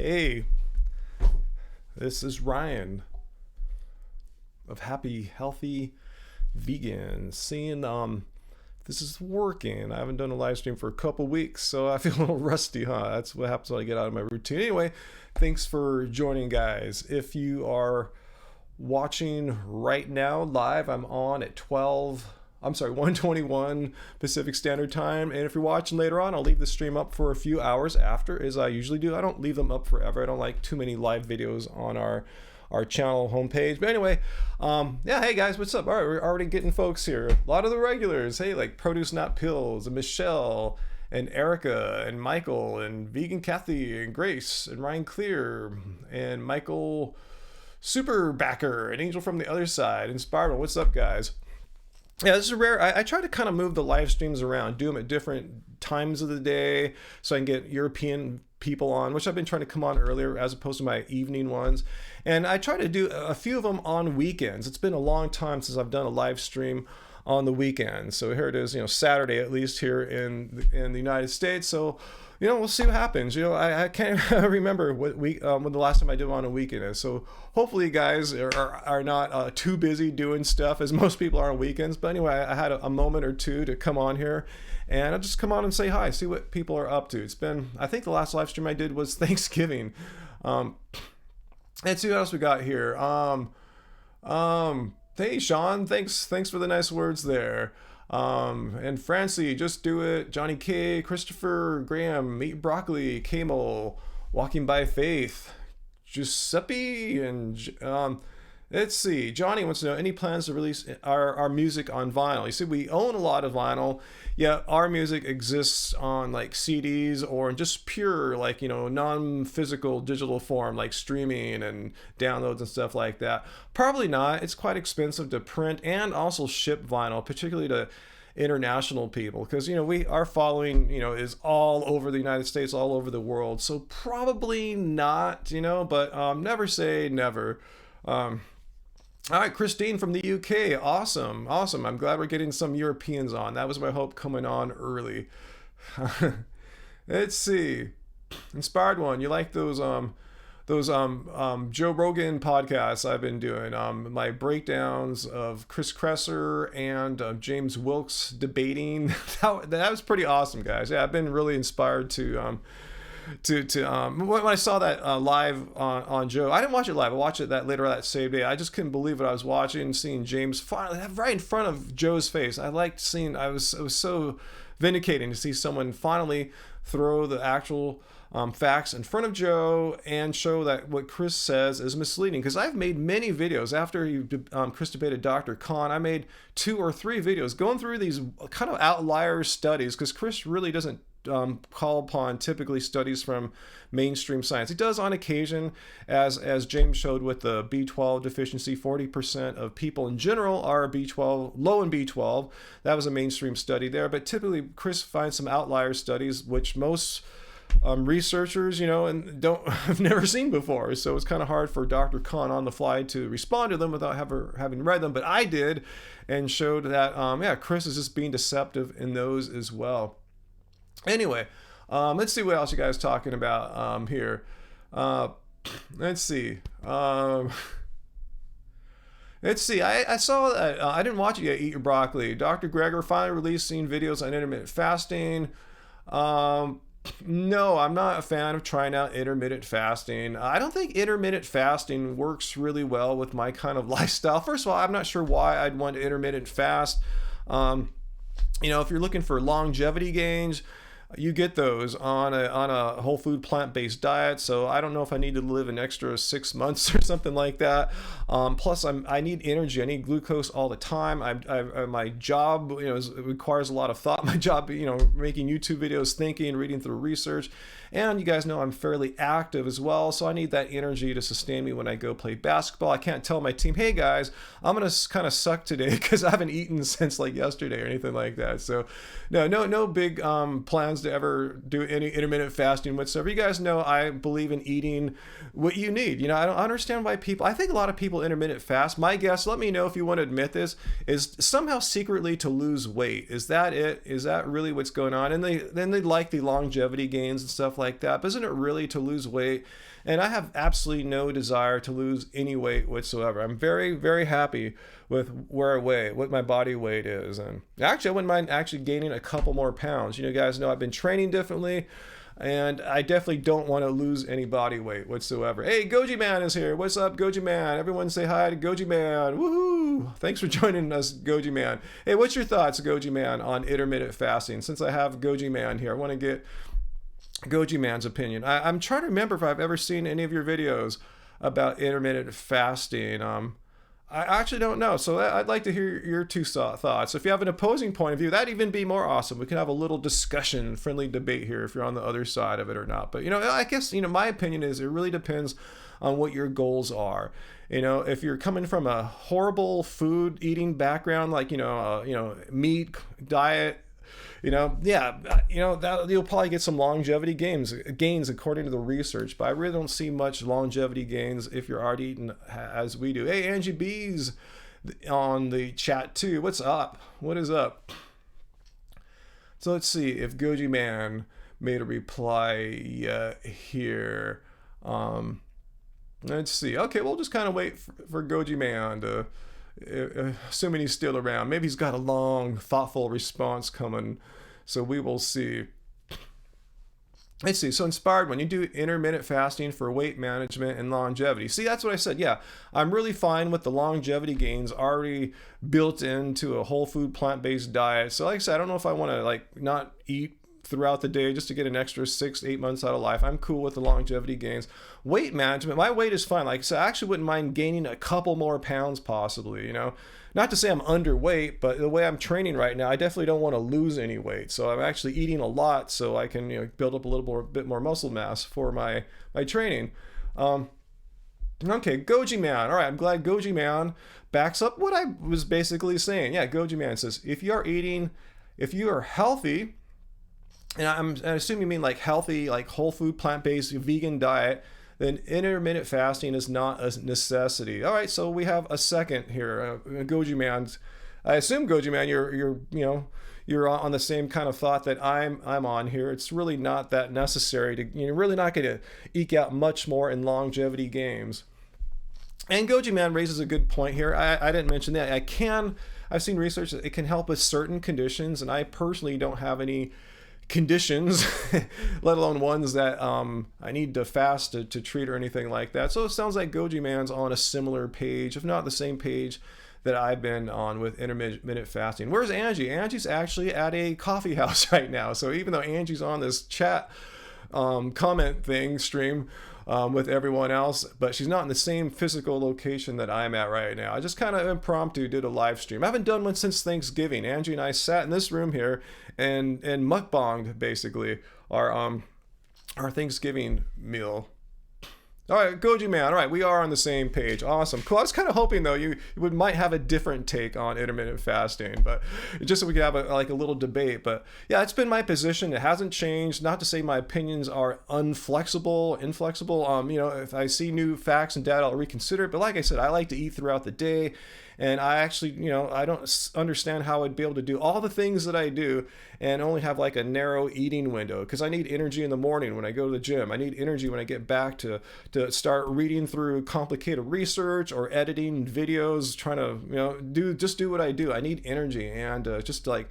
Hey, this is Ryan of Happy Healthy Vegan. Seeing this is working. I haven't done a live stream for a couple weeks, so I feel a little rusty, huh? That's what happens when I get out of my routine. Anyway, thanks for joining, guys. If you are watching right now live, I'm on at 1:21 Pacific Standard Time. And if you're watching later on, I'll leave the stream up for a few hours after, as I usually do. I don't leave them up forever. I don't like too many live videos on our channel homepage. But anyway, yeah, hey guys, what's up? All right, we're already getting folks here. A lot of the regulars, hey, like Produce Not Pills, and Michelle, and Erica, and Michael, and Vegan Kathy, and Grace, and Ryan Clear, and Michael Superbacker, and Angel from the Other Side, and Spiral. What's up, guys? Yeah, this is rare. I try to kind of move the live streams around, do them at different times of the day so I can get European people on, which I've been trying to come on earlier as opposed to my evening ones. And I try to do a few of them on weekends. It's been a long time since I've done a live stream on the weekend. So here it is, Saturday at least here in the United States. So, we'll see what happens. I can't remember what week when the last time I did on a weekend is. So hopefully you guys are not too busy doing stuff as most people are on weekends. But anyway, I had a moment or two to come on here, and I'll just come on and say hi, see what people are up to. It's been, I think the last live stream I did was Thanksgiving. Let's see what else we got here. Hey Sean, thanks for the nice words there. And Francie, Just Do It, Johnny K, Christopher, Graham, Meat Broccoli, Camel, Walking by Faith, Giuseppe, and let's see, Johnny wants to know any plans to release our music on vinyl. You see, we own a lot of vinyl, yet our music exists on like CDs or just pure like non-physical digital form like streaming and downloads and stuff like that. Probably not. It's quite expensive to print and also ship vinyl, particularly to international people, because our following is all over the United States, all over the world. So probably not, but never say never. All right, Christine from the UK. Awesome. I'm glad we're getting some Europeans on. That was my hope coming on early. Let's see. Inspired One. You like those Joe Rogan podcasts I've been doing? My breakdowns of Chris Kresser and James Wilkes debating. That was pretty awesome, guys. Yeah, I've been really inspired to when I saw that live on Joe, I didn't watch it live. I watched it that later that same day. I just couldn't believe what I was watching, seeing James finally right in front of Joe's face. I liked seeing. It was so vindicating to see someone finally throw the actual facts in front of Joe and show that what Chris says is misleading. Because I've made many videos after Chris debated Dr. Khan. I made 2 or 3 videos going through these kind of outlier studies, because Chris really doesn't call upon typically studies from mainstream science. He does on occasion, as James showed with the B12 deficiency. 40% of people in general are low in B12. That was a mainstream study there, but typically Chris finds some outlier studies which most researchers and have never seen before. So it's kind of hard for Dr. Khan on the fly to respond to them without having read them, but I did, and showed that Chris is just being deceptive in those as well. Anyway, let's see what else you guys talking about here. Let's see. Let's see. I saw that. I didn't watch it yet. Eat Your Broccoli. Dr. Greger finally releasing videos on intermittent fasting. No, I'm not a fan of trying out intermittent fasting. I don't think intermittent fasting works really well with my kind of lifestyle. First of all, I'm not sure why I'd want to intermittent fast. If you're looking for longevity gains, you get those on a whole food plant-based diet. So I don't know if I need to live an extra 6 months or something like that. Plus I need energy. I need glucose all the time. My job, it requires a lot of thought. My job, making YouTube videos, thinking, reading through research. And you guys know I'm fairly active as well. So I need that energy to sustain me when I go play basketball. I can't tell my team, hey guys, I'm going to kind of suck today because I haven't eaten since like yesterday or anything like that. So no big plans plans to ever do any intermittent fasting whatsoever. You guys know I believe in eating what you need. You know, I don't understand why people, I think a lot of people intermittent fast. My guess, let me know if you want to admit this, is somehow secretly to lose weight. Is that it? Is that really what's going on? And then they like the longevity gains and stuff like that. But isn't it really to lose weight? And I have absolutely no desire to lose any weight whatsoever. I'm very, very happy with where I weigh, what my body weight is. And actually, I wouldn't mind actually gaining a couple more pounds. You know, guys know I've been training differently, and I definitely don't want to lose any body weight whatsoever. Hey, Goji Man is here. What's up, Goji Man? Everyone say hi to Goji Man. Woohoo! Thanks for joining us, Goji Man. Hey, what's your thoughts, Goji Man, on intermittent fasting? Since I have Goji Man here, I want to get Goji Man's opinion. I'm trying to remember if I've ever seen any of your videos about intermittent fasting. I actually don't know. So I'd like to hear your two thoughts. If you have an opposing point of view, that'd even be more awesome. We can have a little discussion, friendly debate here if you're on the other side of it or not. But, you know, I guess, you know, my opinion is it really depends on what your goals are. You know, if you're coming from a horrible food eating background, like, meat diet, that you'll probably get some longevity gains according to the research, but I really don't see much longevity gains if you're already eating as we do. Hey, Angie B's on the chat too. What's up? What is up? So let's see if Goji Man made a reply here. Let's see. Okay, we'll just kind of wait for Goji Man to, assuming he's still around. Maybe he's got a long, thoughtful response coming. So we will see. Let's see. So Inspired One, you do intermittent fasting for weight management and longevity. See, that's what I said. Yeah, I'm really fine with the longevity gains already built into a whole food plant-based diet. So like I said, I don't know if I want to not eat throughout the day just to get an extra 6-8 months out of life. I'm cool with the longevity gains. Weight management, my weight is fine. Like I said, I actually wouldn't mind gaining a couple more pounds possibly, you know. Not to say I'm underweight, but the way I'm training right now, I definitely don't want to lose any weight. So I'm actually eating a lot so I can, build up a bit more muscle mass for my training. Okay, Goji Man. All right, I'm glad Goji Man backs up what I was basically saying. Yeah, Goji Man says, if you are healthy, and I assume you mean like healthy, like whole food, plant-based, vegan diet, then intermittent fasting is not a necessity. All right, so we have a second here. Goji Man, I assume Goji Man, you're on the same kind of thought that I'm on here. It's really not that necessary you're really not going to eke out much more in longevity gains. And Goji Man raises a good point here. I didn't mention that. I've seen research that it can help with certain conditions, and I personally don't have any conditions, let alone ones that I need to fast to treat or anything like that. So it sounds like Goji Man's on a similar page, if not the same page that I've been on with intermittent fasting. Where's Angie? Angie's actually at a coffee house right now. So even though Angie's on this chat comment stream with everyone else, but she's not in the same physical location that I'm at right now. I just kind of impromptu did a live stream. I haven't done one since Thanksgiving. Angie and I sat in this room here and mukbanged basically our Thanksgiving meal. All right, Goji Man. All right, we are on the same page. Awesome, cool. I was kind of hoping though you might have a different take on intermittent fasting, but just so we could have a little debate. But yeah, it's been my position. It hasn't changed. Not to say my opinions are inflexible. If I see new facts and data, I'll reconsider it. But like I said, I like to eat throughout the day. And I actually, I don't understand how I'd be able to do all the things that I do and only have like a narrow eating window, because I need energy in the morning when I go to the gym. I need energy when I get back to start reading through complicated research or editing videos, trying to, do what I do. I need energy, and just to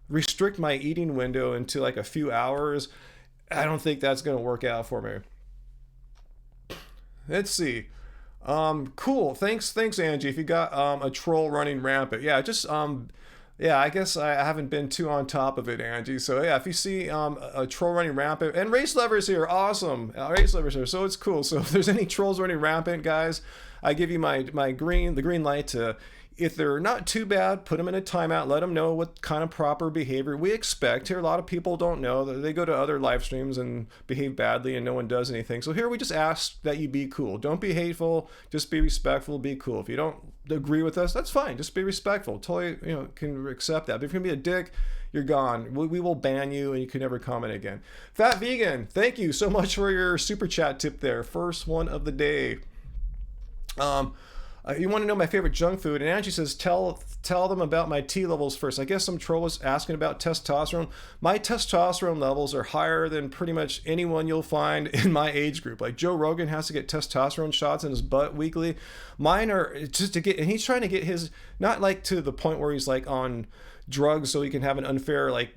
restrict my eating window into like a few hours, I don't think that's going to work out for me. Let's see. Cool. Thanks, Angie. If you got a troll running rampant, I guess I haven't been too on top of it, Angie. So yeah, if you see a troll running rampant, and Race Lover's here, awesome. Race Lover's here, so it's cool. So if there's any trolls running rampant, guys, I give you the green light to. If they're not too bad, put them in a timeout. Let them know what kind of proper behavior we expect. Here, a lot of people don't know. They go to other live streams and behave badly and no one does anything. So here we just ask that you be cool. Don't be hateful. Just be respectful. Be cool. If you don't agree with us, that's fine. Just be respectful. Totally, can accept that. But if you're gonna be a dick, you're gone. We will ban you, and you can never comment again. Fat Vegan, thank you so much for your super chat tip there. First one of the day. You want to know my favorite junk food? And Angie says, tell them about my T levels first. I guess some troll was asking about testosterone. My testosterone levels are higher than pretty much anyone you'll find in my age group. Like Joe Rogan has to get testosterone shots in his butt weekly. Mine are just to get, and he's trying to get his, not like to the point where he's like on drugs so he can have an unfair, like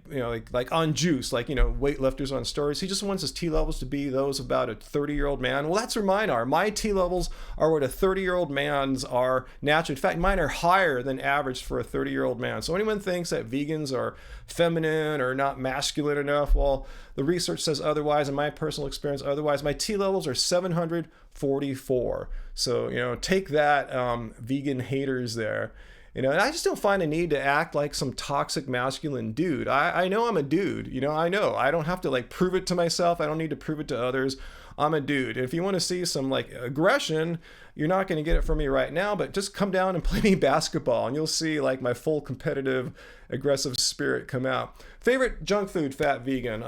on juice, like weightlifters on stories. He just wants his T levels to be those about a 30-year-old man. Well, that's where mine are. My T levels are what a 30-year-old man's are naturally. In fact, mine are higher than average for a 30-year-old man. So anyone thinks that vegans are feminine or not masculine enough, well, the research says otherwise, and my personal experience otherwise. My T levels are 744. So take that, vegan haters there. And I just don't find a need to act like some toxic masculine dude. I know I'm a dude. I know. I don't have to like prove it to myself. I don't need to prove it to others. I'm a dude. And if you want to see some like aggression, you're not going to get it from me right now, but just come down and play me basketball and you'll see like my full competitive, aggressive spirit come out. Favorite junk food, Fat Vegan?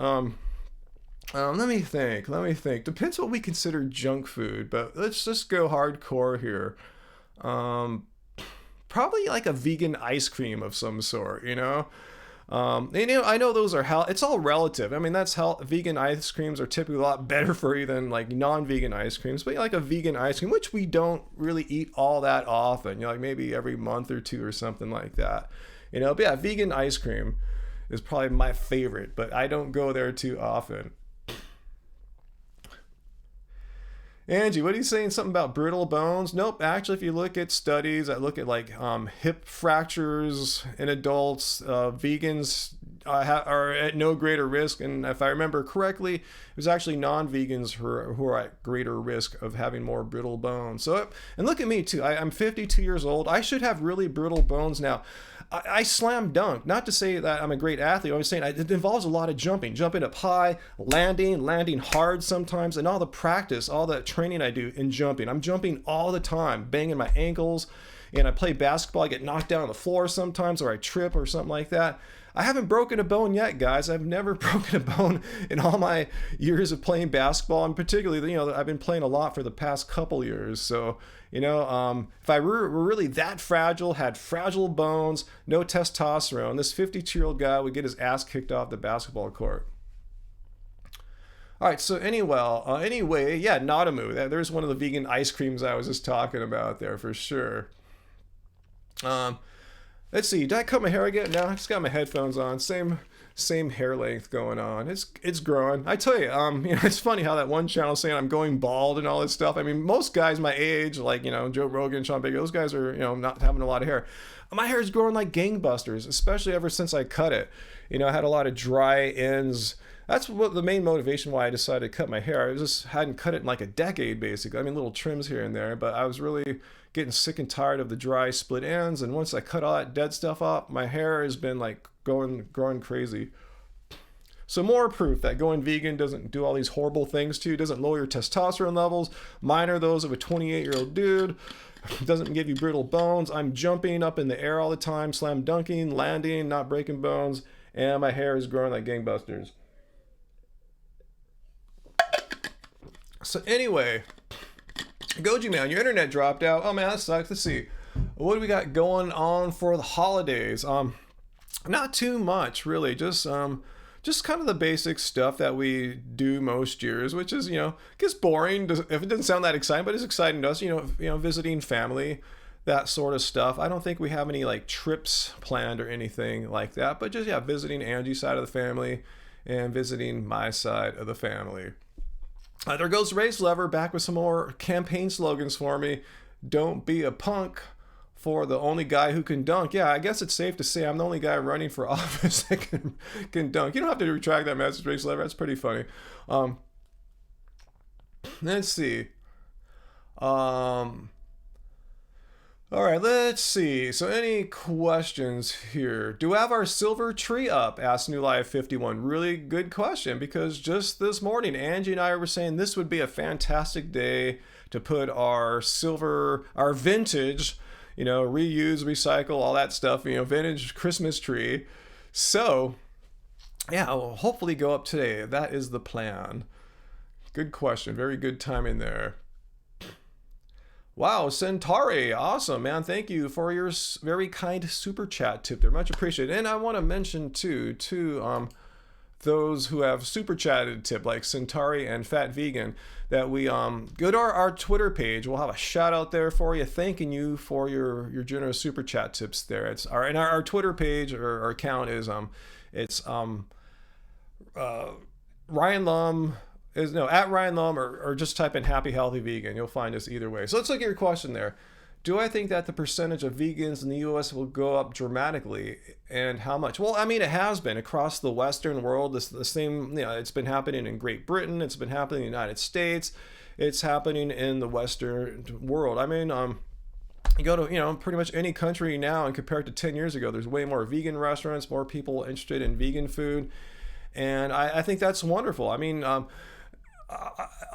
Let me think. Depends what we consider junk food, but let's just go hardcore here. Probably like a vegan ice cream of some sort, I know those are it's all relative. I mean, that's how vegan ice creams are typically a lot better for you than like non-vegan ice creams, but like a vegan ice cream, which we don't really eat all that often, like maybe every month or two or something like that, but yeah, vegan ice cream is probably my favorite, but I don't go there too often. Angie, what are you saying? Something about brittle bones? Nope. Actually, if you look at studies that look at like hip fractures in adults, vegans are at no greater risk. And if I remember correctly, it was actually non-vegans who are at greater risk of having more brittle bones. So, and look at me too. I'm 52 years old. I should have really brittle bones now. I slam dunk, not to say that I'm a great athlete. I'm saying it involves a lot of jumping up high, landing hard sometimes, and all the practice, all the training I do in jumping. I'm jumping all the time, banging my ankles, and I play basketball. I get knocked down on the floor sometimes, or I trip or something like that. I haven't broken a bone yet, guys. I've never broken a bone in all my years of playing basketball, and particularly, I've been playing a lot for the past couple years. So, if I were really that fragile, had fragile bones, no testosterone, this 52-year-old guy would get his ass kicked off the basketball court. All right, so anyway, yeah, Nadamu. There's one of the vegan ice creams I was just talking about there for sure. Let's see, did I cut my hair again? No, I just got my headphones on. Same hair length going on. It's growing. I tell you, it's funny how that one channel saying I'm going bald and all this stuff. I mean, most guys my age, like, Joe Rogan, Sean Baker, those guys are, not having a lot of hair. My hair is growing like gangbusters, especially ever since I cut it. I had a lot of dry ends. That's what the main motivation why I decided to cut my hair. I just hadn't cut it in like a decade, basically. I mean, little trims here and there, but I was really getting sick and tired of the dry split ends. And once I cut all that dead stuff off, my hair has been like growing crazy. So more proof that going vegan doesn't do all these horrible things to you, doesn't lower your testosterone levels. Mine are those of a 28-year-old dude. Doesn't give you brittle bones. I'm jumping up in the air all the time, slam dunking, landing, not breaking bones, and my hair is growing like gangbusters. So anyway, Goji Man, your internet dropped out. Oh man, that sucks. Let's see. What do we got going on for the holidays? Not too much, really. Just kind of the basic stuff that we do most years, which is, gets boring if it doesn't sound that exciting, but it's exciting to us, visiting family, that sort of stuff. I don't think we have any like trips planned or anything like that, but just, visiting Angie's side of the family and visiting my side of the family. There goes Race Lever back with some more campaign slogans for me. Don't be a punk for the only guy who can dunk. Yeah, I guess it's safe to say I'm the only guy running for office that can dunk. You don't have to retract that message, Race Lever. That's pretty funny. Let's see. All right, let's see. So any questions here? Do we have our silver tree up? Asked New Life 51. Really good question, because just this morning, Angie and I were saying this would be a fantastic day to put our vintage, reuse, recycle, all that stuff, vintage Christmas tree. So, yeah, I'll hopefully go up today. That is the plan. Good question. Very good timing there. Wow, Centauri, awesome, man. Thank you for your very kind super chat tip there. Much appreciated. And I want to mention too, those who have super chatted tip like Centauri and Fat Vegan, that we go to our Twitter page. We'll have a shout out there for you, thanking you for your generous super chat tips there. It's our Twitter page, or our account is Ryan Lum. At Ryan Lum, or just type in Happy Healthy Vegan. You'll find us either way. So let's look at your question there. Do I think that the percentage of vegans in the U.S. will go up dramatically, and how much? Well, I mean, it has been across the Western world. The same, it's been happening in Great Britain. It's been happening in the United States. It's happening in the Western world. I mean, you go to, pretty much any country now, and compared to 10 years ago, there's way more vegan restaurants, more people interested in vegan food. And I think that's wonderful. I mean,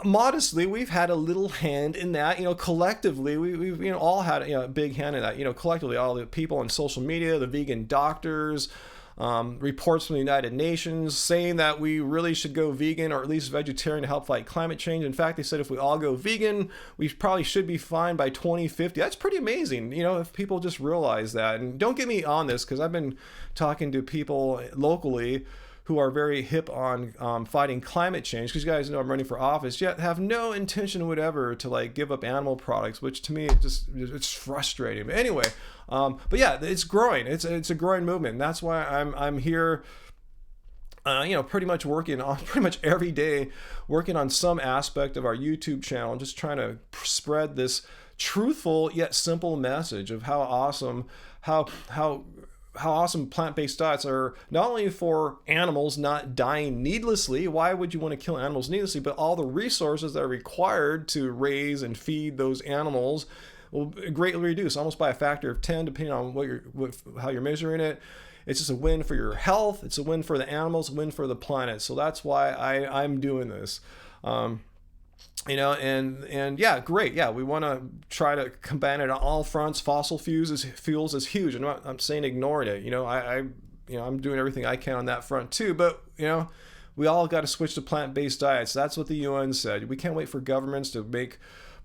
modestly, we've had a little hand in that. Collectively, we've all had a big hand in that. Collectively, all the people on social media, the vegan doctors, reports from the United Nations saying that we really should go vegan, or at least vegetarian, to help fight climate change. In fact, they said if we all go vegan, we probably should be fine by 2050. That's pretty amazing, if people just realize that. And don't get me on this, because I've been talking to people locally who are very hip on fighting climate change, because you guys know I'm running for office, yet have no intention whatever to give up animal products, which to me it's frustrating. But anyway, but yeah, it's growing. It's a growing movement. And that's why I'm here. Pretty much working on pretty much every day, working on some aspect of our YouTube channel, just trying to spread this truthful yet simple message of how awesome plant-based diets are, not only for animals not dying needlessly. Why would you want to kill animals needlessly? But all the resources that are required to raise and feed those animals will greatly reduce, almost by a factor of 10, depending on how you're measuring it. It's just a win for your health. It's a win for the animals, a win for the planet. So that's why I'm doing this. And yeah, great. Yeah, we want to try to combat it on all fronts. Fossil fuels is huge. And I'm saying ignoring it. I'm doing everything I can on that front too. But we all got to switch to plant-based diets. That's what the UN said. We can't wait for governments to make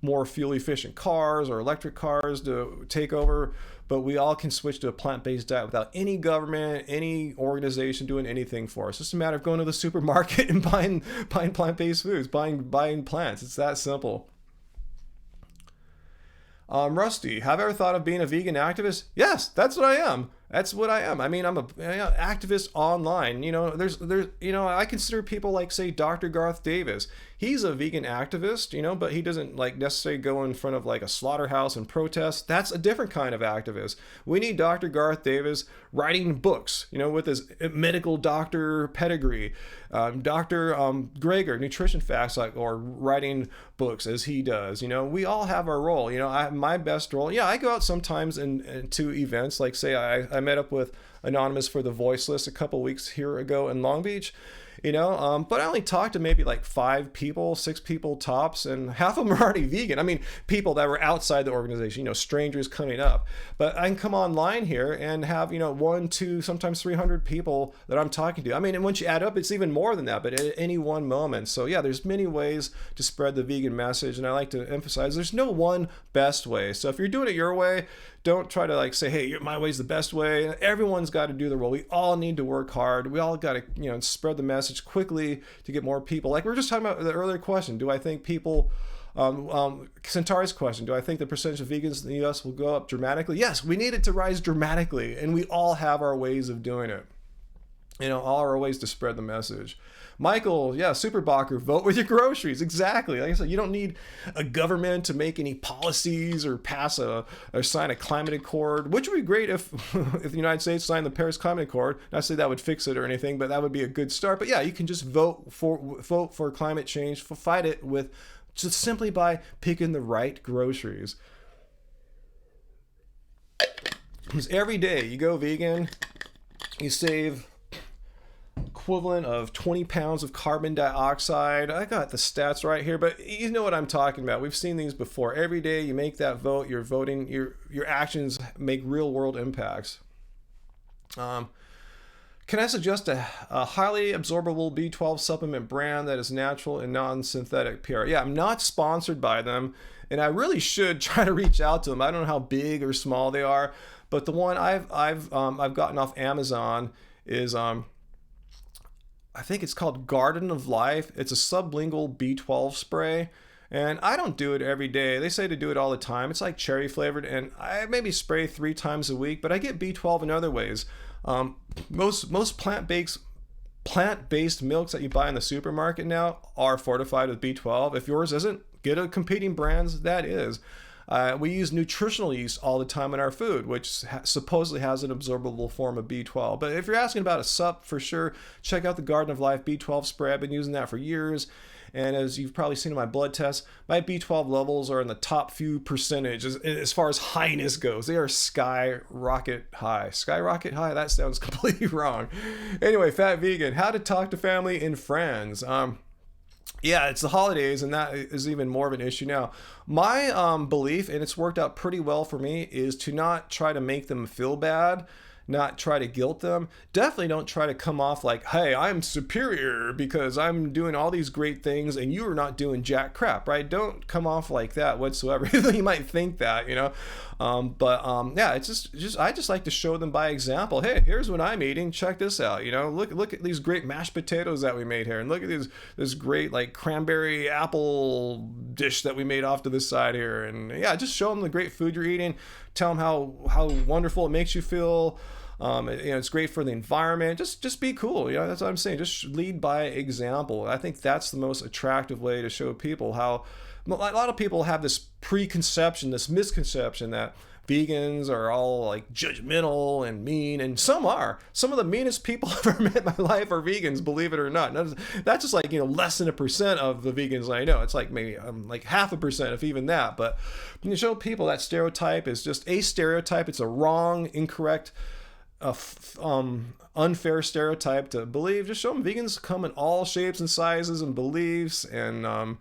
more fuel-efficient cars or electric cars to take over. But we all can switch to a plant-based diet without any government, any organization doing anything for us. It's just a matter of going to the supermarket and buying plant-based foods, buying plants. It's that simple. Rusty, have I ever thought of being a vegan activist? Yes, that's what I am. That's what I am. I mean, I'm a activist online. I consider people like, say, Dr. Garth Davis. He's a vegan activist, but he doesn't necessarily go in front of a slaughterhouse and protest. That's a different kind of activist. We need Dr. Garth Davis writing books, with his medical doctor pedigree. Dr. Greger, Nutrition Facts, or writing books as he does. We all have our role. My best role. Yeah, I go out sometimes to events, like say I met up with Anonymous for the Voiceless a couple weeks here ago in Long Beach. But I only talked to maybe 5 people, 6 people tops, and half of them are already vegan. I mean, people that were outside the organization, strangers coming up. But I can come online here and have, 1, 2, sometimes 300 people that I'm talking to. I mean, and once you add up, it's even more than that, but at any one moment. So yeah, there's many ways to spread the vegan message, and I like to emphasize there's no one best way. So if you're doing it your way, don't try to say, hey, my way's the best way. Everyone's got to do the role. We all need to work hard. We all got to, spread the message quickly to get more people. Like we were just talking about the earlier question. Do I think people, Centauri's question, do I think the percentage of vegans in the U.S. will go up dramatically? Yes, we need it to rise dramatically. And we all have our ways of doing it. All our ways to spread the message. Michael, yeah, Superbacher, vote with your groceries. Exactly. Like I said, you don't need a government to make any policies or pass or sign a climate accord, which would be great if the United States signed the Paris Climate Accord. Not say that would fix it or anything, but that would be a good start. But yeah, you can just vote for climate change, fight it with just simply by picking the right groceries. Because every day you go vegan, you save equivalent of 20 pounds of carbon dioxide. I got the stats right here, but you know what I'm talking about. We've seen these before. Every day you make that vote, you're voting, your actions make real world impacts. Can I suggest a highly absorbable B12 supplement brand that is natural and non-synthetic PR? Yeah, I'm not sponsored by them, and I really should try to reach out to them. I don't know how big or small they are, but the one I've gotten off Amazon is I think it's called Garden of Life. It's a sublingual B12 spray. And I don't do it every day. They say to do it all the time. It's like cherry flavored, and I maybe spray 3 times a week, but I get B12 in other ways. Most plant-based milks that you buy in the supermarket now are fortified with B12. If yours isn't, get a competing brand's that is. We use nutritional yeast all the time in our food, which supposedly has an absorbable form of B12. But if you're asking about a sup, for sure, check out the Garden of Life B12 spray. I've been using that for years. And as you've probably seen in my blood tests, my B12 levels are in the top few percentage as far as highness goes. They are skyrocket high. Skyrocket high? That sounds completely wrong. Anyway, Fat Vegan, how to talk to family and friends. Yeah, it's the holidays, and that is even more of an issue now. My belief, and it's worked out pretty well for me, is to not try to make them feel bad, not try to guilt them. Definitely don't try to come off like, hey, I'm superior because I'm doing all these great things and you are not doing jack crap, right? Don't come off like that whatsoever. You might think that, you know. Yeah, it's just I just like to show them by example. Hey, here's what I'm eating. Check this out. You know, look at these great mashed potatoes that we made here, and look at this great like cranberry apple dish that we made off to the side here. And yeah, just show them the great food you're eating. Tell them how wonderful it makes you feel. It's great for the environment. Just be cool. You know, that's what I'm saying. Just lead by example. I think that's the most attractive way to show people how. A lot of people have this preconception, this misconception that vegans are all like judgmental and mean, and some are. Some of the meanest people I've ever met in my life are vegans, believe it or not. That's just like, less than 1% of the vegans I know. It's like maybe like 0.5%, if even that. But when you show people that stereotype is just a stereotype, it's a wrong, incorrect, unfair stereotype to believe. Just show them vegans come in all shapes and sizes and beliefs and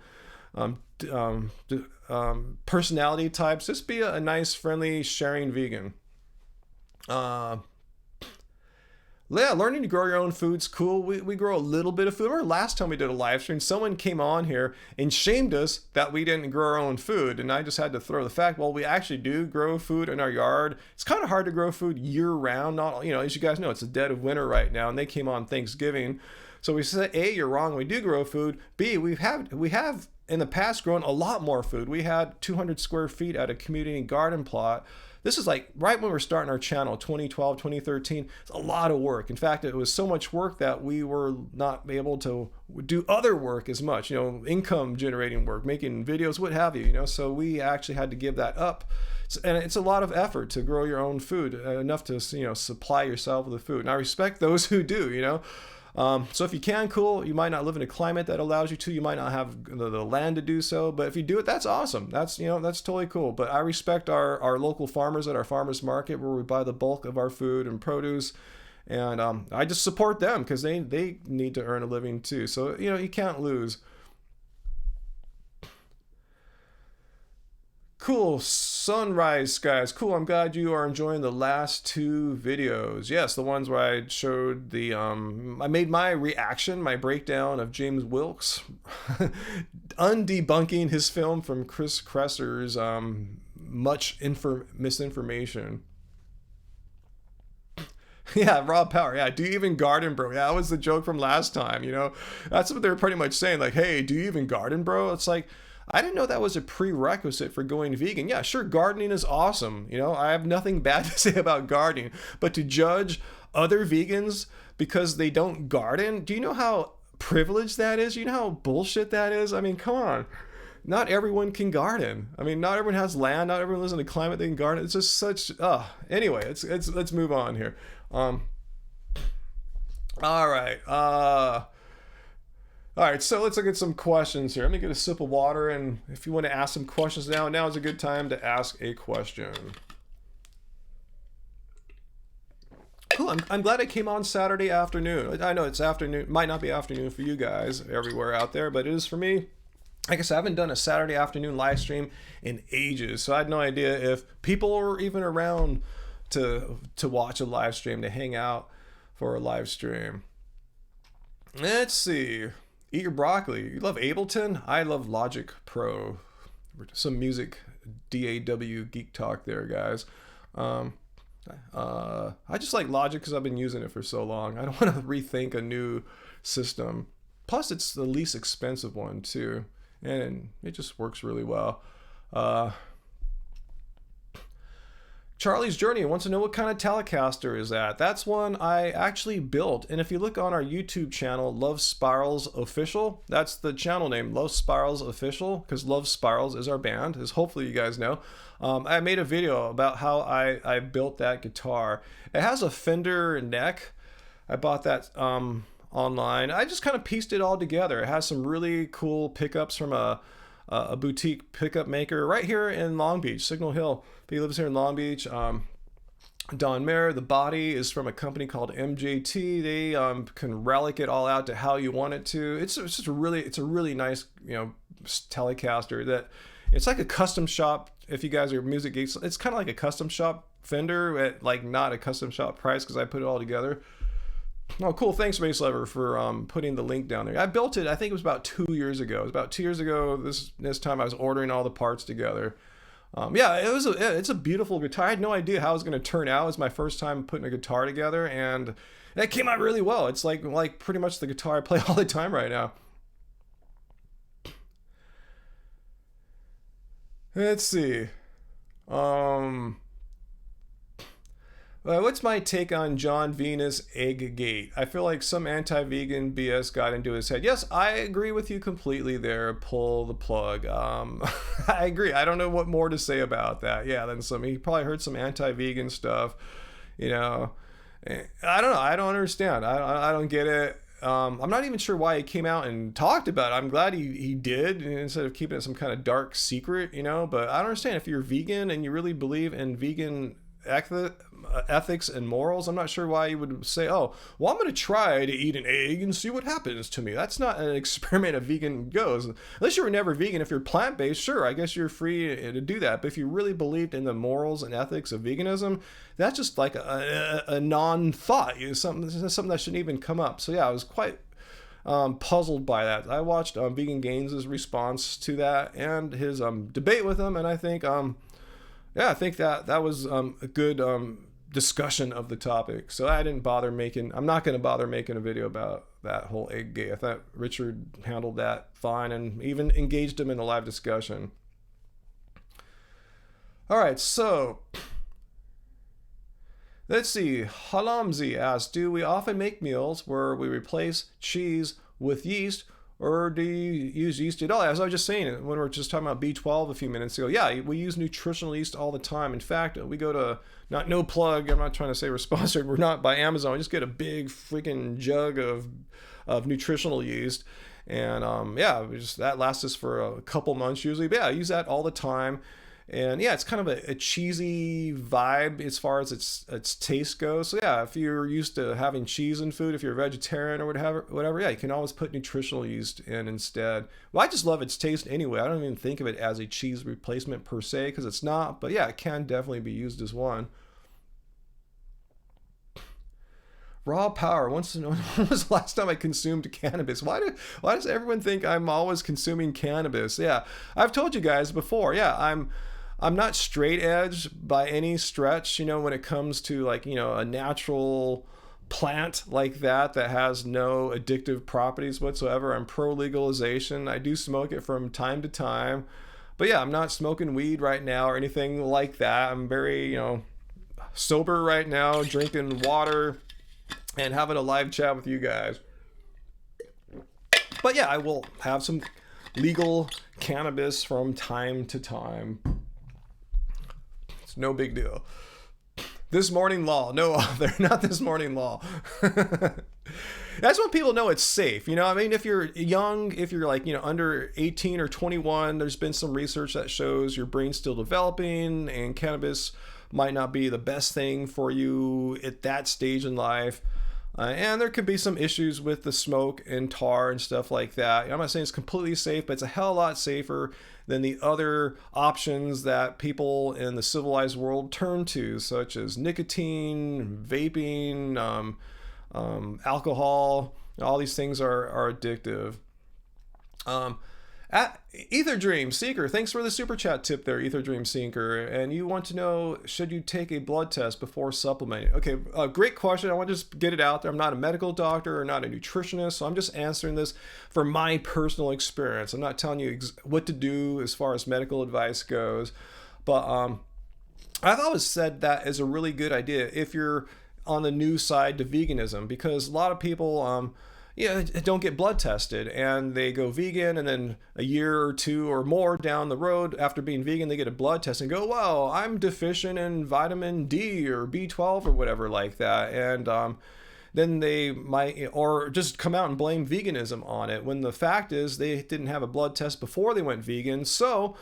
personality types. Just be a nice, friendly, sharing vegan. Yeah, learning to grow your own food's cool. We grow a little bit of food. Remember last time we did a live stream, someone came on here and shamed us that we didn't grow our own food. And I just had to throw the fact, well, we actually do grow food in our yard. It's kind of hard to grow food year round. Not, as you guys know, it's the dead of winter right now, and they came on Thanksgiving. So we said, A, you're wrong. We do grow food. B, we have in the past grown a lot more food. We had 200 square feet at a community garden plot. This is like right when we were starting our channel, 2012, 2013. It's a lot of work. In fact, it was so much work that we were not able to do other work as much, income generating work, making videos, what have you, so we actually had to give that up. And it's a lot of effort to grow your own food, enough to, supply yourself with the food. And I respect those who do, So if you can, cool. You might not live in a climate that allows you to. You might not have the land to do so. But if you do it, that's awesome. That's that's totally cool. But I respect our local farmers at our farmers market where we buy the bulk of our food and produce. And I just support them because they need to earn a living too. So you can't lose. Cool. Sunrise skies. Cool. I'm glad you are enjoying the last 2 videos. Yes, the ones where I showed I made my reaction, my breakdown of James Wilks undebunking his film from Chris Kresser's much misinformation. Yeah, raw power. Yeah, do you even garden, bro? Yeah, that was the joke from last time, That's what they were pretty much saying. Like, hey, do you even garden, bro? It's like, I didn't know that was a prerequisite for going vegan. Yeah, sure, gardening is awesome. I have nothing bad to say about gardening. But to judge other vegans because they don't garden, do you know how privileged that is? You know how bullshit that is? I mean, come on. Not everyone can garden. I mean, not everyone has land. Not everyone lives in a climate they can garden. It's just such... Anyway, let's move on here. All right. All right, so let's look at some questions here. Let me get a sip of water, and if you want to ask some questions now is a good time to ask a question. cool. I'm glad it came on Saturday afternoon. I know it's afternoon, might not be afternoon for you guys everywhere out there, but it is for me. I guess I haven't done a Saturday afternoon live stream in ages, so I had no idea if people were even around to watch a live stream, to hang out for a live stream. Let's see. Eat your broccoli. You love Ableton? I love Logic Pro. Some music DAW geek talk there, guys. I just like Logic because I've been using it for so long. I don't want to rethink a new system. Plus, it's the least expensive one too, and it just works really well. Charlie's Journey wants to know what kind of Telecaster is that. That's one I actually built, and if you look on our YouTube channel, Love Spirals Official, that's the channel name, Love Spirals Official, because Love Spirals is our band, as hopefully you guys know. I made a video about how I built that guitar. It has a Fender neck. I bought that online. I just kind of pieced it all together. It has some really cool pickups from a boutique pickup maker right here in Long Beach, Signal Hill. He lives here in Long Beach. Don Mayer. The body is from a company called MJT. They can relic it all out to how you want it to. It's a really nice, Telecaster that it's like a custom shop. If you guys are music geeks, it's kind of like a custom shop Fender at like not a custom shop price because I put it all together. Oh, cool. Thanks, Bass Lover, for putting the link down there. I built it, I think it was about 2 years ago. It was about 2 years ago this time I was ordering all the parts together. It's a beautiful guitar. I had no idea how it was going to turn out. It was my first time putting a guitar together, and it came out really well. It's like pretty much the guitar I play all the time right now. Let's see. What's my take on John Venus Egggate? I feel like some anti-vegan BS got into his head. Yes, I agree with you completely there. Pull the plug. I agree. I don't know what more to say about that. Yeah, then he probably heard some anti-vegan stuff. I don't know. I don't understand. I don't get it. I'm not even sure why he came out and talked about it. I'm glad he did instead of keeping it some kind of dark secret, But I don't understand if you're vegan and you really believe in vegan ethics and morals. I'm not sure why you would say, oh, well, I'm going to try to eat an egg and see what happens to me. That's not an experiment a vegan goes. Unless you were never vegan. If you're plant-based, sure, I guess you're free to do that. But if you really believed in the morals and ethics of veganism, that's just like a non-thought. Something that shouldn't even come up. So yeah, I was quite puzzled by that. I watched Vegan Gains' response to that and his debate with him, and I think I think that was a good discussion of the topic. So I'm not going to bother making a video about that whole egg gate. I thought Richard handled that fine and even engaged him in a live discussion. All right, so let's see. Halamzi asks, do we often make meals where we replace cheese with yeast, or do you use yeast at all? As I was just saying, when we were just talking about B12 a few minutes ago, yeah, we use nutritional yeast all the time. In fact, we go to, no plug, I'm not trying to say we're sponsored, we're not by Amazon, we just get a big freaking jug of nutritional yeast. And that lasts us for a couple months usually. But yeah, I use that all the time. And yeah, it's kind of a cheesy vibe as far as its taste goes. So yeah, if you're used to having cheese in food, if you're a vegetarian or whatever, yeah, you can always put nutritional yeast in instead. Well, I just love its taste anyway. I don't even think of it as a cheese replacement per se, because it's not. But yeah, it can definitely be used as one. Raw Power wants to know, when was the last time I consumed cannabis? Why does everyone think I'm always consuming cannabis? Yeah, I've told you guys before. Yeah, I'm not straight edge by any stretch, when it comes to a natural plant like that has no addictive properties whatsoever. I'm pro legalization. I do smoke it from time to time. But yeah, I'm not smoking weed right now or anything like that. I'm very, sober right now, drinking water and having a live chat with you guys. But yeah, I will have some legal cannabis from time to time. It's no big deal. This Morning Law. No, they're not This Morning Law. That's when people know it's safe. If you're young, if you're under 18 or 21, there's been some research that shows your brain's still developing and cannabis might not be the best thing for you at that stage in life. And there could be some issues with the smoke and tar and stuff like that. I'm not saying it's completely safe, but it's a hell of a lot safer than the other options that people in the civilized world turn to, such as nicotine, vaping, alcohol. All these things are addictive. At Ether Dream Seeker, thanks for the super chat tip there, Ether Dream Seeker. And you want to know, should you take a blood test before supplementing? Okay, great question. I want to just get it out there. I'm not a medical doctor or not a nutritionist, so I'm just answering this for my personal experience. I'm not telling you what to do as far as medical advice goes, but I've always said that is a really good idea if you're on the new side to veganism, because a lot of people don't get blood tested and they go vegan, and then a year or two or more down the road after being vegan they get a blood test and go, wow, I'm deficient in vitamin D or B12 or whatever like that, and then they might, or just come out and blame veganism on it, when the fact is they didn't have a blood test before they went vegan. So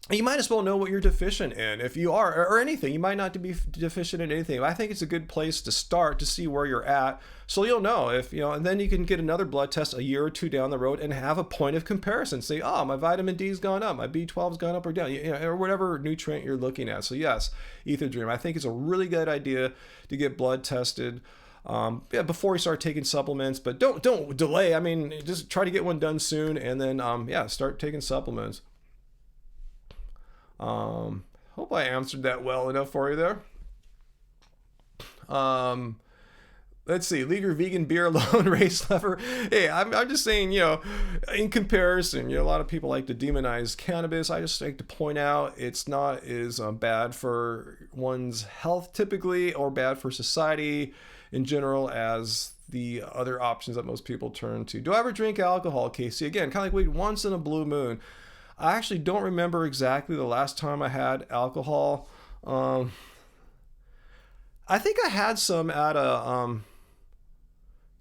you might as well know what you're deficient in. If you are, or anything, you might not be deficient in anything. I think it's a good place to start to see where you're at, so you'll know if, and then you can get another blood test a year or two down the road and have a point of comparison. Say, oh, my vitamin D's gone up, my B12's gone up or down, or whatever nutrient you're looking at. So yes, Ether Dream, I think it's a really good idea to get blood tested before you start taking supplements, but don't delay. I mean, just try to get one done soon, and then start taking supplements. Hope I answered that well enough for you there. Let's see, leave your vegan beer alone, Race Lover. Hey, I'm just saying, in comparison, a lot of people like to demonize cannabis. I just like to point out it's not as bad for one's health typically, or bad for society in general as the other options that most people turn to. Do I ever drink alcohol, Casey? Again, kind of like once in a blue moon. I actually don't remember exactly the last time I had alcohol. I think I had some at a,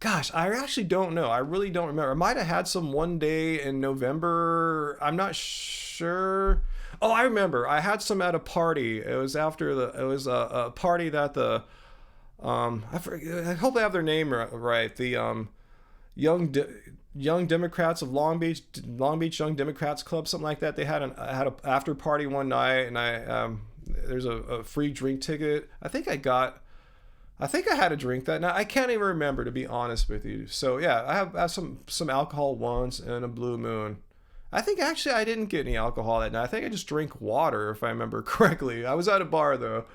gosh, I actually don't know. I really don't remember. I might have had some one day in November. I'm not sure. Oh, I remember. I had some at a party. It was after it was a party that I hope I have their name right. The, Young Democrats of Long Beach Young Democrats Club, something like that. They had a after party one night, and there's a free drink ticket. I think I had a drink that night. I can't even remember, to be honest with you. So yeah, I have some alcohol once in a blue moon. I think actually I didn't get any alcohol that night. I think I just drank water, if I remember correctly. I was at a bar though,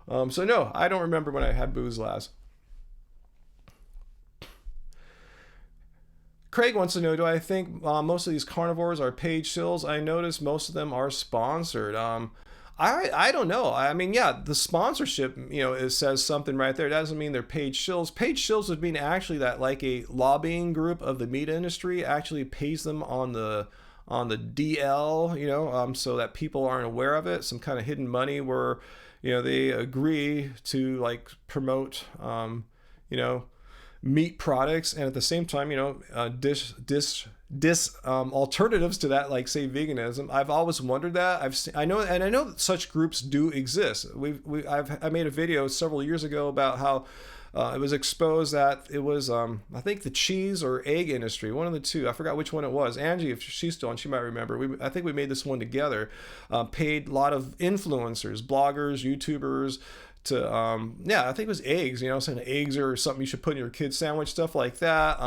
so no, I don't remember when I had booze last. Craig wants to know, do I think most of these carnivores are paid shills? I noticed most of them are sponsored. I don't know. I mean, yeah, the sponsorship, it says something right there. It doesn't mean they're paid shills. Paid shills would mean actually that like a lobbying group of the meat industry actually pays them on the DL, so that people aren't aware of it. Some kind of hidden money where, they agree to like promote, meat products, and at the same time, alternatives to that, like say veganism. I've always wondered that. I know that such groups do exist. I made a video several years ago about how it was exposed that it was I think the cheese or egg industry, one of the two. I forgot which one it was. Angie, if she's still on, she might remember. I think we made this one together. Paid a lot of influencers, bloggers, YouTubers to I think it was eggs, saying eggs are something you should put in your kid's sandwich, stuff like that.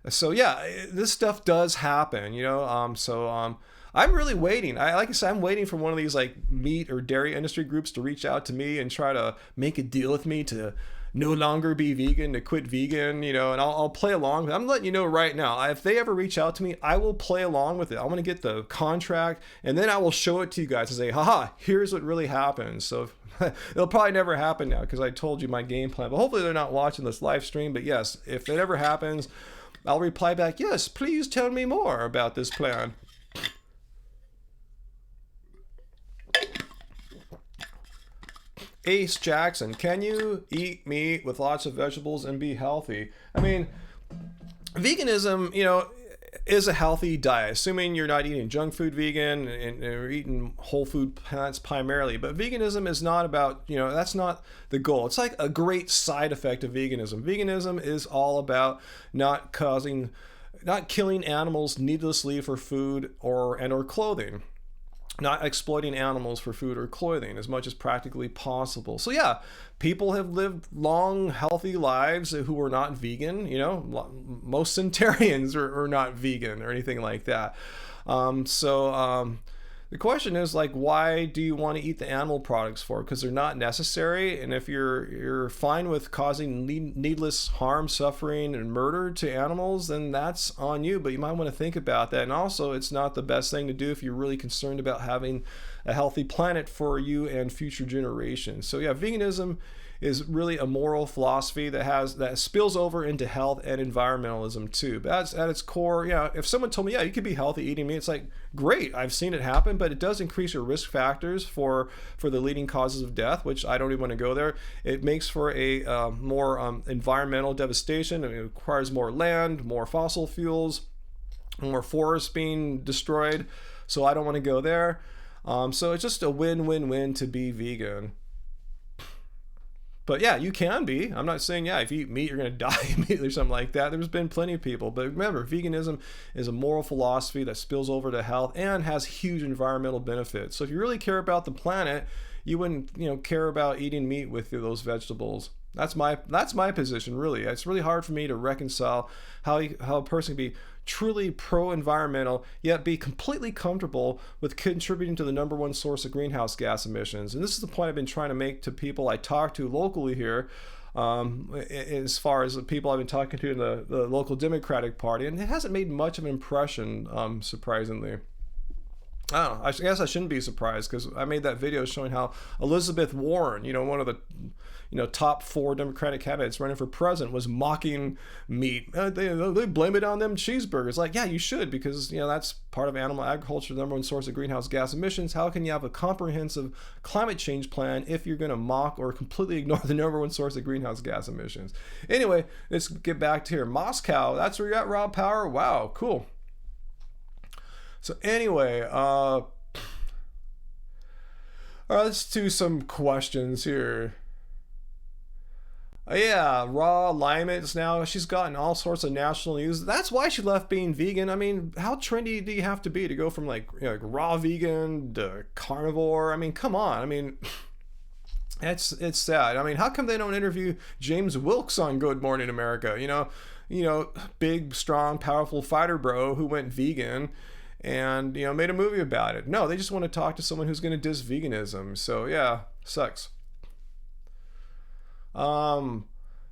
So yeah, this stuff does happen, I'm really waiting. Like I said, I'm waiting for one of these like meat or dairy industry groups to reach out to me and try to make a deal with me to no longer be vegan, to quit vegan, and I'll play along. I'm letting you know right now, if they ever reach out to me, I will play along with it. I'm going to get the contract, and then I will show it to you guys and say, haha, here's what really happens. So it'll probably never happen now because I told you my game plan, but hopefully they're not watching this live stream. But yes, if it ever happens, I'll reply back, yes, please tell me more about this plan. Ace Jackson, can you eat meat with lots of vegetables and be healthy? I mean, veganism, is a healthy diet, assuming you're not eating junk food vegan and you're eating whole food plants primarily. But veganism is not about, that's not the goal. It's like a great side effect of veganism. Veganism is all about not killing animals needlessly for food or clothing. Not exploiting animals for food or clothing as much as practically possible. So yeah, people have lived long, healthy lives who are not vegan. Most centenarians are not vegan or anything like that. The question is, like, why do you want to eat the animal products for? Because they're not necessary, and if you're fine with causing needless harm, suffering, and murder to animals, then that's on you. But you might want to think about that. And also, it's not the best thing to do if you're really concerned about having a healthy planet for you and future generations. So yeah, veganism is really a moral philosophy that spills over into health and environmentalism too. But that's at its core. If someone told me, yeah, you could be healthy eating meat, it's like, great, I've seen it happen, but it does increase your risk factors for the leading causes of death, which I don't even want to go there. It makes for a more environmental devastation. It requires more land, more fossil fuels, more forests being destroyed. So I don't want to go there. So it's just a win-win-win to be vegan. But yeah, you can be. I'm not saying, if you eat meat, you're going to die immediately or something like that. There's been plenty of people. But remember, veganism is a moral philosophy that spills over to health and has huge environmental benefits. So if you really care about the planet, you wouldn't, care about eating meat with those vegetables. That's my position, really. It's really hard for me to reconcile how a person can be truly pro-environmental, yet be completely comfortable with contributing to the number one source of greenhouse gas emissions. And this is the point I've been trying to make to people I talk to locally here, as far as the people I've been talking to in the local Democratic Party, and it hasn't made much of an impression, surprisingly. I don't know. I guess I shouldn't be surprised, because I made that video showing how Elizabeth Warren, one of the top 4 Democratic candidates running for president, was mocking meat. They blame it on them cheeseburgers. Like, yeah, you should, because that's part of animal agriculture, the number one source of greenhouse gas emissions. How can you have a comprehensive climate change plan if you're going to mock or completely ignore the number one source of greenhouse gas emissions? Anyway, let's get back to here. Moscow, that's where you're at, Rob Power. Wow, cool. So anyway, all right, let's do some questions here. Yeah, Raw Alignments now, she's gotten all sorts of national news. That's why she left being vegan. I mean, how trendy do you have to be to go from like raw vegan to carnivore? I mean, come on. I mean, it's sad. I mean, how come they don't interview James Wilkes on Good Morning America? Big, strong, powerful fighter bro who went vegan and made a movie about it. No, they just want to talk to someone who's going to diss veganism. So yeah, sucks.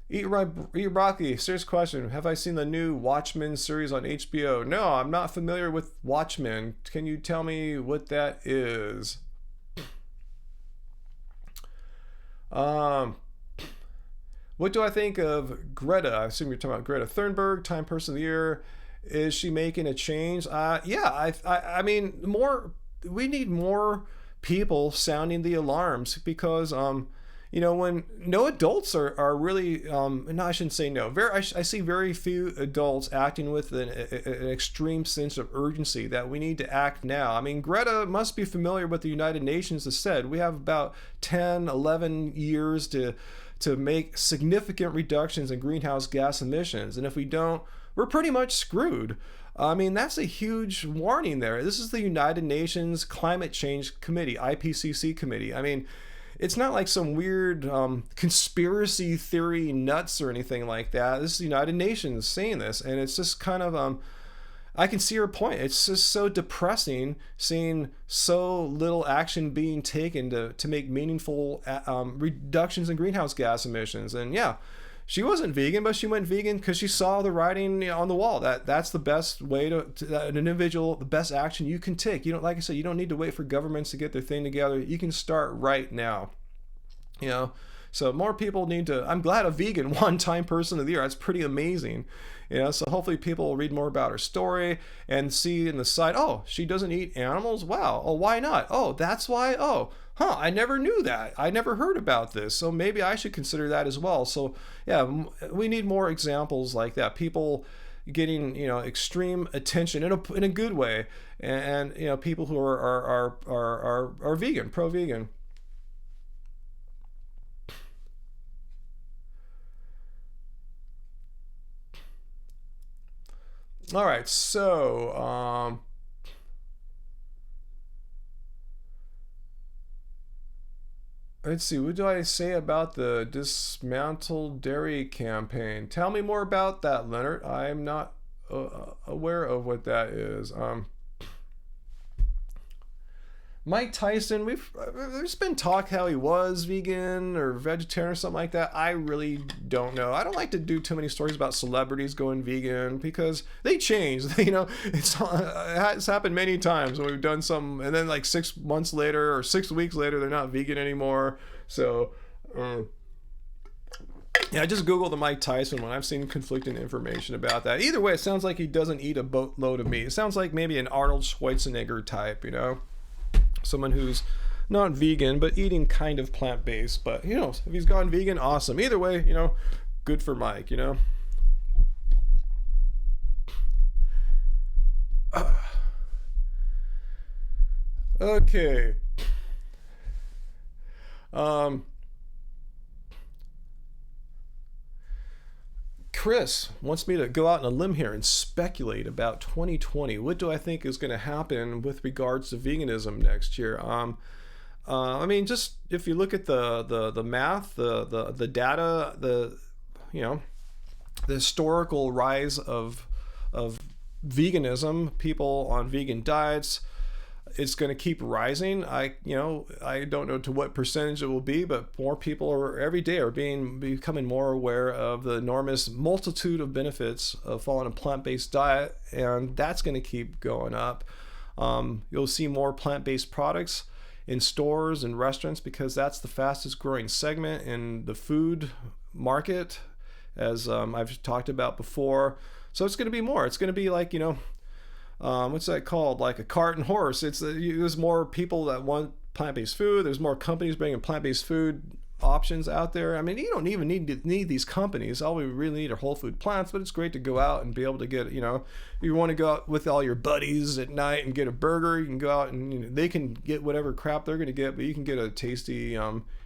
Eat broccoli. Serious question. Have I seen the new Watchmen series on HBO? No, I'm not familiar with Watchmen. Can you tell me what that is? What do I think of Greta? I assume you're talking about Greta Thunberg, Time Person of the Year. Is she making a change? Yeah, I mean, we need more people sounding the alarms, because when no adults are really, no, I shouldn't say no. I see very few adults acting with an extreme sense of urgency that we need to act now. I mean, Greta must be familiar with the United Nations has said we have about 10, 11 years to make significant reductions in greenhouse gas emissions. And if we don't, we're pretty much screwed. I mean, that's a huge warning there. This is the United Nations Climate Change Committee, IPCC committee. I mean, it's not like some weird conspiracy theory nuts or anything like that. This is the United Nations saying this, and it's just kind of, I can see her point. It's just so depressing seeing so little action being taken to make meaningful reductions in greenhouse gas emissions. And yeah, she wasn't vegan, but she went vegan because she saw the writing on the wall. That's the best way to an individual, the best action you can take. Like I said, you don't need to wait for governments to get their thing together. You can start right now. So more people need to. I'm glad a vegan won Time Person of the Year. That's pretty amazing. So hopefully people will read more about her story and see in the side, oh, she doesn't eat animals. Wow. Oh, why not? Oh, that's why. Oh, I never knew that. I never heard about this. So maybe I should consider that as well. So yeah, we need more examples like that. People getting, you know, extreme attention in a good way, and you know, people who are vegan, pro-vegan. All right, so let's see. What do I say about the Dismantle Dairy campaign? Tell me more about that, Leonard. I'm not aware of what that is. Mike Tyson, there's been talk how he was vegan or vegetarian or something like that. I really don't know. I don't like to do too many stories about celebrities going vegan because they change. You know, it's happened many times when we've done some, and then like 6 months later or 6 weeks later, they're not vegan anymore. So, yeah, just Google the Mike Tyson one. I've seen conflicting information about that. Either way, it sounds like he doesn't eat a boatload of meat. It sounds like maybe an Arnold Schwarzenegger type, you know? Someone who's not vegan but eating kind of plant-based, but you know, if he's gone vegan, awesome. Either way, you know, good for Mike, you know. Okay. um Chris wants me to go out on a limb here and speculate about 2020. What do I think is going to happen with regards to veganism next year? I mean, just if you look at the math, the data, you know, the historical rise of veganism, people on vegan diets, it's going to keep rising. I don't know to what percentage it will be, but more people are every day are becoming more aware of the enormous multitude of benefits of following a plant-based diet, and that's going to keep going up. You'll see more plant-based products in stores and restaurants because that's the fastest growing segment in the food market, as I've talked about before. So it's going to be more. It's going to be like, you know, what's that called? Like a cart and horse. There's more people that want plant-based food. There's more companies bringing plant-based food options out there. I mean, you don't even need these companies. All we really need are whole food plants, but it's great to go out and be able to get, you know, if you want to go out with all your buddies at night and get a burger, you can go out and, you know, they can get whatever crap they're going to get, but you can get a tasty,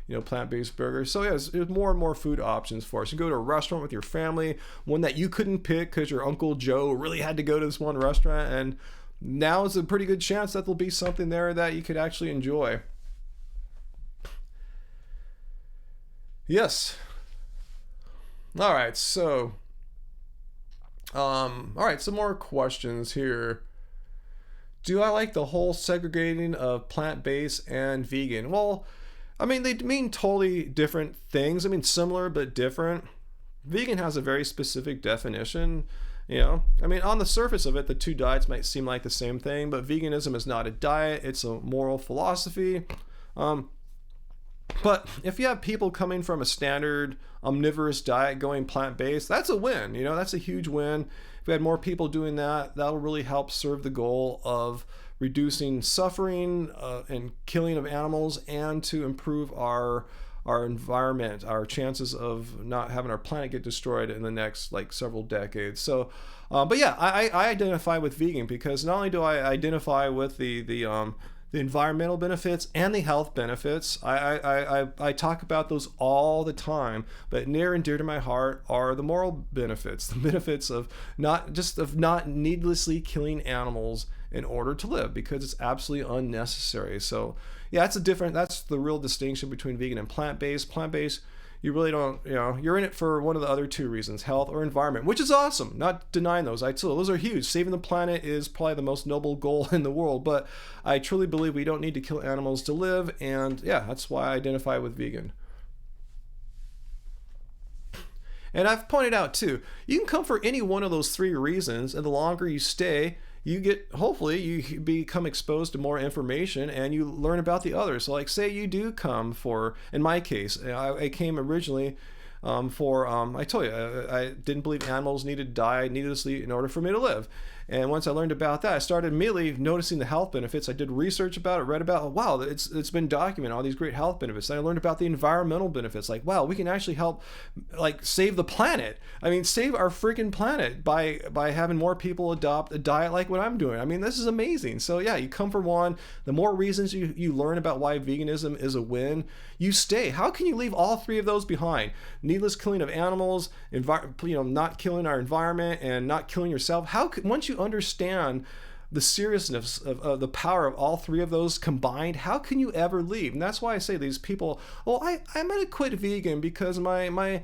you know, plant-based burger. So yeah, there's more and more food options for us. You go to a restaurant with your family, one that you couldn't pick because your Uncle Joe really had to go to this one restaurant, and now is a pretty good chance that there'll be something there that you could actually enjoy. Yes. All right. So, all right. Some more questions here. Do I like the whole segregating of plant-based and vegan? Well, I mean, they mean totally different things. I mean, similar but different. Vegan has a very specific definition. You know, I mean, on the surface of it, the two diets might seem like the same thing, but veganism is not a diet, it's a moral philosophy. But if you have people coming from a standard omnivorous diet going plant-based, that's a win. You know, that's a huge win. If we had more people doing that, that'll really help serve the goal of reducing suffering and killing of animals, and to improve our environment, our chances of not having our planet get destroyed in the next like several decades. So, but yeah, I identify with vegan because not only do I identify with the environmental benefits and the health benefits. I talk about those all the time, but near and dear to my heart are the moral benefits, the benefits of not needlessly killing animals in order to live, because it's absolutely unnecessary. So yeah, that's the real distinction between vegan and plant-based. Plant-based, you really don't, you know, you're in it for one of the other two reasons, health or environment, which is awesome. Not denying those. Those are huge. Saving the planet is probably the most noble goal in the world, but I truly believe we don't need to kill animals to live, and yeah, that's why I identify with vegan. And I've pointed out too, you can come for any one of those three reasons, and the longer you stay, hopefully you become exposed to more information and you learn about the others. So like say you do come for, in my case, I came originally I told you, I didn't believe animals needed to die needlessly in order for me to live. And once I learned about that, I started immediately noticing the health benefits. I did research about it, read about, wow, it's been documented, all these great health benefits. And I learned about the environmental benefits. Like, wow, we can actually help, like, save the planet. I mean, save our freaking planet by having more people adopt a diet like what I'm doing. I mean, this is amazing. So yeah, you come for one. The more reasons you learn about why veganism is a win, you stay. How can you leave all three of those behind? Needless killing of animals, not killing our environment, and not killing yourself. Once you understand the seriousness of the power of all three of those combined, how can you ever leave? And that's why I say these people, well, I'm gonna quit vegan because my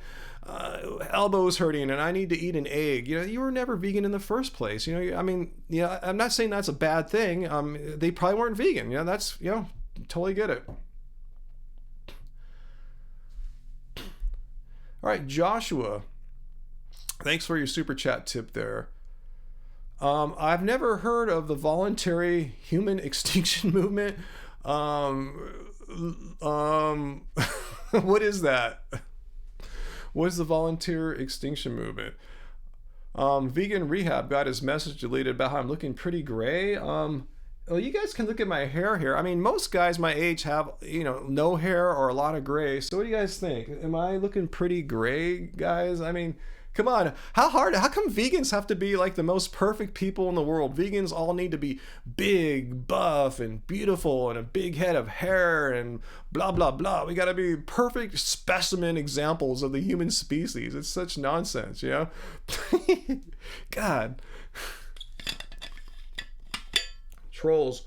elbow is hurting and I need to eat an egg. You were never vegan in the first place. I'm not saying that's a bad thing. They probably weren't vegan. That's totally get it. All right, Joshua, thanks for your super chat tip there. I've never heard of the voluntary human extinction movement. What is that? What is the volunteer extinction movement? Vegan Rehab got his message deleted about how I'm looking pretty gray. Well, you guys can look at my hair here. I mean, most guys my age have, no hair or a lot of gray. So what do you guys think? Am I looking pretty gray, guys? I mean, come on. How come vegans have to be like the most perfect people in the world? Vegans all need to be big, buff, and beautiful, and a big head of hair, and blah, blah, blah. We got to be perfect specimen examples of the human species. It's such nonsense, God. Trolls.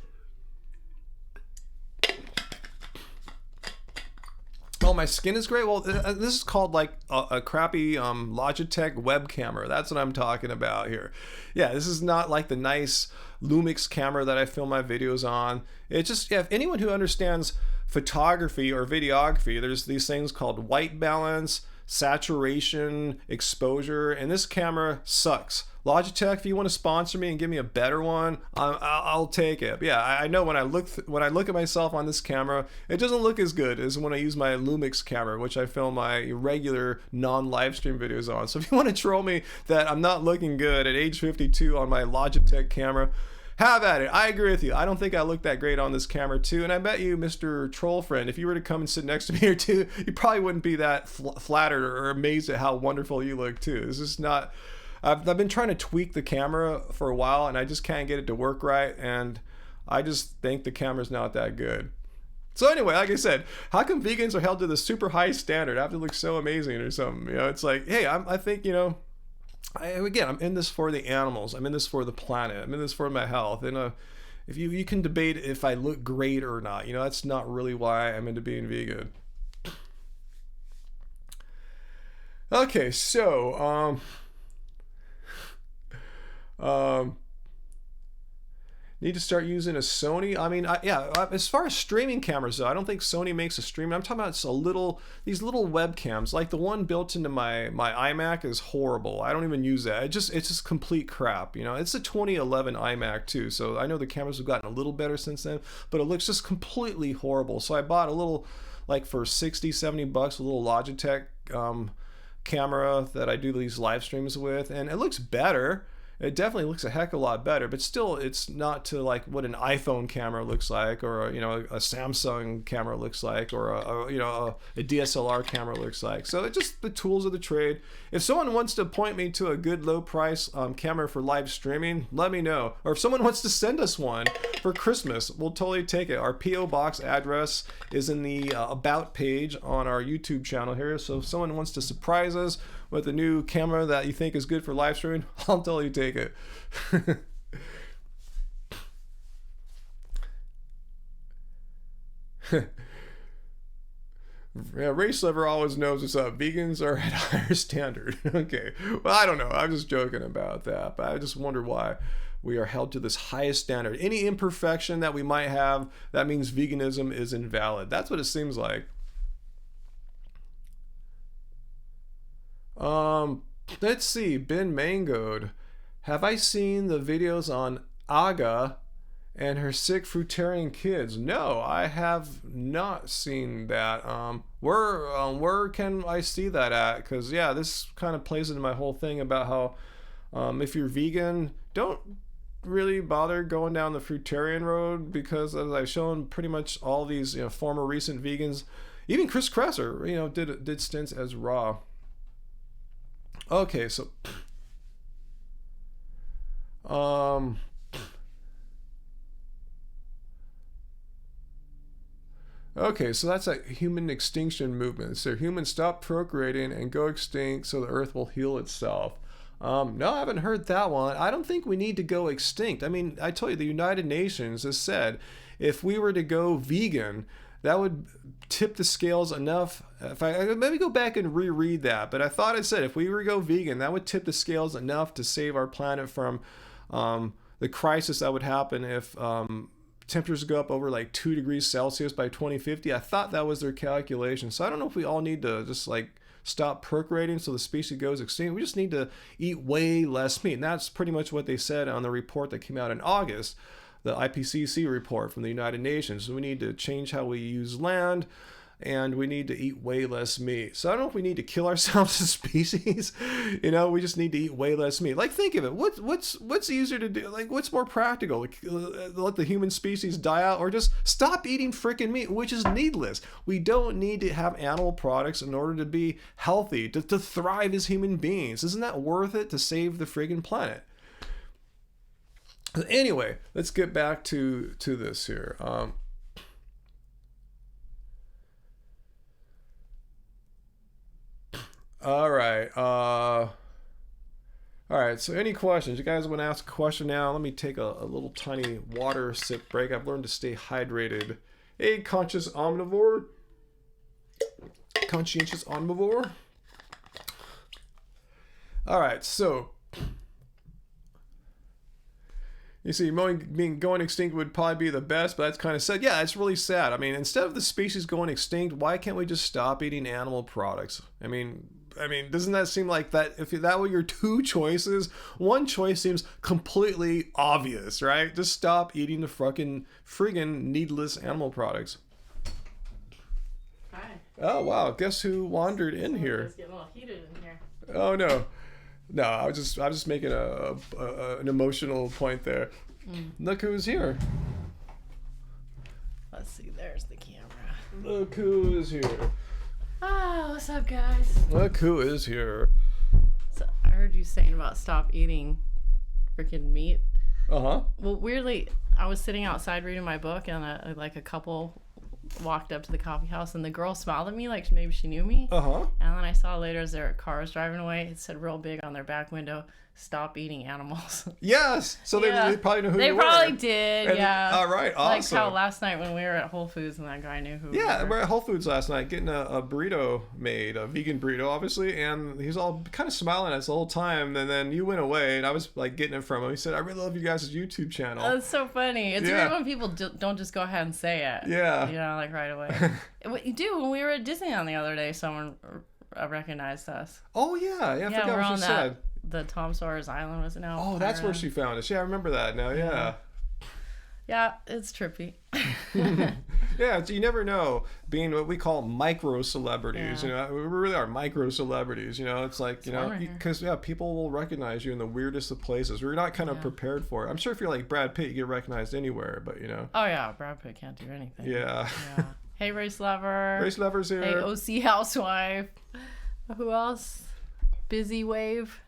Oh, my skin is great. Well, this is called like a crappy Logitech web camera. That's what I'm talking about here. Yeah, this is not like the nice Lumix camera that I film my videos on. It's just, if anyone who understands photography or videography, there's these things called white balance, saturation, exposure, and this camera sucks. Logitech, if you want to sponsor me and give me a better one, I'll take it. But yeah, I know when I look at myself on this camera, it doesn't look as good as when I use my Lumix camera, which I film my regular non-live stream videos on. So if you want to troll me that I'm not looking good at age 52 on my Logitech camera, have at it. I agree with you. I don't think I look that great on this camera too. And I bet you, Mr. Troll Friend, if you were to come and sit next to me or two, you probably wouldn't be that flattered or amazed at how wonderful you look too. This is not... I've been trying to tweak the camera for a while and I just can't get it to work right, and I just think the camera's not that good. So anyway, like I said, how come vegans are held to the super high standard? I have to look so amazing or something. It's like, hey, I think, I'm in this for the animals. I'm in this for the planet. I'm in this for my health. And if you can debate if I look great or not, that's not really why I'm into being vegan. Okay, so need to start using a Sony. I mean, as far as streaming cameras though, I don't think Sony makes a streaming. I'm talking about these little webcams, like the one built into my iMac is horrible. I don't even use that. It's just complete crap. It's a 2011 iMac too, so I know the cameras have gotten a little better since then, but it looks just completely horrible. So I bought a little, like for $60-$70, a little Logitech camera that I do these live streams with, and it looks better. It definitely looks a heck of a lot better, but still it's not to like what an iPhone camera looks like, or a Samsung camera looks like, or a DSLR camera looks like. So it's just the tools of the trade. If someone wants to point me to a good low price camera for live streaming, let me know. Or if someone wants to send us one for Christmas, we'll totally take it. Our PO box address is in the about page on our YouTube channel here. So if someone wants to surprise us with a new camera that you think is good for live streaming, I'll totally take it. Yeah, Race Lover always knows what's up. Vegans are at a higher standard. Okay, well, I don't know. I'm just joking about that, but I just wonder why we are held to this highest standard. Any imperfection that we might have, that means veganism is invalid. That's what it seems like. Let's see, Ben Mangoed. Have I seen the videos on Aga and her sick fruitarian kids. No, I have not seen that. Where can I see that at? Because yeah, this kind of plays into my whole thing about how if you're vegan, don't really bother going down the fruitarian road, because as I've shown, pretty much all these former recent vegans, even Chris Kresser, did stints as raw. Okay, so okay, so that's a human extinction movement. So humans stop procreating and go extinct so the earth will heal itself. No, I haven't heard that one. I don't think we need to go extinct. I mean, I told you, the United Nations has said if we were to go vegan, that would tip the scales enough. If I maybe go back and reread that, but I thought I said if we were to go vegan, that would tip the scales enough to save our planet from the crisis that would happen if temperatures go up over like 2 degrees Celsius by 2050. I thought that was their calculation. So I don't know if we all need to just like stop procreating so the species goes extinct. We just need to eat way less meat. And that's pretty much what they said on the report that came out in August, the IPCC report from the United Nations. So we need to change how we use land, and we need to eat way less meat. So I don't know if we need to kill ourselves as a species. We just need to eat way less meat. Like, think of it. What's easier to do? Like, what's more practical? Like, let the human species die out, or just stop eating freaking meat, which is needless. We don't need to have animal products in order to be healthy, to thrive as human beings. Isn't that worth it to save the friggin' planet? Anyway, let's get back to this here. All right. All right. So any questions? You guys want to ask a question now? Let me take a little tiny water sip break. I've learned to stay hydrated. Hey, conscientious omnivore. All right. So you see, going extinct would probably be the best, but that's kind of sad. Yeah, it's really sad. I mean, instead of the species going extinct, why can't we just stop eating animal products? I mean, doesn't that seem like that? If that were your two choices, one choice seems completely obvious, right? Just stop eating the friggin' needless animal products. Hi. Oh wow! Guess who wandered in here? It's getting a little heated in here. Oh no. No, I was just making an emotional point there. Look who's here. Let's see, there's the camera. Look who is here. Oh, what's up, guys? Look who is here. So I heard you saying about stop eating freaking meat. Uh-huh. Well, weirdly, I was sitting outside reading my book, and a couple walked up to the coffee house, and the girl smiled at me like maybe she knew me. Uh-huh. And then I saw later as their car was driving away, it said real big on their back window, "Stop eating animals." Yes. So they probably know who you were. They probably did, and, yeah. All right, awesome. Like how last night when we were at Whole Foods and that guy knew who Yeah, we we're at Whole Foods last night getting a burrito made, a vegan burrito, obviously, and he's all kind of smiling at us the whole time, and then you went away, and I was like getting it from him. He said, "I really love you guys' YouTube channel." That's so funny. It's weird when people don't just go ahead and say it. Yeah. Like right away. What you do when we were at Disneyland the other day, someone recognized us. Oh yeah, I forgot we're what on she said. The Tom Sawyer's Island, was it now? Oh, that's where she found us. Yeah, I remember that now. Yeah. Yeah, it's trippy. Yeah, you never know. Being what we call micro celebrities, we really are micro celebrities. It's like because people will recognize you in the weirdest of places. We're not kind of prepared for it. I'm sure if you're like Brad Pitt, you get recognized anywhere, but Oh yeah, Brad Pitt can't do anything. Yeah. Hey, Race Lover. Race Lover's here. Hey, OC Housewife. Who else? Busy Wave.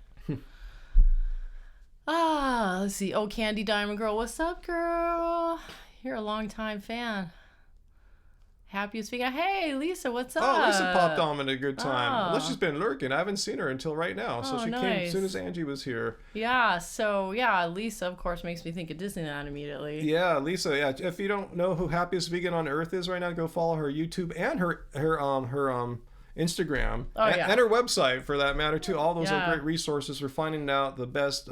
Let's see. Oh, Candy Diamond Girl. What's up, girl? You're a long-time fan. Happiest vegan. Hey, Lisa, what's up? Oh, Lisa popped on at a good time. Oh. Well, she's been lurking. I haven't seen her until right now. So she came as soon as Angie was here. Yeah, Lisa, of course, makes me think of Disneyland immediately. Yeah, Lisa, yeah. If you don't know who Happiest Vegan on Earth is right now, go follow her YouTube and her Instagram. And her website, for that matter, too. All those are great resources for finding out the best...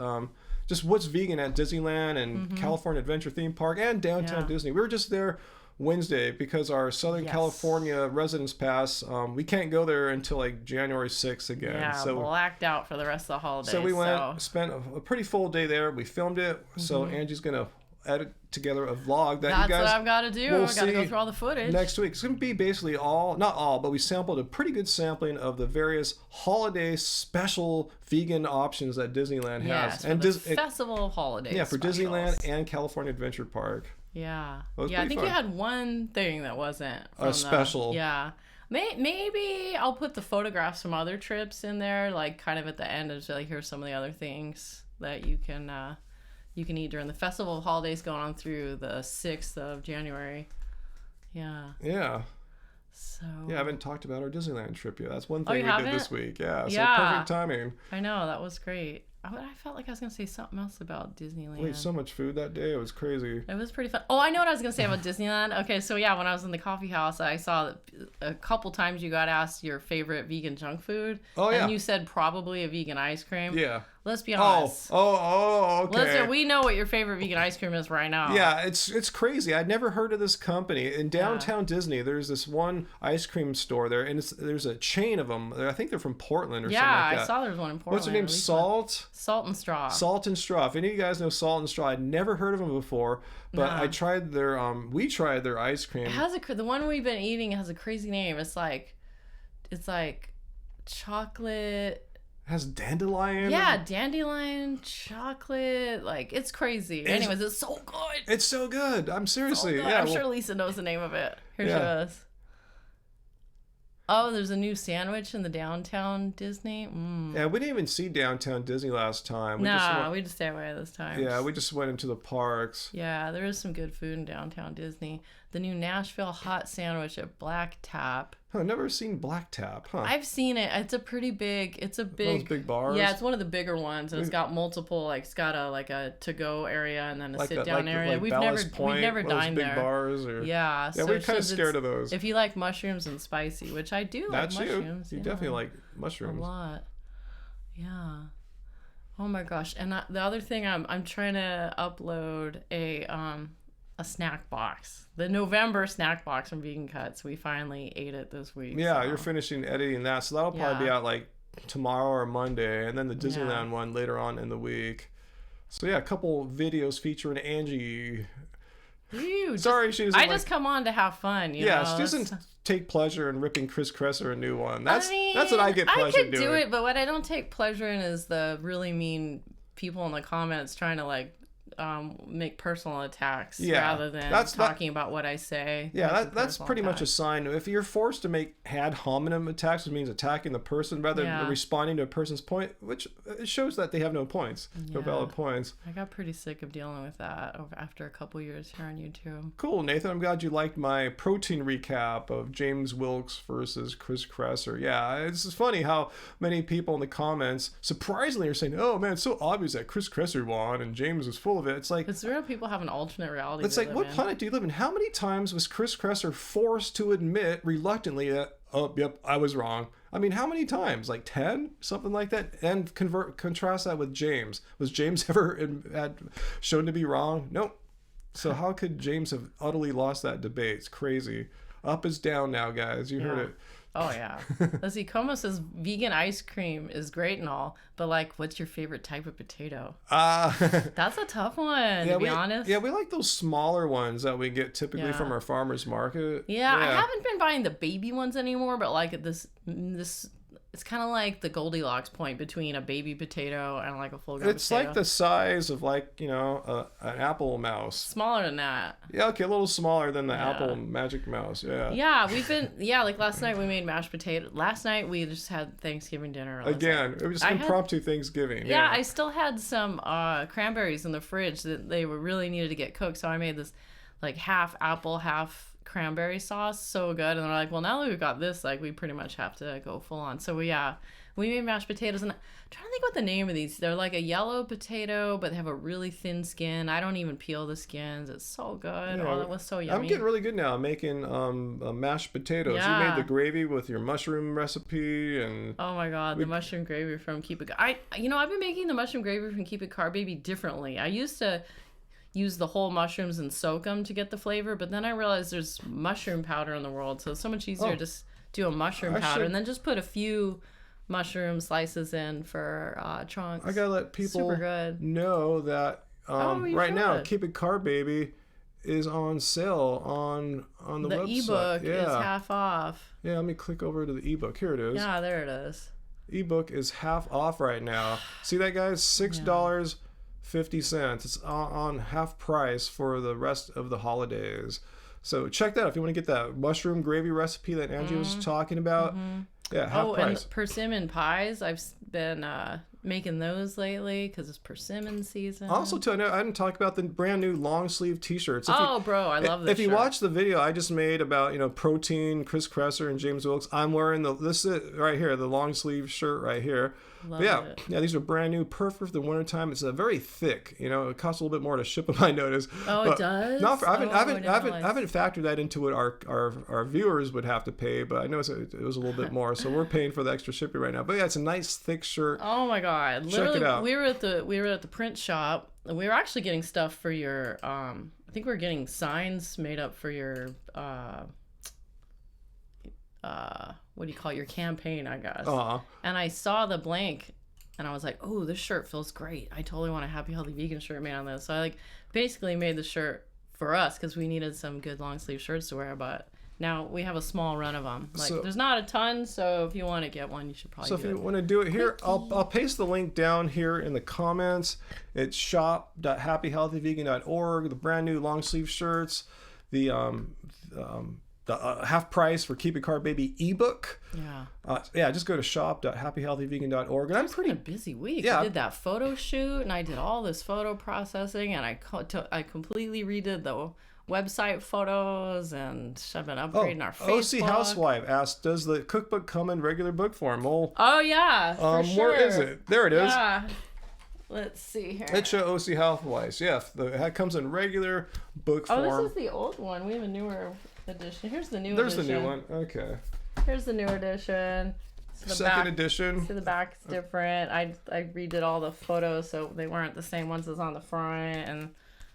just what's vegan at Disneyland and California Adventure Theme Park and Downtown Disney. We were just there Wednesday because our Southern California residence pass, we can't go there until like January 6th again. Yeah, so blacked out for the rest of the holidays. So we went, spent a pretty full day there. We filmed it. So Angie's going to edit together a vlog that That's you guys what I've got to do. will I've got to go see through all the footage. next week. It's going to be basically not all, but we sampled a pretty good sampling of the various holiday special vegan options that Disneyland Yes, has. and festival holidays. Yeah, for specials. Disneyland and California Adventure Park. Yeah. was Yeah, I pretty think fun. you had one thing that wasn't A special. Yeah. Maybe I'll put the photographs from other trips in there, like kind of at the end, and just like here's some of the other things that you can eat during the festival of holidays going on through the 6th of January. Yeah. Yeah. So. Yeah, I haven't talked about our Disneyland trip yet. That's one thing we haven't? did this week. Yeah, so Yeah. perfect timing. I know, that was great. I felt like I was going to say something else about Disneyland. We ate so much food that day. It was crazy. It was pretty fun. Oh, I know what I was going to say about Disneyland. Okay, so yeah, when I was in the coffee house, I saw that a couple times you got asked your favorite vegan junk food. Oh, yeah. And you said probably a vegan ice cream. Yeah. Let's be honest. Okay. Listen, we know what your favorite vegan ice cream is right now. Yeah, it's crazy. I'd never heard of this company. In downtown Disney, there's this one ice cream store there, and there's a chain of them. I think they're from Portland or something like that. I saw there's one in Portland. What's their name? Salt? Salt and Straw. Salt and Straw. If any of you guys know Salt and Straw, I'd never heard of them before, but Nah. I tried their we tried their ice cream. It has the one we've been eating has a crazy name. It's like chocolate. It has dandelion. Yeah, dandelion, chocolate, like it's crazy. Anyways, it's so good. It's so good. I'm seriously. So good. Yeah, I'm sure Lisa knows the name of it. Here she Yeah. is. Oh, there's a new sandwich in the downtown Disney. Yeah, we didn't even see downtown Disney last time. We just stay away this time. Yeah, we just went into the parks. Yeah, there is some good food in downtown Disney. The new Nashville hot sandwich at Black Tap. Huh, never seen Black Tap, huh? I've seen it. It's a big. Those big bars? Yeah, it's one of the bigger ones, and it's got multiple. Like it's got a to-go area and then a sit-down area. Like we've Ballast Point, never those dined big there. Bars or... Yeah, Yeah, so we're kind of it's- scared of those. If you like mushrooms and spicy, which I do like That's mushrooms. you. You yeah, definitely like a mushrooms. lot. Yeah. Oh my gosh! And the other thing, I'm trying to upload a snack box. The November snack box from Vegan Cuts. We finally ate it this week. Yeah, so. you're finishing editing that, so that'll probably be out like tomorrow or Monday, and then the Disneyland one later on in the week. So yeah, a couple videos featuring Angie. Ew, Sorry, she doesn't. I just come on to have fun. You know? she doesn't take pleasure in ripping Chris Kresser a new one. That's I mean, that's what I get pleasure I could doing. do it, but what I don't take pleasure in is the really mean people in the comments trying to like make personal attacks rather than talking about what I say. Yeah, that's pretty much a sign. If you're forced to make ad hominem attacks, which means attacking the person rather than responding to a person's point, which it shows that they have no points, no valid points. I got pretty sick of dealing with that after a couple years here on YouTube. Cool, Nathan. I'm glad you liked my protein recap of James Wilkes versus Chris Kresser. Yeah, it's funny how many people in the comments surprisingly are saying, "Oh man, it's so obvious that Chris Kresser won and James was full of it." It's like it's real. People have an alternate reality. It's like, what planet do you live in? How many times was Chris Kresser forced to admit reluctantly that, oh, yep, I was wrong? I mean, how many times? Like 10? Something like that? And contrast that with James. Was James ever shown to be wrong? Nope. So how could James have utterly lost that debate? It's crazy. Up is down now, guys. You heard it. Oh, yeah. Let's see. Como says vegan ice cream is great and all, but like, what's your favorite type of potato? That's a tough one, to be honest. Yeah, we like those smaller ones that we get typically from our farmer's market. Yeah, I haven't been buying the baby ones anymore, but like this it's kind of like the Goldilocks point between a baby potato and like a full-grown potato. It's like the size of like, you know, an apple mouse. Smaller than that. Yeah, okay, a little smaller than the Apple Magic Mouse. Yeah. Yeah, like last night we made mashed potato. Last night we just had Thanksgiving dinner. Again, it was just impromptu Thanksgiving. Yeah, I still had some cranberries in the fridge that they were really needed to get cooked, so I made this like half apple, half cranberry sauce. So good. And they're like, well, now that we've got this, like we pretty much have to go full on. So we made mashed potatoes, and I'm trying to think what the name of these. They're like a yellow potato, but they have a really thin skin. I don't even peel the skins. It's so good. Oh, that was so yummy. I'm getting really good now making mashed potatoes. Yeah. You made the gravy with your mushroom recipe, and oh my god, the mushroom gravy from Keep It. I've been making the mushroom gravy from Keep It Car Baby differently. I used to use the whole mushrooms and soak them to get the flavor, but then I realized there's mushroom powder in the world, so it's so much easier to just do a mushroom powder and then just put a few mushroom slices in for chunks. I gotta let people know that You right now, should. Keep It Carb Baby is on sale on the website. Ebook Yeah. is half off. Yeah, let me click over to the ebook. Here it is. Yeah, there it is. Ebook is half off right now. See that, guys? $6.50. It's on half price for the rest of the holidays. So check that out if you want to get that mushroom gravy recipe that Angie was talking about. Yeah, half price. And persimmon pies. I've been making those lately because it's persimmon season. Also, too, I didn't talk about the brand new long sleeve T-shirts. Bro, I love this. If you watch the video I just made about protein, Chris Kresser and James Wilkes, I'm wearing this is right here, the long sleeve shirt right here. Love it. Yeah, these are brand new, perfect for the wintertime. It's very thick. It costs a little bit more to ship them, I noticed. Oh, it does. I haven't factored that into what our viewers would have to pay, but I know it was a little bit more, so we're paying for the extra shipping right now. But yeah, it's a nice thick shirt. Oh my God! Check it out. We were at the print shop, and we were actually getting stuff for your. I think we were getting signs made up for your. What do you call it? Your campaign, I guess. And I saw the blank, and I was like, "Oh, this shirt feels great. I totally want a Happy Healthy Vegan shirt made on this." So I basically made the shirt for us because we needed some good long sleeve shirts to wear, but. Now we have a small run of them. There's not a ton, so if you want to get one, you should probably. So if you want to do it here, I'll paste the link down here in the comments. It's shop.happyhealthyvegan.org. The brand new long sleeve shirts, the half price for Keep It Carb Baby ebook. Yeah. Just go to shop.happyhealthyvegan.org. And I'm pretty been a busy week. Yeah. I did that photo shoot, and I did all this photo processing, and I completely redid the website photos, and I've been upgrading our Facebook. OC Housewife asked, does the cookbook come in regular book form? Well, for sure. Where is it? There it is. Yeah. Let's see here. Let's show OC Housewives. Yeah, it comes in regular book form. Oh, this is the old one. We have a newer edition. Here's the new edition. edition. There's the new one. Okay. Here's the new edition. So Second edition. So the back's different. I redid all the photos so they weren't the same ones as on the front, and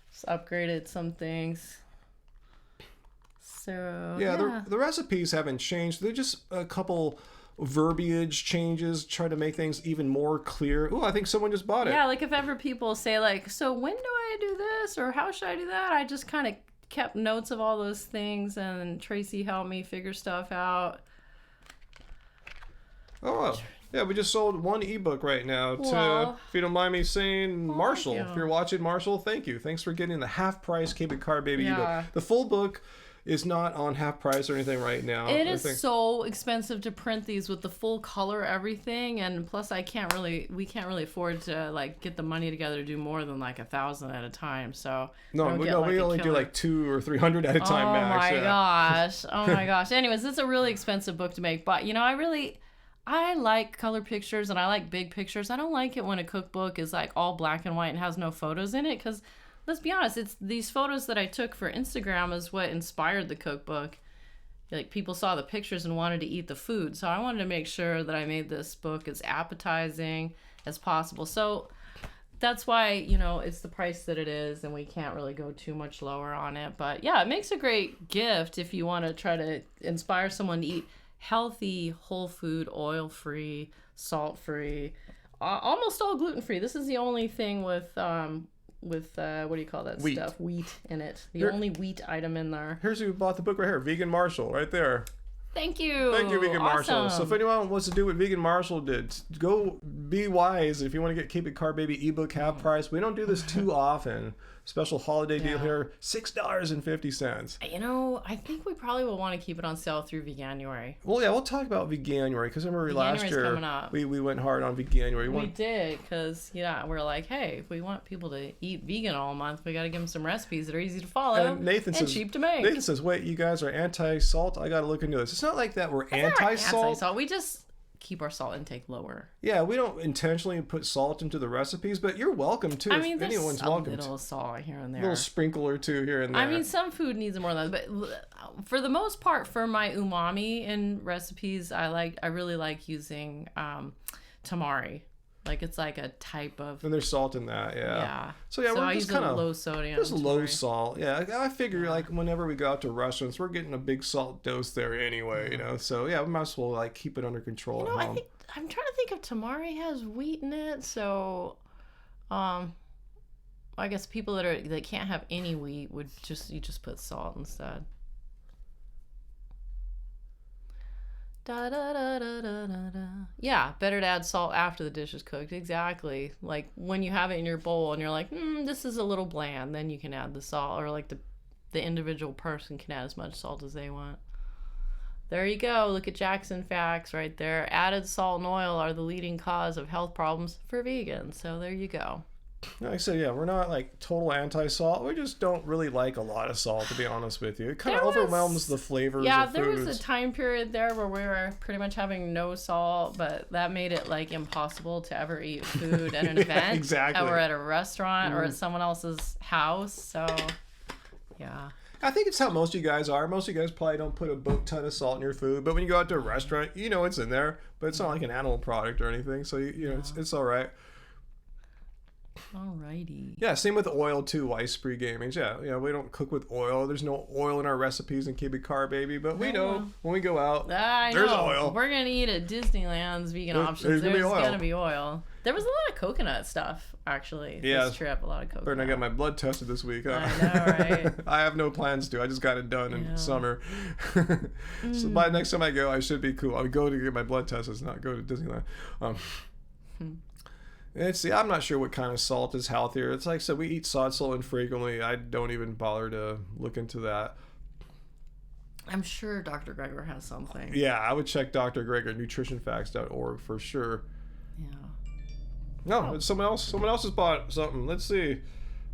just upgraded some things. So the recipes haven't changed. They're just a couple verbiage changes, try to make things even more clear. Oh, I think someone just bought it. Yeah, if ever people say so when do I do this or how should I do that? I just kind of kept notes of all those things, and Tracy helped me figure stuff out. Oh, well. Yeah, we just sold one ebook right now to, if you don't mind me saying, Marshall. If you're watching, Marshall, thank you. Thanks for getting the half price Keep It Carb Baby ebook. The full book is not on half price or anything right now. It is so expensive to print these with the full color everything, and plus we can't really afford to get the money together to do more than 1,000 at a time. So we only do 200 or 300 at a time max. Oh my gosh. Anyways, it's a really expensive book to make, but I like color pictures and I like big pictures. I don't like it when a cookbook is all black and white and has no photos in it, because let's be honest, it's these photos that I took for Instagram is what inspired the cookbook. People saw the pictures and wanted to eat the food. So I wanted to make sure that I made this book as appetizing as possible. So that's why, it's the price that it is, and we can't really go too much lower on it. But yeah, it makes a great gift if you want to try to inspire someone to eat healthy, whole food, oil-free, salt-free, almost all gluten-free. This is the only thing with what do you call that stuff? Wheat in it. Only wheat item in there. Here's who bought the book right here. Vegan Marshall, right there. Thank you. Thank you, Vegan Marshall. So if anyone wants to do what Vegan Marshall did, go be wise. If you want to get Keep It Carb Baby ebook half price, we don't do this too often. Special holiday deal here, $6.50. I think we probably will want to keep it on sale through Veganuary. Well, yeah, we'll talk about Veganuary, because remember last year we went hard on Veganuary. We did, because we're like, hey, if we want people to eat vegan all month, we got to give them some recipes that are easy to follow and cheap to make. Nathan says, wait, you guys are anti-salt? I got to look into this. It's not like that we're anti-salt. We just keep our salt intake lower. Yeah, we don't intentionally put salt into the recipes, but you're welcome to. If anyone's welcome. A little salt here and there. A little sprinkle or two here and there. Some food needs more than that, but for the most part, for my umami in recipes, I really like using tamari. It's like a type of. And there's salt in that, yeah. Yeah. So yeah, we're just kind of low sodium. Just low salt. Yeah, I figure whenever we go out to restaurants, we're getting a big salt dose there anyway, So yeah, we might as well keep it under control at home. I'm trying to think if tamari has wheat in it, so I I guess people that can't have any wheat would you just put salt instead. Da, da, da, da, da, da, da. Yeah, better to add salt after the dish is cooked. Exactly. Like when you have it in your bowl and you're like, this is a little bland, then you can add the salt, or like the individual person can add as much salt as they want. There you go. Look at Jackson facts right there. Added salt and oil are the leading cause of health problems for vegans. So there you go. Like I said, yeah, we're not like total anti-salt. We just don't really like a lot of salt, to be honest with you. It kind of overwhelms the flavors of foods. Yeah, there was a time period there where we were pretty much having no salt, but that made it like impossible to ever eat food at an event. Exactly. Or at a restaurant or at someone else's house. So, yeah. I think it's how most of you guys are. Most of you guys probably don't put a boat ton of salt in your food, but when you go out to a restaurant, you know it's in there, but it's not like an animal product or anything, so you know it's all right. Alrighty. Yeah, same with oil too. Ice Spree Gaming. Yeah, we don't cook with oil. There's no oil in our recipes in Keep It Car, baby. But we know when we go out, there's oil. We're gonna eat at Disneyland's vegan options. There's gonna be oil. There was a lot of coconut stuff actually. Yeah, this trip, a lot of coconut. Better not get my blood tested this week. Huh? I know, right? I have no plans to. I just got it done in summer. So by the next time I go, I should be cool. I'll go to get my blood tested, not go to Disneyland. And see, I'm not sure what kind of salt is healthier. It's like I said, we eat salt infrequently. I don't even bother to look into that. I'm sure Dr. Greger has something. Yeah, I would check Dr. Greger, nutritionfacts.org for sure. Yeah. No, someone else has bought something. Let's see.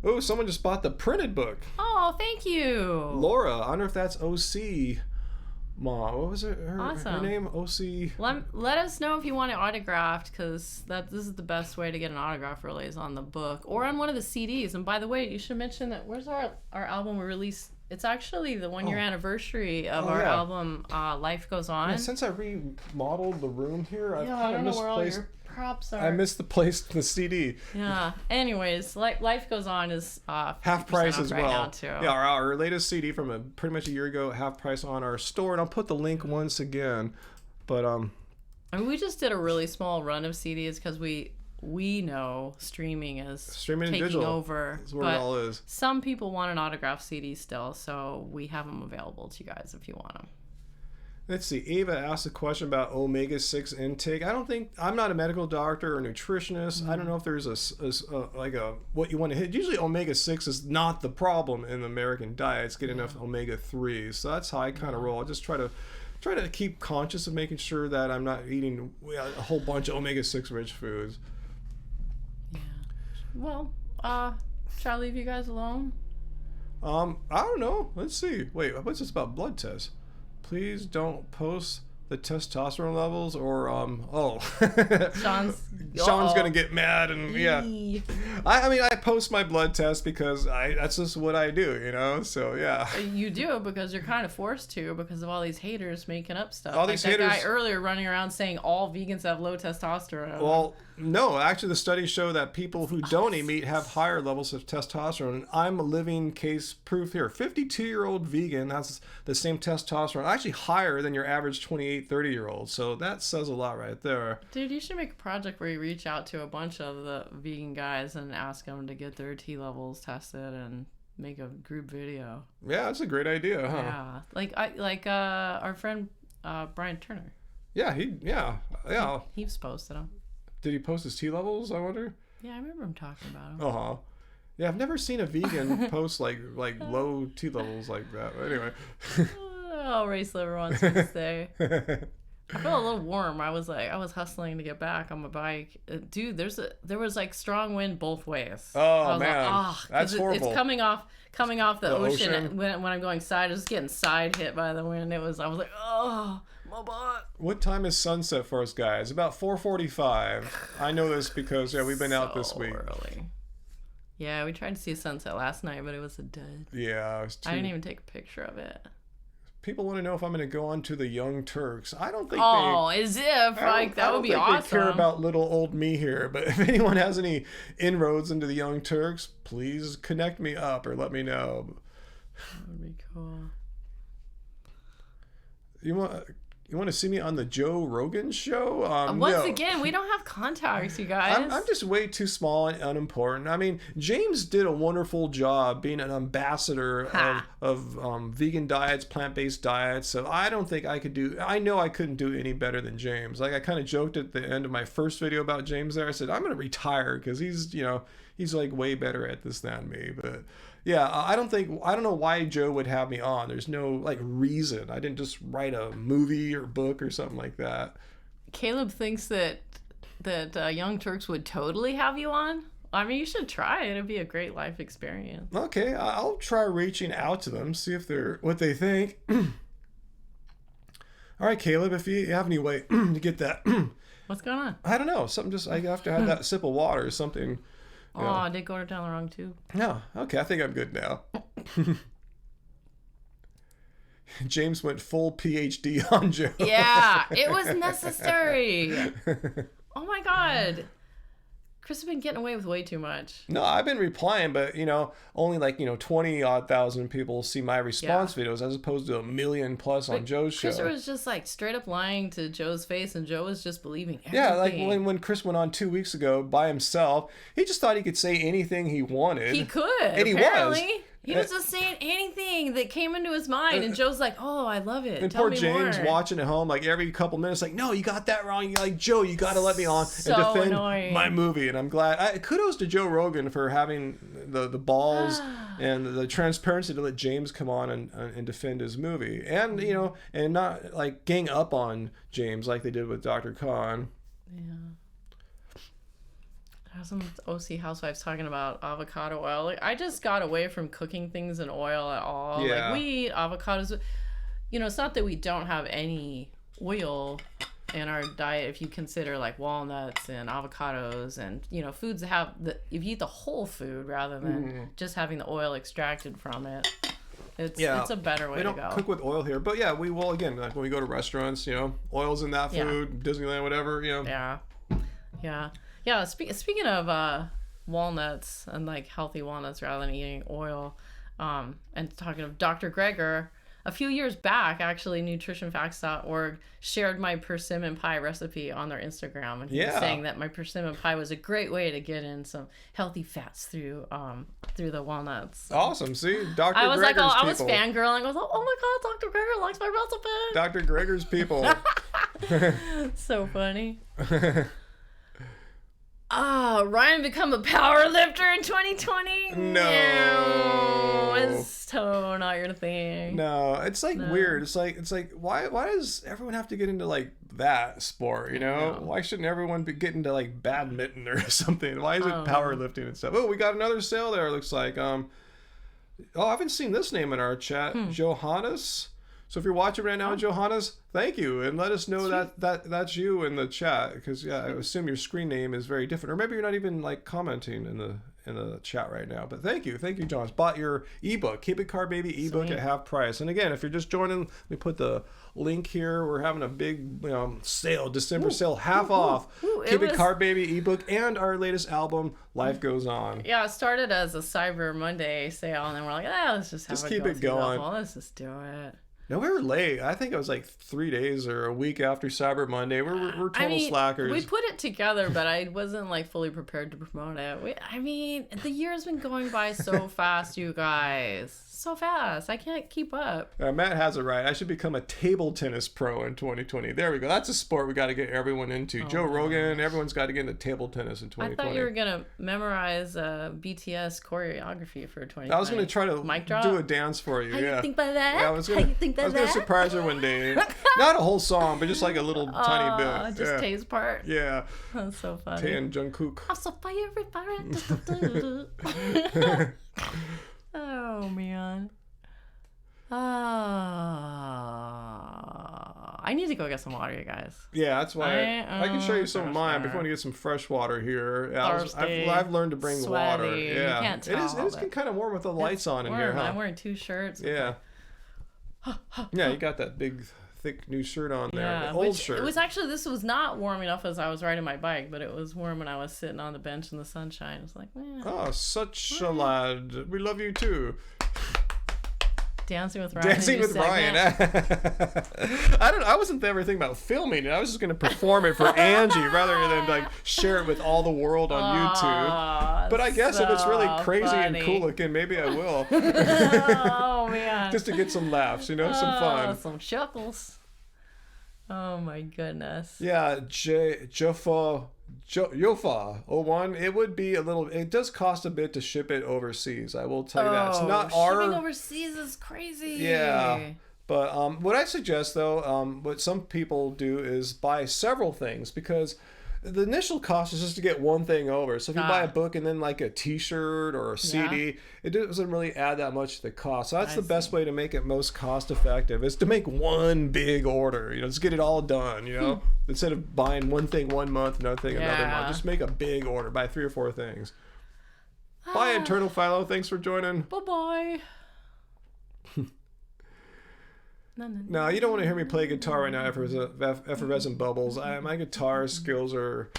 Oh, someone just bought the printed book. Oh, thank you. Laura. I wonder if that's OC. Mom, what was it? Awesome. Her name? OC. Let us know if you want it autographed, because this is the best way to get an autograph, really, is on the book or on one of the CDs. And by the way, you should mention that where's our album we released? It's actually the 1 year anniversary of our album, Life Goes On. Yeah, since I remodeled the room here, I've I don't know where all your props are. I missed the place the CD. Yeah. Anyways, Life Goes On is half price as right well. Now too. Yeah, our latest CD from pretty much a year ago, half price on our store, and I'll put the link once again. But I mean, we just did a really small run of CDs because we know streaming taking digital over. That's where it all is. Some people want an autographed CD still, so we have them available to you guys if you want them. Let's see. Ava asked a question about omega-6 intake. I'm not a medical doctor or nutritionist. I don't know if there's a what you want to hit. Usually omega-6 is not the problem in the American diet. It's getting enough omega-3s. So that's how I kind of roll. I just try to keep conscious of making sure that I'm not eating a whole bunch of omega-6 rich foods. Yeah. Well, shall I leave you guys alone? I don't know. Let's see. Wait, what's this about blood tests? Please don't post the testosterone levels or Sean's gonna get mad and I mean I post my blood test because that's just what I do, you know, so yeah. You do it because you're kind of forced to because of all these haters making up stuff. All these haters. That guy earlier running around saying all vegans have low testosterone. Well, no, actually the studies show that people who don't eat meat have higher levels of testosterone, and I'm a living case proof here. 52-year-old vegan has the same testosterone, actually higher than your average 28, 30-year-old. So that says a lot right there. Dude, you should make a project where you reach out to a bunch of the vegan guys and ask them to get their T levels tested and make a group video. Yeah, that's a great idea, huh? Yeah, like our friend Brian Turner. Yeah, He's posted them. Did he post his T levels, I wonder? Yeah, I remember him talking about him. Yeah, I've never seen a vegan post like low T levels like that. But anyway. Race liver wants me to say. I felt a little warm. I was hustling to get back on my bike. Dude, there was like strong wind both ways. Oh man, that's horrible. It's coming off the ocean. When I'm going side, I was getting side hit by the wind. I was like, oh, my butt. What time is sunset for us guys? About 4:45. I know this because we've been out this week. Early. Yeah, we tried to see a sunset last night, but it was a dud. Yeah, I didn't even take a picture of it. People want to know if I'm going to go on to the Young Turks. I don't think as if that would be awesome. They care about little old me here, but if anyone has any inroads into the Young Turks, please connect me up or let me know. That would be cool. You want to see me on the Joe Rogan show? Once no. again, we don't have contacts, you guys. I'm just way too small and unimportant. I mean, James did a wonderful job being an ambassador of vegan diets, plant-based diets. So I don't think I could do. I know I couldn't do any better than James. Like I kind of joked at the end of my first video about James. There, I said I'm going to retire because he's like way better at this than me. But yeah, I don't know why Joe would have me on. There's no like reason. I didn't just write a movie or book or something like that. Caleb thinks that Young Turks would totally have you on. I mean, you should try it. It'd be a great life experience. Okay, I'll try reaching out to them, see if what they think. All right, Caleb, if you have any way to get that. What's going on? I don't know. Something just I have to have that sip of water or something. Oh, I did go down the wrong tube. No, okay, I think I'm good now. James went full PhD on Joe. Yeah, it was necessary. Oh my God. Chris has been getting away with way too much. No, I've been replying, but only like 20,000 people see my response videos as opposed to 1 million plus on Joe's show. Chris was just like straight up lying to Joe's face, and Joe was just believing everything. Yeah, like when Chris went on 2 weeks ago by himself, he just thought he could say anything he wanted. He could. And apparently. He was just saying anything that came into his mind, and Joe's like, "Oh, I love it." And Tell poor me James more. watching at home, like every couple minutes, like, "No, you got that wrong." You're like, "Joe, you got to let me on So and defend annoying. my movie." And I'm glad. Kudos to Joe Rogan for having the balls and the transparency to let James come on and defend his movie, and and not like gang up on James like they did with Dr. Khan. Yeah. Some OC housewives talking about avocado oil. Like, I just got away from cooking things in oil at all. Yeah. Like, we eat avocados. It's not that we don't have any oil in our diet if you consider like walnuts and avocados and foods that have if you eat the whole food rather than just having the oil extracted from it. It's a better way we to don't go. cook with oil here, but yeah, we will again like when we go to restaurants. Oil's in that food, Disneyland, whatever. Yeah. Speaking of walnuts and like healthy walnuts rather than eating oil, and talking of Dr. Greger, a few years back, actually, nutritionfacts.org shared my persimmon pie recipe on their Instagram, and he was saying that my persimmon pie was a great way to get in some healthy fats through the walnuts. So. Awesome. See, Dr. I was Greger's I was people. fangirling. I was like, oh my God, Dr. Greger likes my recipe. Dr. Greger's people. So funny. Ryan become a power lifter in 2020? No. It's totally not your thing. No, it's like weird. It's like why does everyone have to get into like that sport, Why shouldn't everyone be getting into like badminton or something? Why is it powerlifting and stuff? Oh, we got another sale there, it looks like. I haven't seen this name in our chat. Johannes. So if you're watching right now, Johannes, thank you, and let us know that's you in the chat, because I assume your screen name is very different, or maybe you're not even like commenting in the chat right now. But thank you, Johannes. Bought your ebook, Keep It Carb Baby ebook at half price. And again, if you're just joining, let me put the link here. We're having a big sale, December sale, half off. Keep It Carb Baby ebook and our latest album, Life Goes On. Yeah, it started as a Cyber Monday sale, and then we're like, let's just keep it going. Let's just do it. No, we were late. I think it was like 3 days or a week after Cyber Monday. We're total slackers. We put it together, but I wasn't like fully prepared to promote it. The year's been going by so fast, you guys. So fast. I can't keep up. Matt has it right. I should become a table tennis pro in 2020. There we go. That's a sport we got to get everyone into. Joe Rogan, everyone's got to get into table tennis in 2020. I thought you were going to memorize BTS choreography for 2020. I was going to try to do a dance for you. How you think by that? Yeah, I was going to surprise her one day. Not a whole song, but just like a little tiny bit. Just Tae's part. Yeah. That's so funny. Tae and Jungkook. I'm so fiery. Oh, man. I need to go get some water, you guys. Yeah, that's why I can show you some of mine before we get some fresh water here. Yeah, I've learned to bring water. Yeah, you can't tell, it is kind of warm with the lights on in here, huh? I'm wearing 2 shirts. Yeah. Yeah, you got that big, thick new shirt on there. Yeah, old shirt. It was actually, this was not warm enough as I was riding my bike, but it was warm when I was sitting on the bench in the sunshine. It was like, oh, such a lad. We love you too. Dancing with Ryan. Dancing with Ryan. I wasn't ever thinking about filming it. I was just going to perform it for Angie rather than like share it with all the world on YouTube. But I guess if it's really crazy and cool looking, maybe I will. Oh man. Just to get some laughs, some fun. Some chuckles. Oh my goodness. Yeah, Jofa 01. It would be a little. It does cost a bit to ship it overseas. I will tell you that. It's not shipping overseas is crazy. Yeah. But what I suggest though, what some people do is buy several things, because the initial cost is just to get one thing over. So if you buy a book and then like a T-shirt or a CD, it doesn't really add that much to the cost. So that's the best way to make it most cost effective, is to make one big order. Just get it all done. Instead of buying one thing 1 month, another thing another month, just make a big order. Buy 3 or 4 things. Bye, Eternal Philo. Thanks for joining. Bye-bye. No, you don't want to hear me play guitar right now, Effervescent Bubbles. My guitar skills are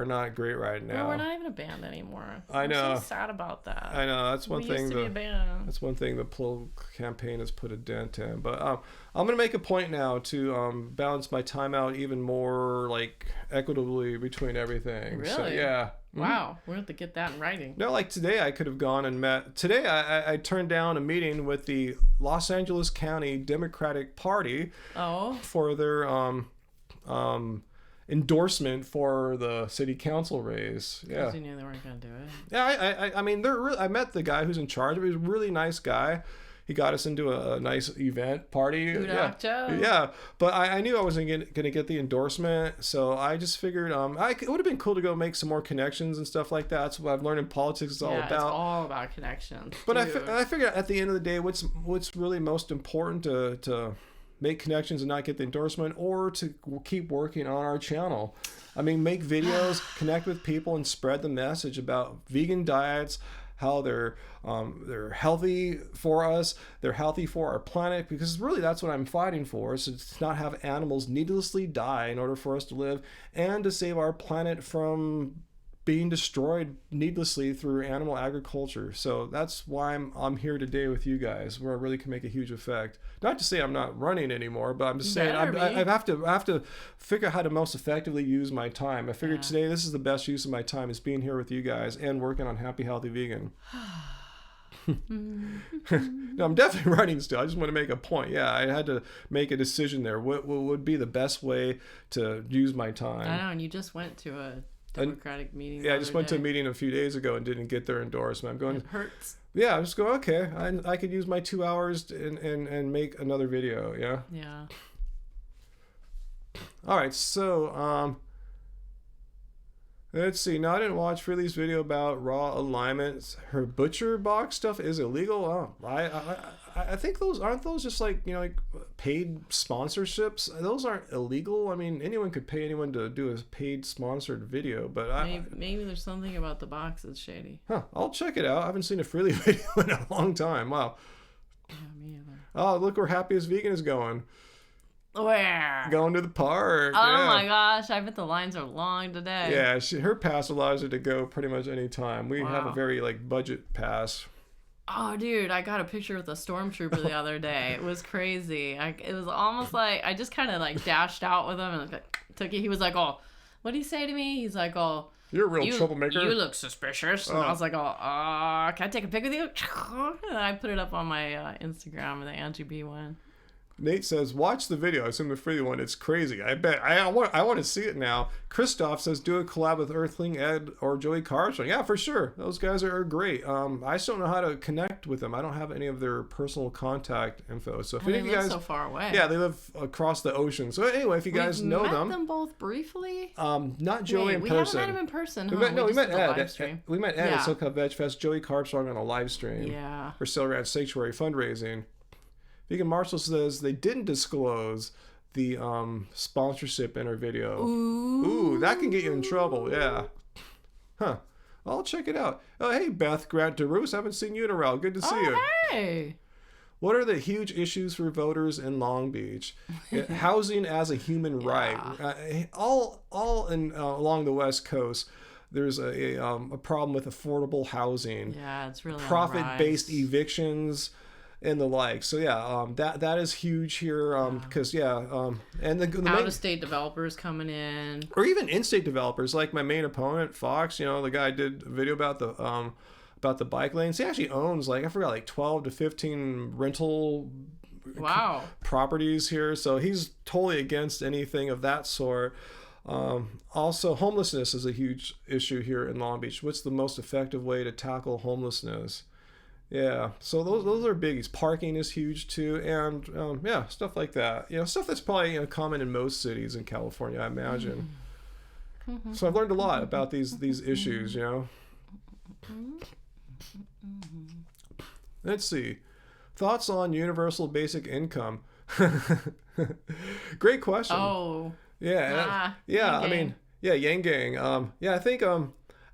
not great right now. Well, we're not even a band anymore. I know. I'm so sad about that. I know. That's one thing. Used to be a band. That's one thing the political campaign has put a dent in. But I'm gonna make a point now to balance my time out even more, like equitably between everything. Really? So, yeah. Wow, we're going to get that in writing. No, like today I could have gone and met. Today I turned down a meeting with the Los Angeles County Democratic Party for their endorsement for the city council race. Yeah. Because you knew they weren't going to do it. Yeah, I mean, I met the guy who's in charge. He was a really nice guy. He got us into a nice event party. Yeah. But I knew I wasn't going to get the endorsement, so I just figured it would have been cool to go make some more connections and stuff like that. That's what I've learned in politics. It's all about. It's all about connections. But I figured at the end of the day, what's really most important to make connections and not get the endorsement, or to keep working on our channel. I mean, make videos, connect with people, and spread the message about vegan diets, how they're healthy for us, they're healthy for our planet, because really that's what I'm fighting for, is to not have animals needlessly die in order for us to live, and to save our planet from being destroyed needlessly through animal agriculture. So that's why I'm here today with you guys, where I really can make a huge effect. Not to say I'm not running anymore, but I'm just saying I have to figure out how to most effectively use my time. I figured today this is the best use of my time, is being here with you guys and working on Happy Healthy Vegan. No, I'm definitely running still. I just want to make a point. Yeah, I had to make a decision there. What would be the best way to use my time? I know, and you just went to a Democratic meeting. Yeah, I just went to a meeting a few days ago and didn't get their endorsement. I'm going. It hurts. Yeah, I'm just going. Okay, I could use my 2 hours and make another video. Yeah. Yeah. All right, so let's see. Now, I didn't watch Freely's video about raw alignments. Her butcher box stuff is illegal. I think aren't those just like paid sponsorships? Those aren't illegal. I mean, anyone could pay anyone to do a paid sponsored video, but maybe there's something about the box that's shady. Huh? I'll check it out. I haven't seen a Freely video in a long time. Wow. Yeah, me either. Oh, look where Happiest Vegan is going. Where? Going to the park. Oh my gosh, I bet the lines are long today. Yeah, her pass allows her to go pretty much any time. We have a very budget pass. Oh, dude, I got a picture with a stormtrooper the other day. It was crazy. It was almost like I just kind of dashed out with him and took it. He was like, "Oh, what did he say to me?" He's like, "Oh, you're a real troublemaker. You look suspicious." And I was like, "Oh, can I take a pic with you?" And I put it up on my Instagram, the Angie B one. Nate says, watch the video. I assume the free one. It's crazy. I bet. I want to see it now. Christoph says, do a collab with Earthling Ed or Joey Carson. Yeah, for sure. Those guys are great. I just don't know how to connect with them. I don't have any of their personal contact info. So if any of you guys, so far away. Yeah, they live across the ocean. So anyway, if you guys know them. We met them both briefly. Not Joey in person. We haven't met him in person. We met Ed. We met Ed at SoCal Veg Fest. Joey Carpstrong on a live stream. Yeah. For Sail Ranch Sanctuary fundraising. Vegan Marshall says they didn't disclose the sponsorship in our video. Ooh, that can get you in trouble. Yeah. Huh. I'll check it out. Oh, hey, Beth Grant DeRoos. Haven't seen you in a while. Good to see you. Hey. What are the huge issues for voters in Long Beach? Housing as a human right. All along the West Coast, there's a problem with affordable housing. Yeah, it's really profit-based evictions. and the like. So yeah, that is huge here because and the Out main, of state developers coming in. or even in-state developers like my main opponent Fox. The guy did a video about the bike lanes. He actually owns like I forgot like 12 to 15 rental Wow. properties here, so he's totally against anything of that sort. Also, homelessness is a huge issue here in Long Beach. What's the most effective way to tackle homelessness? Yeah, so those are biggies. Parking is huge too, and stuff like that. Stuff that's probably common in most cities in California, I imagine. So I've learned a lot about these issues. Let's see. Thoughts on universal basic income? Great question. Oh. Yeah. Yang I mean, Yang Gang. I think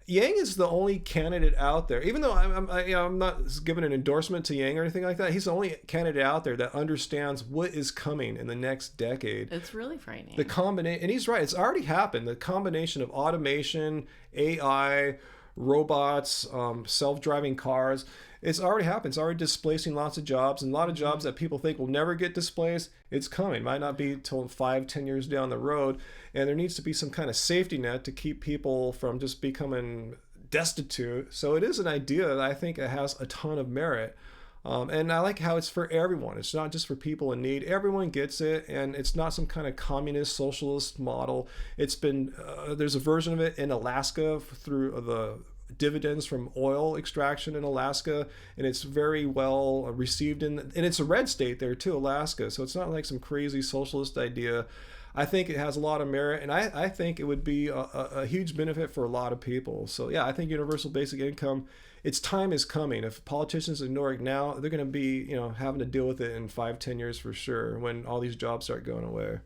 Yang is the only candidate out there. Even though I'm not giving an endorsement to Yang or anything like that, he's the only candidate out there that understands what is coming in the next decade. It's really frightening. The combination, and he's right. It's already happened. The combination of automation, AI, robots, self-driving cars. It's already happened. It's already displacing lots of jobs, and a lot of jobs that people think will never get displaced. It's coming. Might not be till 5-10 years down the road, and there needs to be some kind of safety net to keep people from just becoming destitute. So it is an idea that I think it has a ton of merit. And I like how it's for everyone. It's not just for people in need. Everyone gets it, and it's not some kind of communist socialist model. It's been there's a version of it in Alaska through the dividends from oil extraction in Alaska, and it's very well received and it's a red state there too, Alaska. So it's not like some crazy socialist idea. I think it has a lot of merit, and I think it would be a huge benefit for a lot of people. So yeah, I think universal basic income, its time is coming. If politicians ignore it now, they're going to be having to deal with it in 5-10 years for sure when all these jobs start going away.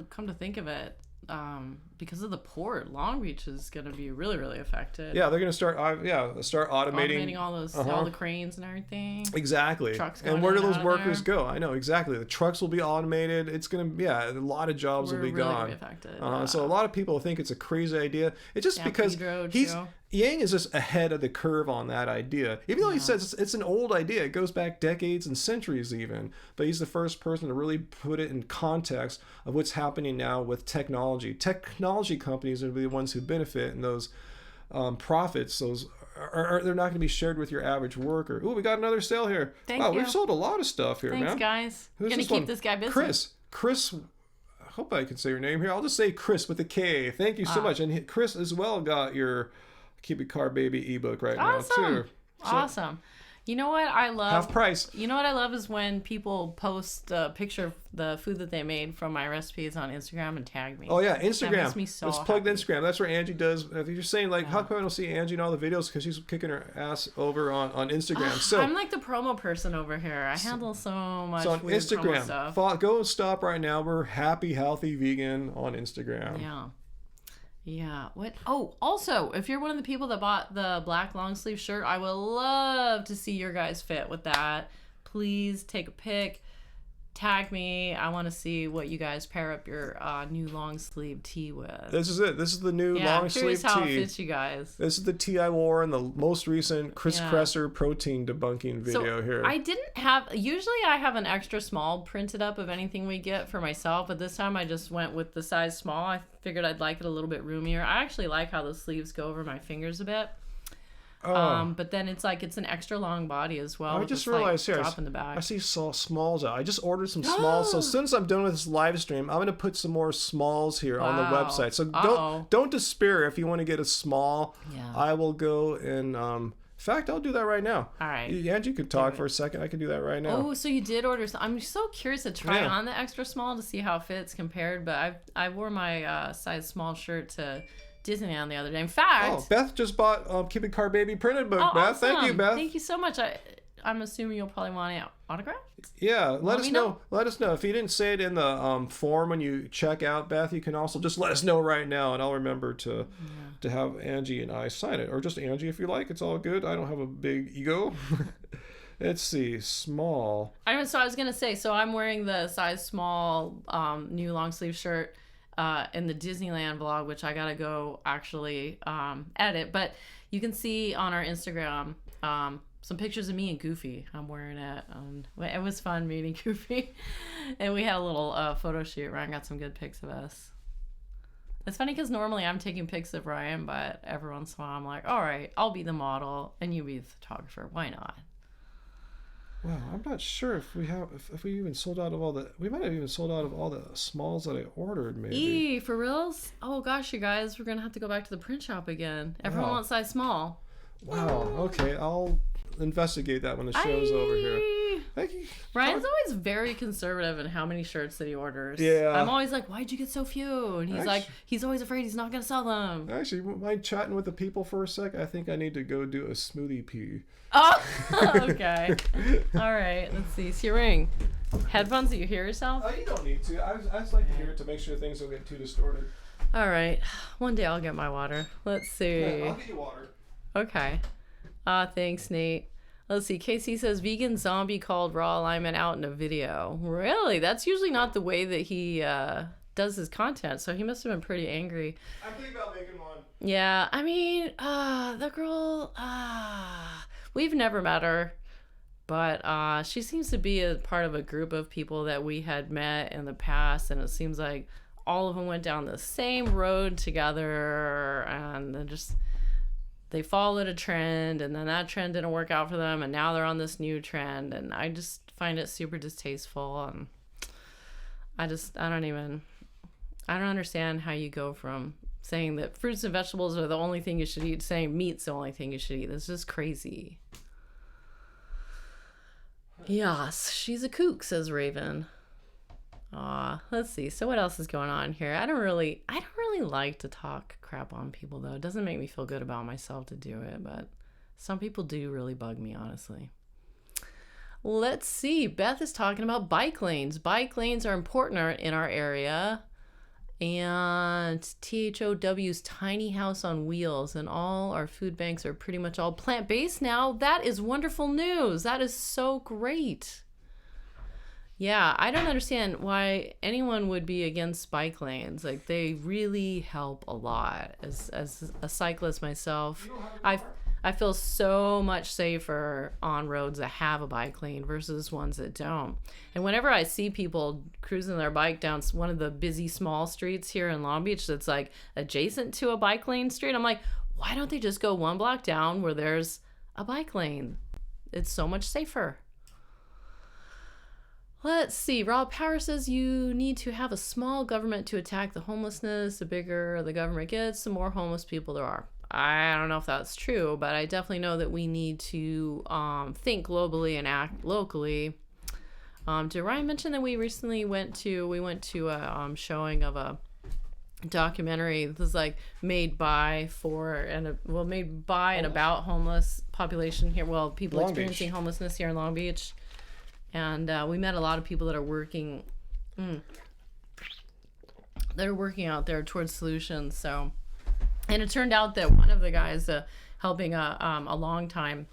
Come to think of it, because of the port, Long Beach is going to be really, really affected. Yeah, they're going to start automating all those, all the cranes and everything. Exactly. Trucks and where do those workers go? I know exactly. The trucks will be automated. It's going to a lot of jobs will be really gone. Be affected. So a lot of people think it's a crazy idea. It's just because Yang is just ahead of the curve on that idea. Even though he says it's an old idea, it goes back decades and centuries even. But he's the first person to really put it in context of what's happening now with technology. Technology companies are the ones who benefit, and those profits, they're not going to be shared with your average worker. Ooh, we got another sale here. Thank you. We've sold a lot of stuff here, Thanks, man. Guys. Who's You're going to keep this guy busy. Chris. I hope I can say your name here. I'll just say Chris with a K. Thank you so much. And Chris as well got your Keep It Car Baby ebook right now too. Awesome. You know what I love? Half price. You know what I love is when people post a picture of the food that they made from my recipes on Instagram and tag me. Oh yeah, Instagram. That makes me so Let's plug happy. Instagram. That's where Angie does. If you're saying like, how come I don't see Angie in all the videos? Because she's kicking her ass over on Instagram. So I'm like the promo person over here. I handle so much. So on weird promo Instagram, stuff. go stop right now. We're Happy Healthy Vegan on Instagram. Yeah. What? Oh, also, if you're one of the people that bought the black long sleeve shirt, I would love to see your guys fit with that. Please take a pic. Tag me. I want to see what you guys pair up your new long sleeve tee with. This is it. This is the new long sleeve tee. How it fits you guys. This is the tee I wore in the most recent Chris Kresser protein debunking video here. I didn't have. Usually I have an extra small printed up of anything we get for myself, but this time I just went with the size small. I figured I'd like it a little bit roomier. I actually like how the sleeves go over my fingers a bit. But then it's an extra long body as well. I just realized here, drop in the back. I see smalls out. I just ordered some smalls. So since I'm done with this live stream, I'm going to put some more smalls here on the website. So don't despair if you want to get a small. Yeah. I will go and in fact, I'll do that right now. All right. Angie could talk for a second. I can do that right now. Oh, so you did order some. I'm so curious to try on the extra small to see how it fits compared. But I wore my size small shirt to Disneyland the other day. In fact, Beth just bought Keep It Car Baby printed book. Beth, awesome. thank you, Beth. Thank you so much. I'm assuming you'll probably want it autographed. Yeah, let us know. Let us know if you didn't say it in the form when you check out, Beth. You can also just let us know right now, and I'll remember to have Angie and I sign it, or just Angie if you like. It's all good. I don't have a big ego. Let's see, small. So I was gonna say, so I'm wearing the size small new long sleeve shirt in the Disneyland vlog, which I gotta go actually edit. But you can see on our Instagram some pictures of me and Goofy. I'm wearing it. It was fun meeting Goofy. And we had a little photo shoot. Ryan got some good pics of us. It's funny because normally I'm taking pics of Ryan, but every once in a while I'm like, all right, I'll be the model and you be the photographer. Why not? Well, I'm not sure if we even sold out of all the. We might have even sold out of all the smalls that I ordered. Maybe. For reals? Oh gosh, you guys, we're gonna have to go back to the print shop again. Everyone wants size small. Wow. Okay, I'll investigate that when the show's over here. Thank you. Ryan's always very conservative in how many shirts that he orders. Yeah. I'm always like, why'd you get so few? And he's like, he's always afraid he's not gonna sell them. Actually, mind chatting with the people for a sec? I think I need to go do a smoothie pee. Oh, okay. All right, let's see. So you're wearing headphones that you hear yourself? You don't need to. I just like to hear it to make sure things don't get too distorted. All right. One day I'll get my water. Let's see. Yeah, I'll get you water. Okay. Thanks, Nate. Let's see. Casey says vegan zombie called raw alignment out in a video. Really? That's usually not the way that he does his content. So he must have been pretty angry. I'm thinking about making one. Yeah. I mean, the girl, we've never met her, but she seems to be a part of a group of people that we had met in the past. And it seems like all of them went down the same road together and then just... They followed a trend and then that trend didn't work out for them and now they're on this new trend and I just find it super distasteful and I don't understand how you go from saying that fruits and vegetables are the only thing you should eat to saying meat's the only thing you should eat. This is crazy. Yes, she's a kook, says Raven. Let's see. So what else is going on here? I don't really like to talk crap on people though. It doesn't make me feel good about myself to do it, but some people do really bug me, honestly. Let's see. Beth is talking about bike lanes. Bike lanes are important in our area. And THOW's tiny house on wheels and all our food banks are pretty much all plant-based now. That is wonderful news. That is so great. Yeah, I don't understand why anyone would be against bike lanes. Like, they really help a lot. As a cyclist myself, I feel so much safer on roads that have a bike lane versus ones that don't. And whenever I see people cruising their bike down one of the busy small streets here in Long Beach that's like adjacent to a bike lane street, I'm like, why don't they just go one block down where there's a bike lane? It's so much safer. Let's see. Rob Power says you need to have a small government to attack the homelessness. The bigger the government gets, the more homeless people there are. I don't know if that's true, but I definitely know that we need to think globally and act locally. Did Ryan mention that we recently went to a showing of a documentary that was like made by and about homeless population here. Well, people experiencing homelessness here in Long Beach. And we met a lot of people that are working out there towards solutions. So, and it turned out that one of the guys helping a longtime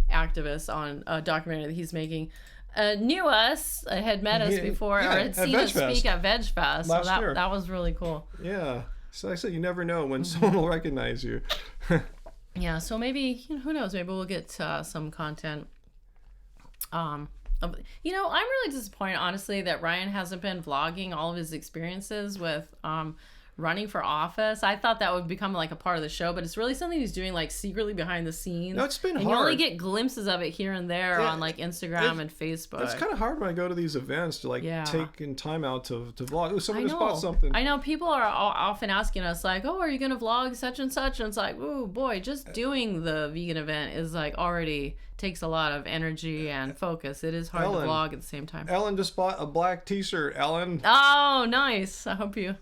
activist on a documentary that he's making knew us, had met us before, or had seen us speak at Veg Fest. So that was really cool. Yeah. So I said you never know when someone will recognize you. Yeah. So maybe, who knows? Maybe we'll get some content. I'm really disappointed, honestly, that Ryan hasn't been vlogging all of his experiences with running for office. I thought that would become like a part of the show, but it's really something he's doing like secretly behind the scenes. No, it's been hard. You only get glimpses of it here and there on like Instagram and Facebook. It's kind of hard when I go to these events to taking time out to vlog. Oh, someone just bought something. I know people are often asking us like, oh, are you going to vlog such and such? And it's like, oh boy, just doing the vegan event is like already takes a lot of energy and focus. It is hard to vlog at the same time. Ellen just bought a black t-shirt. Ellen. Oh, nice. I hope you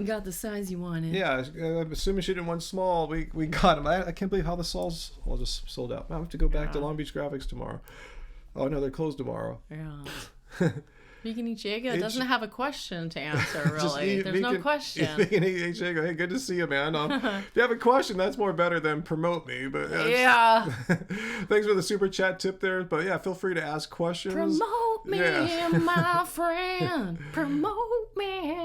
got the size you wanted. Yeah, I'm assuming she didn't want small. We got them. I can't believe how the Sols all just sold out. I have to go back to Long Beach Graphics tomorrow. Oh no, they're closed tomorrow. Yeah. Vegan Ichigo doesn't have a question to answer, really. There's no question. Vegan Ichigo, hey, good to see you, man. If you have a question, that's more better than promote me. But yeah. Thanks for the super chat tip there. But yeah, feel free to ask questions. Promote me, my friend. Promote me.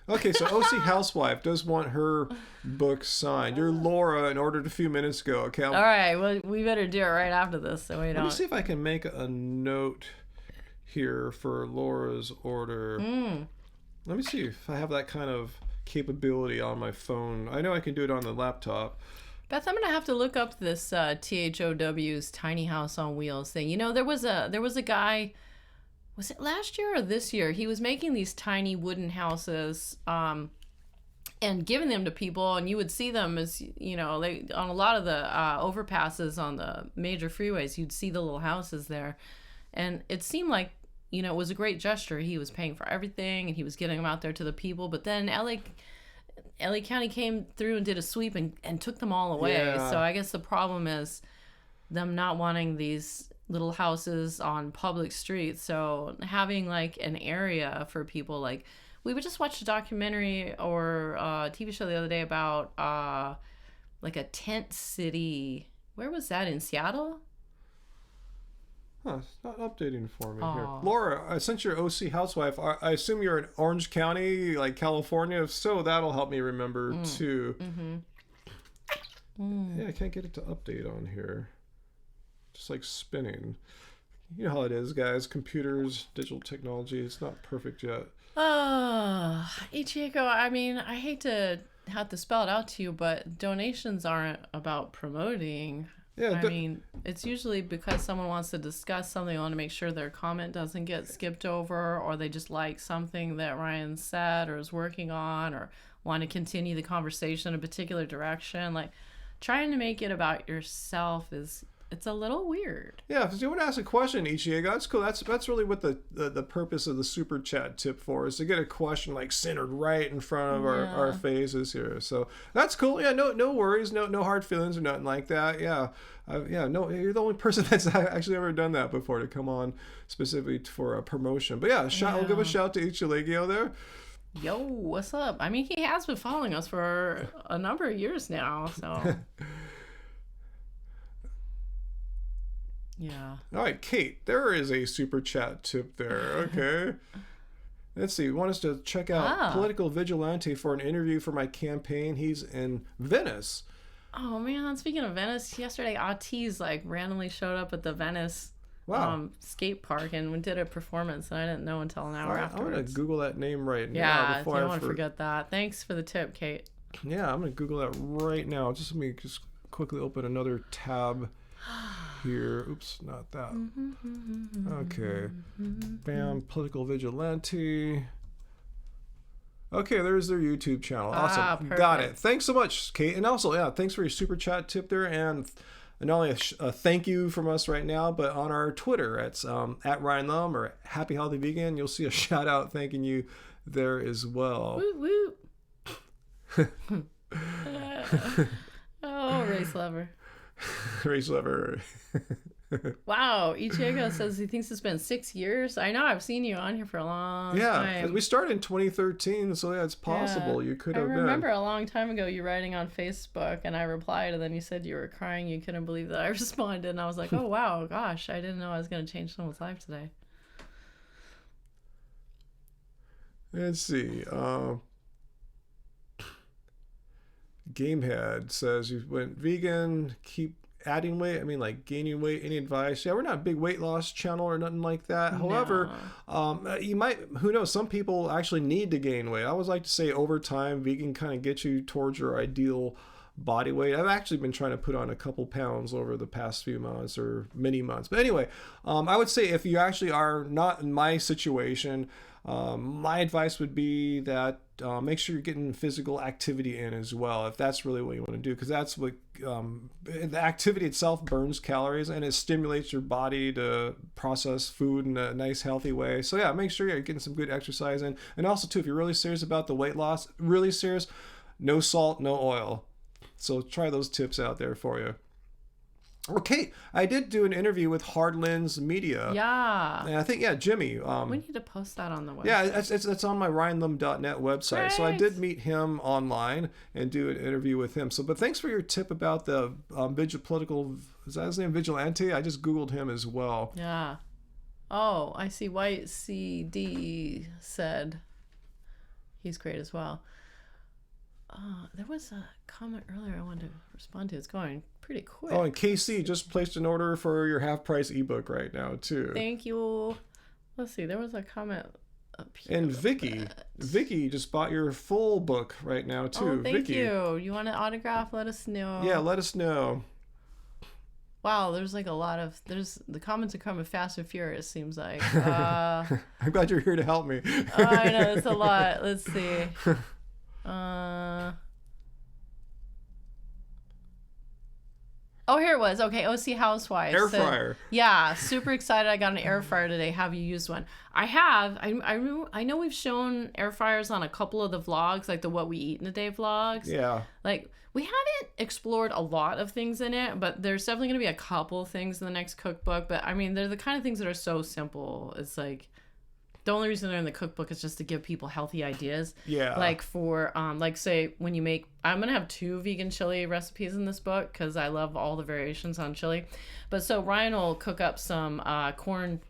Okay, so OC Housewife does want her book signed. You're Laura and ordered a few minutes ago. Okay, All right, well, we better do it right after this so we let me don't. see if I can make a note here for Laura's order. Let me see if I have that kind of capability on my phone. I know I can do it on the laptop. Beth, I'm gonna have to look up this THOW's tiny house on wheels thing. You know, there was a guy. Was it last year or this year? He was making these tiny wooden houses and giving them to people, and you would see them as, you know, they on a lot of the overpasses on the major freeways, you'd see the little houses there. And it seemed like, you know, it was a great gesture. He was paying for everything and he was getting them out there to the people. But then LA County came through and did a sweep and took them all away. Yeah. So I guess the problem is them not wanting these little houses on public streets. So having like an area for people, like we would just watch a documentary or a TV show the other day about like a tent city. Where was that, in Seattle? Huh, it's not updating for me here. Aw. Laura, since you're OC Housewife, I assume you're in Orange County, like California. If so, that'll help me remember too. Yeah, I can't get it to update on here. Just like spinning. You know how it is, guys. Computers, digital technology, it's not perfect yet. Ichigo, I mean, I hate to have to spell it out to you, but donations aren't about promoting. Yeah, I mean, it's usually because someone wants to discuss something, they want to make sure their comment doesn't get skipped over, or they just like something that Ryan said or is working on, or want to continue the conversation in a particular direction. Like, trying to make it about yourself it's a little weird. Yeah, if you want to ask a question, Ichigo, that's cool. That's really what the purpose of the super chat tip for, is to get a question like centered right in front of our faces here. So that's cool. Yeah, no worries, no hard feelings or nothing like that. Yeah, no, you're the only person that's actually ever done that before to come on specifically for a promotion. But yeah, we'll give a shout to Ichigo there. Yo, what's up? I mean, he has been following us for a number of years now, so. Yeah. All right, Kate, there is a super chat tip there. Okay. Let's see. Want us to check out Political Vigilante for an interview for my campaign. He's in Venice. Oh, man. Speaking of Venice, yesterday Atiz like randomly showed up at the Venice skate park and we did a performance, and I didn't know until an hour afterwards. I'm going to Google that name right now. Yeah, you don't want to forget that. Thanks for the tip, Kate. Yeah, I'm going to Google that right now. Let me just quickly open another tab here. Oops, not that. Okay. Bam, Political Vigilante. Okay, there's their YouTube channel. Awesome. Got it. Thanks so much, Kate. And also, yeah, thanks for your super chat tip there. And not only a thank you from us right now, but on our Twitter, it's at Ryan Lum or Happy Healthy Vegan. You'll see a shout out thanking you there as well. Woo woo. Oh, race lover. Race lover. Wow, Ichigo says he thinks it's been 6 years. I know, I've seen you on here for a long time. Yeah, we started in 2013, so yeah, it's possible you could have been. I remember a long time ago you writing on Facebook, and I replied, and then you said you were crying. You couldn't believe that I responded, and I was like, oh wow, gosh, I didn't know I was going to change someone's life today. Let's see. Gamehead says you went vegan, keep adding weight. I mean, like gaining weight. Any advice? Yeah, we're not a big weight loss channel or nothing like that. No. However, you might, who knows, some people actually need to gain weight. I always like to say over time, vegan kind of gets you towards your ideal body weight. I've actually been trying to put on a couple pounds over the past few months or many months. But anyway, I would say if you actually are not in my situation, my advice would be that make sure you're getting physical activity in as well, if that's really what you want to do, because that's what the activity itself burns calories and it stimulates your body to process food in a nice healthy way. So yeah, make sure you're getting some good exercise in. And also too, if you're really serious about the weight loss, really serious, no salt, no oil. So try those tips out there for you. Okay, I did do an interview with Hard Lens Media. Yeah. And I think, Jimmy. We need to post that on the website. Yeah, it's on my RyanLum.net website. Right. So I did meet him online and do an interview with him. So, but thanks for your tip about the political, is that his name, Vigilante? I just Googled him as well. Yeah. Oh, I see White CD said He's great as well. There was a comment earlier I wanted to respond to. It's going pretty quick. Oh, and KC just placed an order for your half-price ebook right now, too. Thank you. Let's see. There was a comment up here. And Vicky just bought your full book right now, too. Oh, thank Vicky. you. You want an autograph? Let us know. Yeah, let us know. Wow, there's like a lot of... The comments are coming fast and furious, seems like. I'm glad you're here to help me. I know, it's a lot. Let's see. Oh, here it was. Okay, OC Housewives. Air fryer. Yeah, super excited. I got an air fryer today. Have you used one? I have. I know we've shown air fryers on a couple of the vlogs, like the What We Eat in a Day vlogs. Yeah. Like, we haven't explored a lot of things in it, but there's definitely going to be a couple of things in the next cookbook. But, I mean, they're the kind of things that are so simple. It's like... The only reason they're in the cookbook is just to give people healthy ideas. Yeah. Like for, like say when you make, I'm going to have 2 vegan chili recipes in this book because I love all the variations on chili. But so Ryan will cook up some corn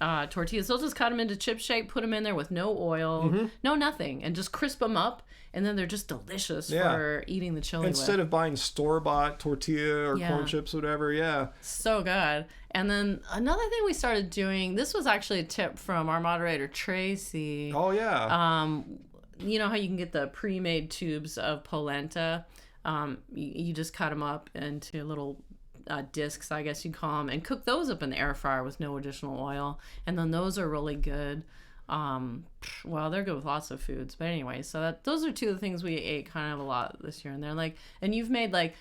tortillas. He'll just cut them into chip shape, put them in there with no oil, no nothing, and just crisp them up. And then they're just delicious for eating the chili Instead with. of buying store-bought tortilla or corn chips, whatever, yeah. So good. And then another thing we started doing, this was actually a tip from our moderator, Tracy. Oh, yeah. You know how you can get the pre-made tubes of polenta? You just cut them up into little discs, I guess you'd call them, and cook those up in the air fryer with no additional oil. And then those are really good. Well, they're good with lots of foods, but anyway, so those are 2 of the things we ate kind of a lot this year. And they're like, and you've made like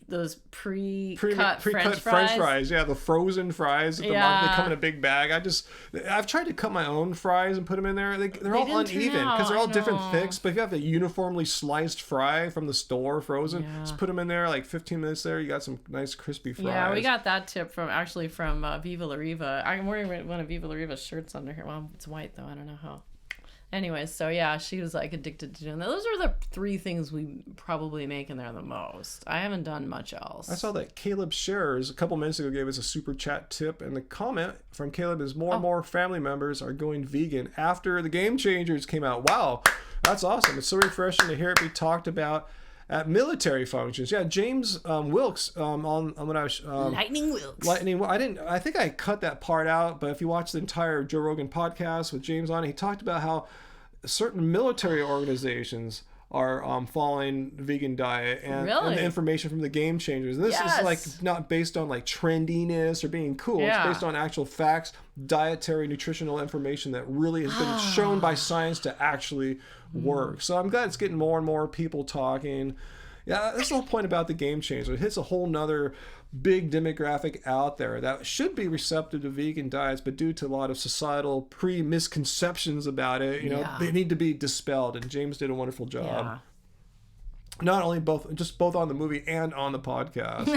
those pre-cut French fries. Yeah, the frozen fries at the market. They come in a big bag. I've tried to cut my own fries and put them in there. They're all uneven because they're all different thicks. But if you have a uniformly sliced fry from the store frozen, just put them in there like 15 minutes there. You got some nice crispy fries. Yeah, we got that tip from Viva La Riva. I'm wearing one of Viva La Riva's shirts under here. Well, it's white though. I don't know how. Anyways, so yeah, she was like addicted to doing that. Those are the 3 things we probably make in there the most. I haven't done much else. I saw that Caleb Shares a couple minutes ago gave us a super chat tip, and the comment from Caleb is more and more family members are going vegan after the Game Changers came out. Wow, that's awesome. It's so refreshing to hear it be talked about at military functions. Yeah, James Wilkes on when I was Lightning Wilkes. I think I cut that part out, but if you watch the entire Joe Rogan podcast with James on it, he talked about how certain military organizations are following vegan diet and the information from the Game Changers. And this is like not based on like trendiness or being cool. It's based on actual facts, dietary, nutritional information that really has been shown by science to actually work. So I'm glad it's getting more and more people talking. Yeah, that's the whole point about the Game Changer. It hits a whole nother big demographic out there that should be receptive to vegan diets, but due to a lot of societal misconceptions about it, they need to be dispelled. And James did a wonderful job. Yeah. Not only both on the movie and on the podcast.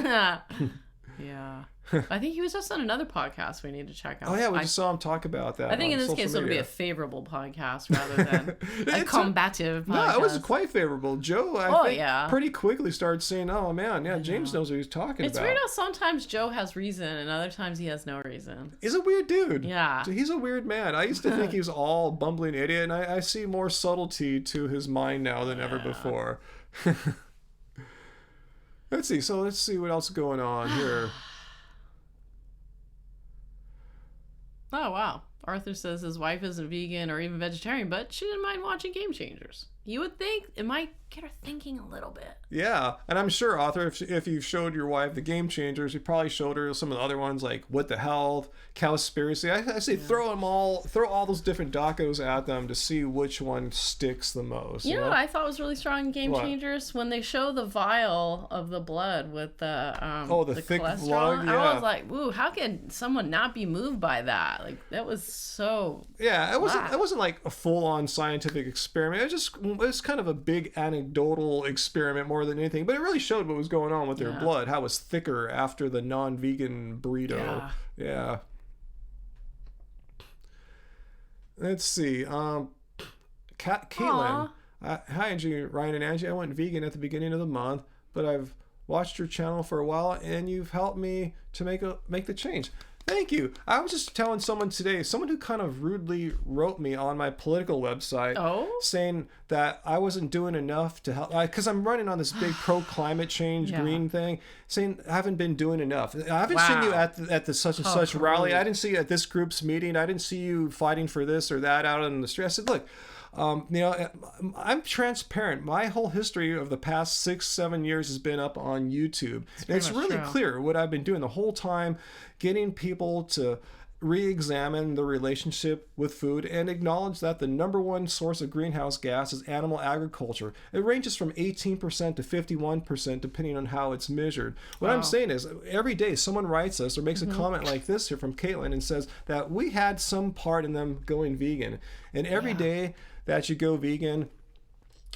Yeah. I think he was just on another podcast we need to check out. Oh, yeah, we just saw him talk about that. I think in this case, it'll be a favorable podcast rather than a combative podcast. No, it was quite favorable. Joe, I think, pretty quickly started saying, oh, man, James knows what he's talking about. It's weird how sometimes Joe has reason and other times he has no reason. He's a weird dude. Yeah. He's a weird man. I used to think he was all bumbling idiot, and I see more subtlety to his mind now than ever before. Let's see what else is going on here. Oh, wow. Arthur says his wife isn't vegan or even vegetarian, but she didn't mind watching Game Changers. You would think it might get her thinking a little bit. Yeah, and I'm sure, Arthur, if you showed your wife the Game Changers, you probably showed her some of the other ones like What the Health, Cowspiracy. I say throw all those different docos at them to see which one sticks the most. You know what I thought was really strong in Game Changers? When they show the vial of the blood with the thick cholesterol. blood, I was like, ooh, how can someone not be moved by that? Like, that was so... Yeah, it wasn't like a full-on scientific experiment. It was kind of a big anecdotal experiment more than anything, but it really showed what was going on with their blood, how it was thicker after the non-vegan burrito. Yeah. Let's see. Caitlin. Hi, Angie, Ryan, and Angie. I went vegan at the beginning of the month, but I've watched your channel for a while, and you've helped me to make the change. Thank you. I was just telling someone today, someone who kind of rudely wrote me on my political website, saying that I wasn't doing enough to help, because I'm running on this big pro climate change green thing, saying I haven't been doing enough. I haven't seen you at the such and such rally. I didn't see you at this group's meeting. I didn't see you fighting for this or that out on the street. I said, look, I'm transparent. My whole history of the past 6-7 years has been up on YouTube. It's really clear what I've been doing the whole time, getting people to re-examine the relationship with food and acknowledge that the number one source of greenhouse gas is animal agriculture. It ranges from 18% to 51% depending on how it's measured. What I'm saying is every day someone writes us or makes a comment like this here from Caitlin and says that we had some part in them going vegan. And every day that you go vegan,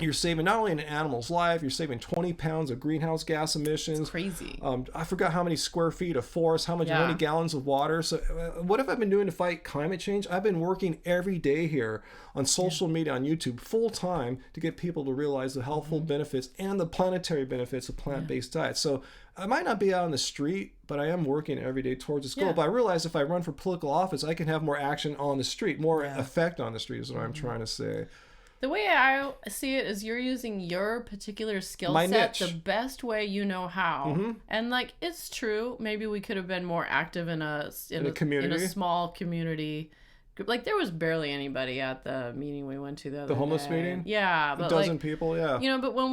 you're saving not only an animal's life, you're saving 20 pounds of greenhouse gas emissions. It's crazy. I forgot how many square feet of forest, many gallons of water. So what have I been doing to fight climate change? I've been working every day here on social media, on YouTube, full time to get people to realize the healthful benefits and the planetary benefits of plant-based diets. So I might not be out on the street, but I am working every day towards this goal. But I realize if I run for political office, I can have more action on the street, more effect on the street is what I'm trying to say. The way I see it is you're using your particular skill set the best way you know how. And like, it's true. Maybe we could have been more active in a community, in a small community. Like there was barely anybody at the meeting we went to the other day. The homeless meeting? Yeah. But a dozen people, You know, but when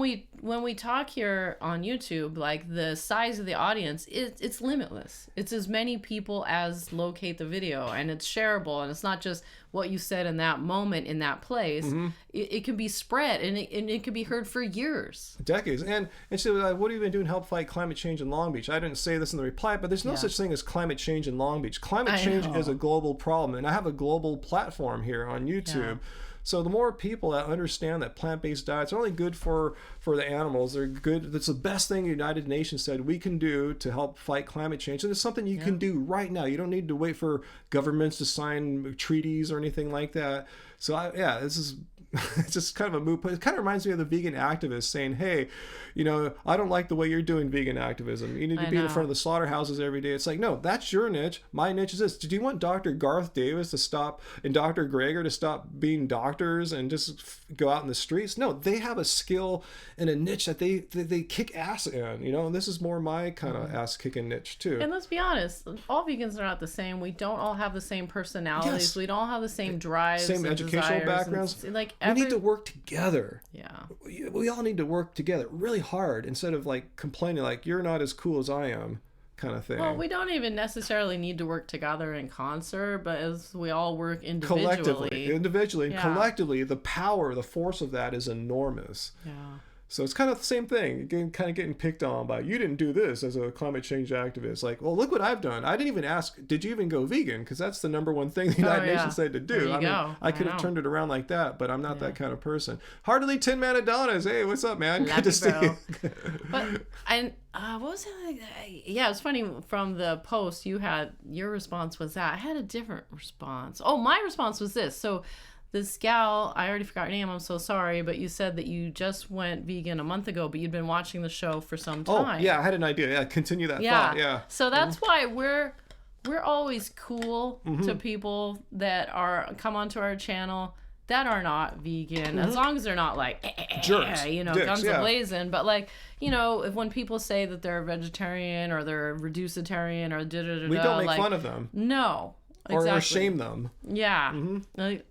we talk here on YouTube, like the size of the audience, it's limitless. It's as many people as locate the video, and it's shareable, and it's not just what you said in that moment in that place. It can be spread, and it can be heard for years, decades. And so what have you been doing to help fight climate change in Long Beach? I didn't say this in the reply, but there's no such thing as climate change in Long Beach. Climate change is a global problem, and I have a global platform here on YouTube. So the more people that understand that plant-based diets are only good for the animals, they're good. That's the best thing the United Nations said we can do to help fight climate change. And it's something you can do right now. You don't need to wait for governments to sign treaties or anything like that. So this is it's just kind of a moot point. It kind of reminds me of the vegan activists saying, hey, I don't like the way you're doing vegan activism. You need to be in front of the slaughterhouses every day. It's like, no, that's your niche. My niche is this. Do you want Dr. Garth Davis to stop and Dr. Greger to stop being doctors and just go out in the streets? No, they have a skill and a niche that they kick ass in, and this is more my kind of ass kicking niche too. And let's be honest, all vegans are not the same. We don't all have the same personalities. Yes. We don't all have the same drives, same educational backgrounds. We need to work together. We all need to work together really hard instead of like complaining like you're not as cool as I am kind of thing. Well, we don't even necessarily need to work together in concert, but as we all work individually and collectively, the power, the force of that is enormous. So it's kind of the same thing. Kind of getting picked on by, you didn't do this as a climate change activist. Like, well, look what I've done. I didn't even ask, did you even go vegan? Because that's the number one thing the United Nations said to do. I could have turned it around like that, but I'm not that kind of person. Heartily Tin Man Adonis. Hey, what's up, man? Good to see you. But what was it like? Yeah, it was funny. From the post you had, your response was that. I had a different response. Oh, my response was this. So this gal, I already forgot her name, I'm so sorry, but you said that you just went vegan a month ago, but you'd been watching the show for some time. Oh, yeah, I had an idea. Yeah, continue that thought. Yeah. So that's why we're always cool to people that come onto our channel that are not vegan, as long as they're not like jerks, dicks, guns a-blazing. But like, if when people say that they're a vegetarian or they're a reducitarian or da-da-da-da, we don't make fun of them. No. Or shame them. Yeah. I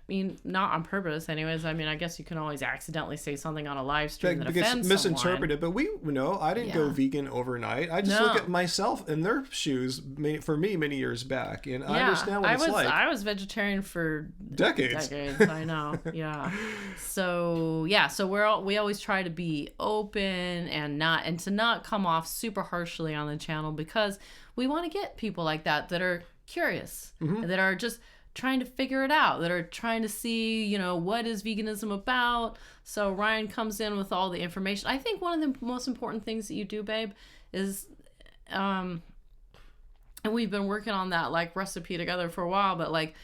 mean, not on purpose anyways. I mean, I guess you can always accidentally say something on a live stream that offends misinterpreted. But I didn't go vegan overnight. I just look at myself in their shoes for me many years back. And I understand what it's like. I was vegetarian for decades. I know. Yeah. So we always try to be open and to not come off super harshly on the channel, because we want to get people like that are curious, that are just trying to figure it out, that are trying to see, what is veganism about. So Ryan comes in with all the information. I think one of the most important things that you do, babe, is, and we've been working on that like recipe together for a while, but like,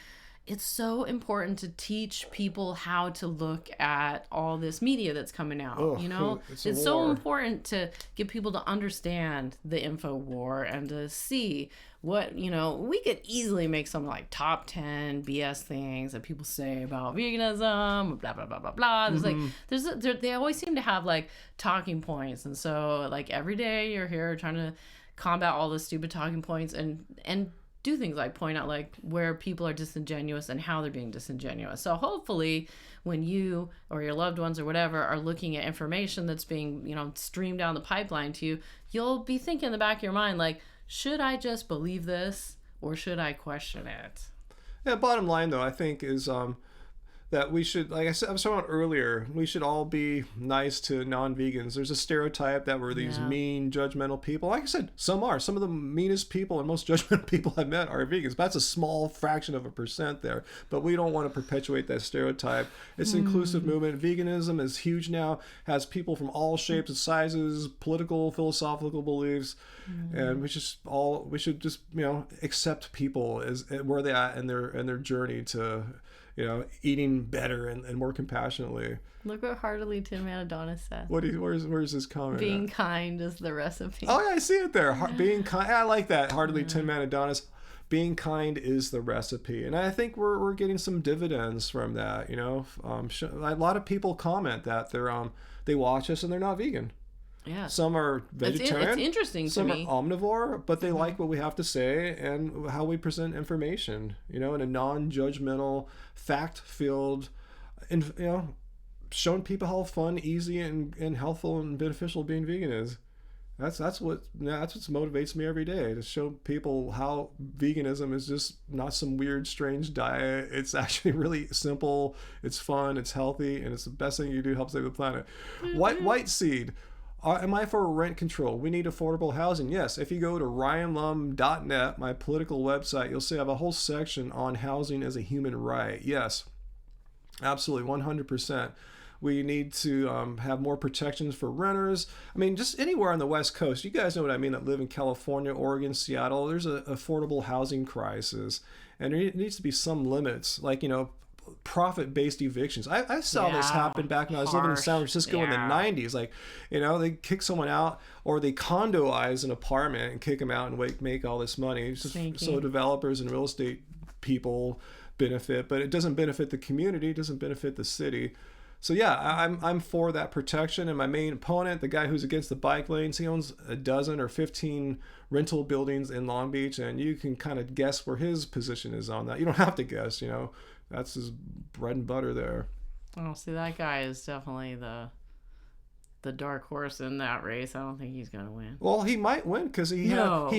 it's so important to teach people how to look at all this media that's coming out. Oh, you know, it's so war. important to get people to understand the info war and to see what, you know, we could easily make some like top 10 BS things that people say about veganism, blah, blah, blah, blah, blah. There's they always seem to have like talking points. And so like every day you're here trying to combat all the stupid talking points and do things like point out like where people are disingenuous and how they're being disingenuous. So hopefully when you or your loved ones or whatever are looking at information that's being, you know, streamed down the pipeline to you, you'll be thinking in the back of your mind like, should I just believe this or should I question it? Yeah, bottom line though, I think is that we should, like I said, I was talking about earlier, we should all be nice to non-vegans. There's a stereotype that we're these mean, judgmental people. Like I said, some are. Some of the meanest people and most judgmental people I've met are vegans. But that's a small fraction of a percent there. But we don't want to perpetuate that stereotype. It's an inclusive movement. Veganism is huge now, has people from all shapes and sizes, political, philosophical beliefs. And we should just, you know, accept people as where they're at in their journey to, you know, eating better and more compassionately. Look what Heartily Tin Man Adonis said. Where's his comment? Being kind is the recipe. Oh yeah, I see it there. Being kind. I like that. Heartily Tin Man Adonis. Being kind is the recipe, and I think we're getting some dividends from that. You know, a lot of people comment that they watch us and they're not vegan. Yeah. Some are vegetarian. It's interesting some to me. Are omnivore, but they like what we have to say and how we present information, you know, in a non-judgmental, fact-filled, and, you know, showing people how fun, easy, and healthful and beneficial being vegan is. That's what motivates me every day, to show people how veganism is just not some weird, strange diet. It's actually really simple. It's fun. It's healthy, and it's the best thing you do to help save the planet. White Seed. Am I for rent control? We need affordable housing. Yes. If you go to ryanlum.net, my political website, you'll see I have a whole section on housing as a human right. Yes, absolutely, 100%. We need to have more protections for renters. I mean, just anywhere on the West Coast. You guys know what I mean that live in California, Oregon, Seattle. There's an affordable housing crisis. And there needs to be some limits, like, you know, profit-based evictions. I saw this happen back when I was living in San Francisco in the 90s. Like, you know, they kick someone out, or they condoize an apartment and kick them out and make all this money. It's just so developers and real estate people benefit, but it doesn't benefit the community. It doesn't benefit the city. So yeah, I'm for that protection. And my main opponent, the guy who's against the bike lanes, he owns a dozen or 15 rental buildings in Long Beach, and you can kind of guess where his position is on that. You don't have to guess, you know. That's his bread and butter there. Oh, see, that guy is definitely the dark horse in that race. I don't think he's gonna win. Well, he might win because he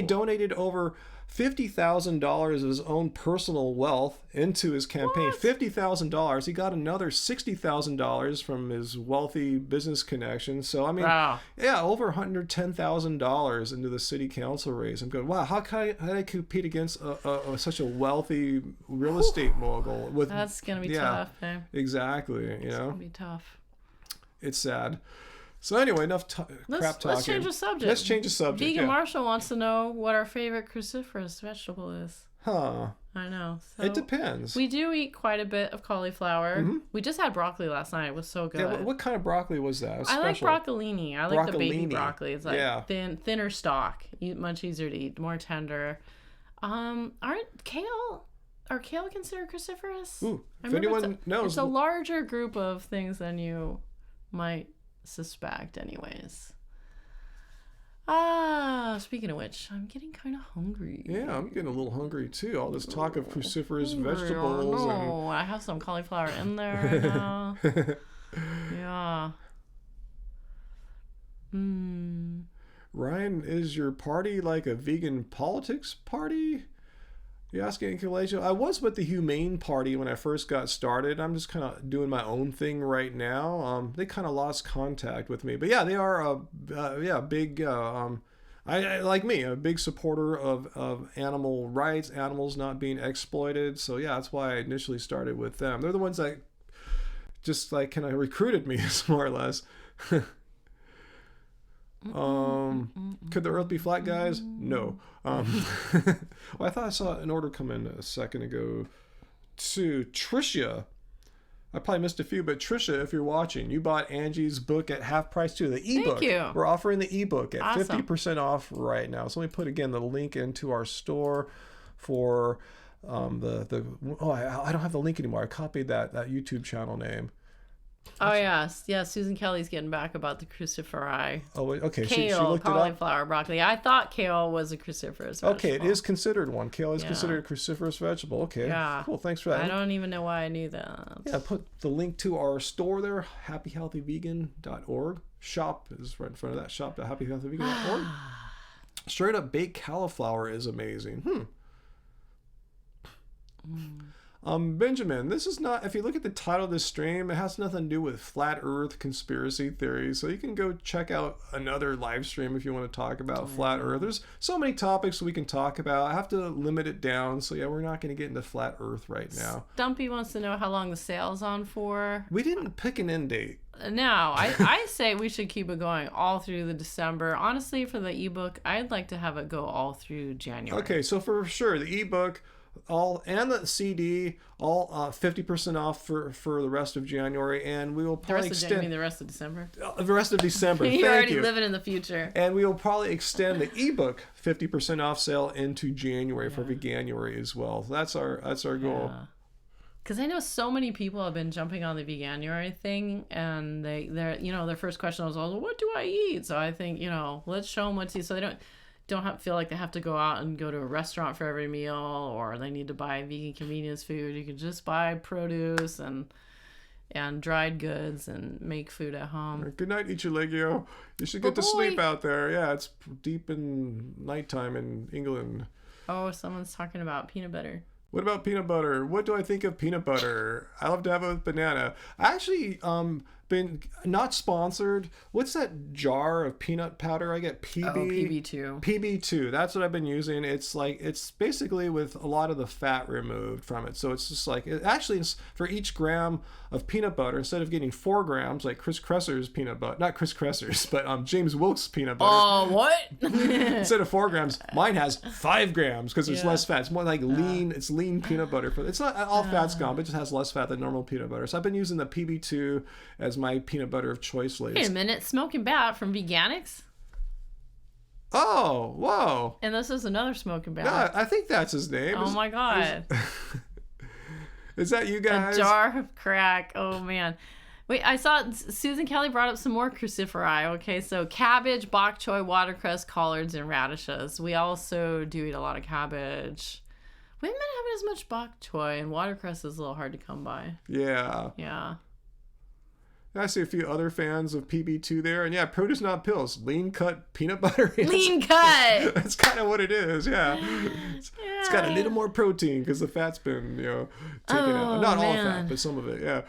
donated over $50,000 of his own personal wealth into his campaign. What? $50,000. He got another $60,000 from his wealthy business connections. So I mean, wow. Yeah, over $110,000 into the city council race. I'm going, wow, how can I compete against such a wealthy real estate mogul? That's gonna be tough, man. Exactly. You know, it's gonna be tough. It's sad. So anyway, enough crap talking. Let's change the subject. Let's change the subject. Vegan Marshall wants to know what our favorite cruciferous vegetable is. Huh. I know. So it depends. We do eat quite a bit of cauliflower. Mm-hmm. We just had broccoli last night. It was so good. Yeah, what kind of broccoli was that? I like broccolini. I like the baby broccoli. It's like thinner stalk. Much easier to eat, more tender. Aren't kale considered cruciferous? Ooh, if anyone knows. It's a larger group of things than you might suspect anyways. Speaking of which, I'm getting kind of hungry. Yeah, I'm getting a little hungry too. All this talk of cruciferous vegetables. No, I have some cauliflower in there now. Yeah. Ryan, is your party like a vegan politics party? You asking Kalasia? I was with the Humane Party when I first got started. I'm just kind of doing my own thing right now. They kind of lost contact with me, but yeah, they are big. I like me, a big supporter of animal rights, animals not being exploited. So yeah, that's why I initially started with them. They're the ones that just like kind of recruited me, more or less. Could the earth be flat, guys? No. Well, I thought I saw an order come in a second ago to Tricia. I probably missed a few, but Tricia, if you're watching, you bought Angie's book at half price too. The ebook. Thank you. We're offering the ebook at Awesome. 50% off right now. So let me put again the link into our store for I don't have the link anymore. I copied that YouTube channel name. Oh yes, yeah. Susan Kelly's getting back about the cruciferi. Oh, wait, okay. She Kale, looked it up. cauliflower, broccoli. I thought kale was a cruciferous vegetable. Okay, it is considered one. Kale is Yeah. considered a cruciferous vegetable. Okay, Yeah. cool. Thanks for that. I don't even know why I knew that. Yeah, put the link to our store there, happyhealthyvegan.org. Shop is right in front of that. Shop.happyhealthyvegan.org. Straight up baked cauliflower is amazing. Benjamin, this is not, if you look at the title of this stream, it has nothing to do with flat earth conspiracy theories. So you can go check out another live stream if you want to talk about flat earth. There's so many topics we can talk about. I have to limit it down. So yeah, we're not going to get into flat earth right now. Stumpy wants to know how long the sale's on for. We didn't pick an end date. No, I say we should keep it going all through the December. Honestly, for the ebook, I'd like to have it go all through January. Okay, so for sure, the ebook, all and the CD, all 50% off for the rest of January, and we will The probably rest of extend the rest of December. the rest of December. You're Thank already you. living in the future. And we will probably extend the ebook 50% off sale into January for Veganuary as well. That's our goal. Because I know so many people have been jumping on the Veganuary thing, and they're their first question was, "Well, what do I eat?" So I think let's show them what to eat, so they don't feel like they have to go out and go to a restaurant for every meal, or they need to buy vegan convenience food. You can just buy produce and dried goods and make food at home. Good night, Ichilegio. You should get to sleep out there. Yeah, it's deep in nighttime in England. Oh, someone's talking about peanut butter. What about peanut butter? What do I think of peanut butter? I love to have it with banana. I actually been not sponsored. What's that jar of peanut powder I get? PB2. PB2. That's what I've been using. It's basically with a lot of the fat removed from it. So it's just like, it's for each gram of peanut butter, instead of getting 4 grams like Chris Kresser's peanut butter, not Chris Kresser's, but James Wilkes peanut butter. Oh, what? Instead of 4 grams, mine has 5 grams because there's less fat. It's more like lean. It's lean peanut butter. It's not all fat's gone, but it just has less fat than normal peanut butter. So I've been using the PB2 as my peanut butter of choice lately. Wait a minute, Smoking Bat from Veganics? Oh, whoa. And this is another Smoking Bat. Yeah, I think that's his name. Oh my god. Is that you guys? A jar of crack. Oh man. Wait, I saw Susan Kelly brought up some more cruciferi. Okay, so cabbage, bok choy, watercress, collards, and radishes. We also do eat a lot of cabbage. We haven't been having as much bok choy, and watercress is a little hard to come by. Yeah. Yeah. I see a few other fans of PB2 there, and yeah, produce not pills, lean cut peanut butter. Lean cut. That's kind of what it is. Yeah. It's got a little more protein because the fat's been taken out. Not all fat, but some of it. Yeah.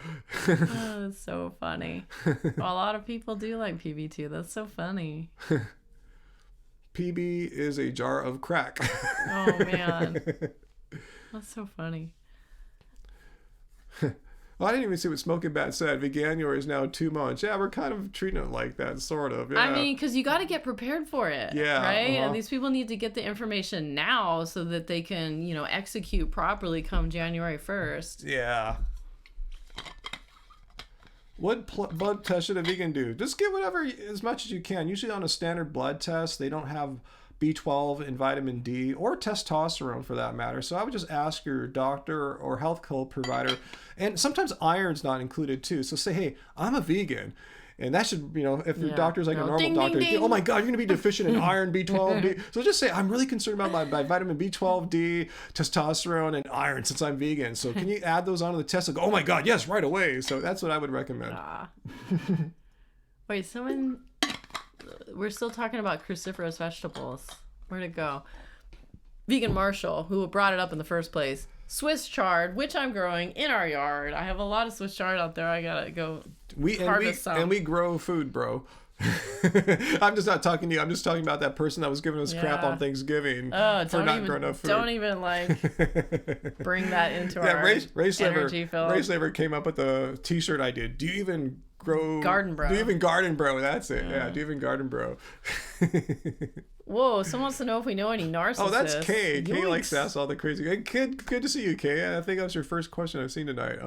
Oh, that's so funny. Well, a lot of people do like PB2. That's so funny. PB is a jar of crack. Oh man, that's so funny. Well, I didn't even see what Smoking Bat said. Veganuary is now 2 months. Yeah, we're kind of treating it like that, sort of. Yeah. I mean, because you got to get prepared for it. Yeah. Right? And these people need to get the information now so that they can, execute properly come January 1st. Yeah. What blood test should a vegan do? Just get whatever, as much as you can. Usually on a standard blood test, they don't have B12 and vitamin D or testosterone for that matter. So I would just ask your doctor or health club provider. And sometimes iron's not included too. So say, hey, I'm a vegan. And that should, if your doctor's like a normal ding, doctor, ding, ding. oh my God, you're going to be deficient in iron, B12, D. So just say, I'm really concerned about my vitamin B12, D, testosterone, and iron since I'm vegan. So can you add those onto the test? Like, oh my God, yes, right away. So that's what I would recommend. Wait, we're still talking about cruciferous vegetables. Where'd it go? Vegan Marshall, who brought it up in the first place. Swiss chard, which I'm growing in our yard. I have a lot of Swiss chard out there. I gotta go harvest some. And we grow food, bro. I'm just not talking to you. I'm just talking about that person that was giving us crap on Thanksgiving for not growing enough food. Don't even bring that into our Ray energy field. Slaver came up with the t-shirt I did. Do you even grow Garden Bro. Do you even garden bro? That's it. Yeah. Do you even garden bro? Whoa, someone wants to know if we know any narcissists. Oh, that's Kay. Kay Yoinks. likes to ask all the crazy. Hey, good to see you, Kay. I think that was your first question I've seen tonight.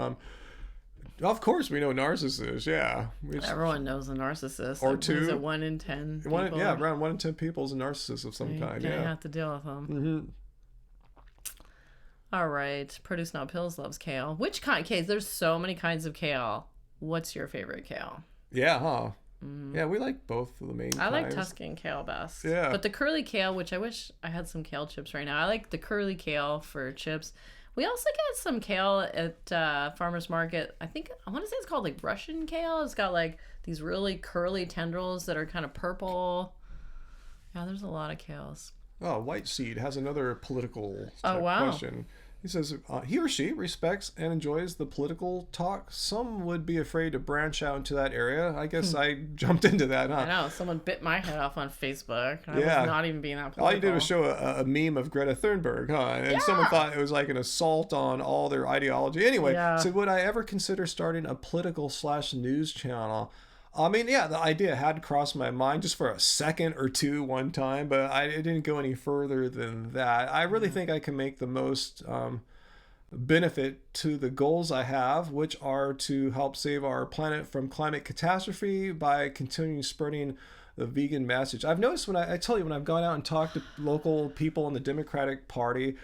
Of course we know narcissists. Yeah, Everyone knows a narcissist. Or Like, two. Is it 1 in 10 people? Around 1 in 10 people is a narcissist of some kind. You Yeah. have to deal with them. Mm-hmm. All right. Produce Not Pills loves kale. Which kind? Kale? There's so many kinds of kale. What's your favorite kale? Yeah, huh? Yeah, we like both of the main I like kinds. Tuscan kale best. Yeah. But the curly kale, which I wish I had some kale chips right now. I like the curly kale for chips. We also get some kale at Farmer's Market. I want to say it's called like Russian kale. It's got like these really curly tendrils that are kind of purple. Yeah, there's a lot of kales. Oh, White Seed has another political Oh, wow. question. He says he or she respects and enjoys the political talk. Some would be afraid to branch out into that area. I guess I jumped into that, huh? I know. Someone bit my head off on Facebook. I Yeah. was not even being that political. All you did was show a meme of Greta Thunberg, huh? And someone thought it was like an assault on all their ideology. Anyway, Yeah. so would I ever consider starting a political/news channel? I mean, yeah, the idea had crossed my mind just for a second or two one time, but it didn't go any further than that. I really think I can make the most benefit to the goals I have, which are to help save our planet from climate catastrophe by continuing spreading the vegan message. I've noticed when I tell you, when I've gone out and talked to local people in the Democratic Party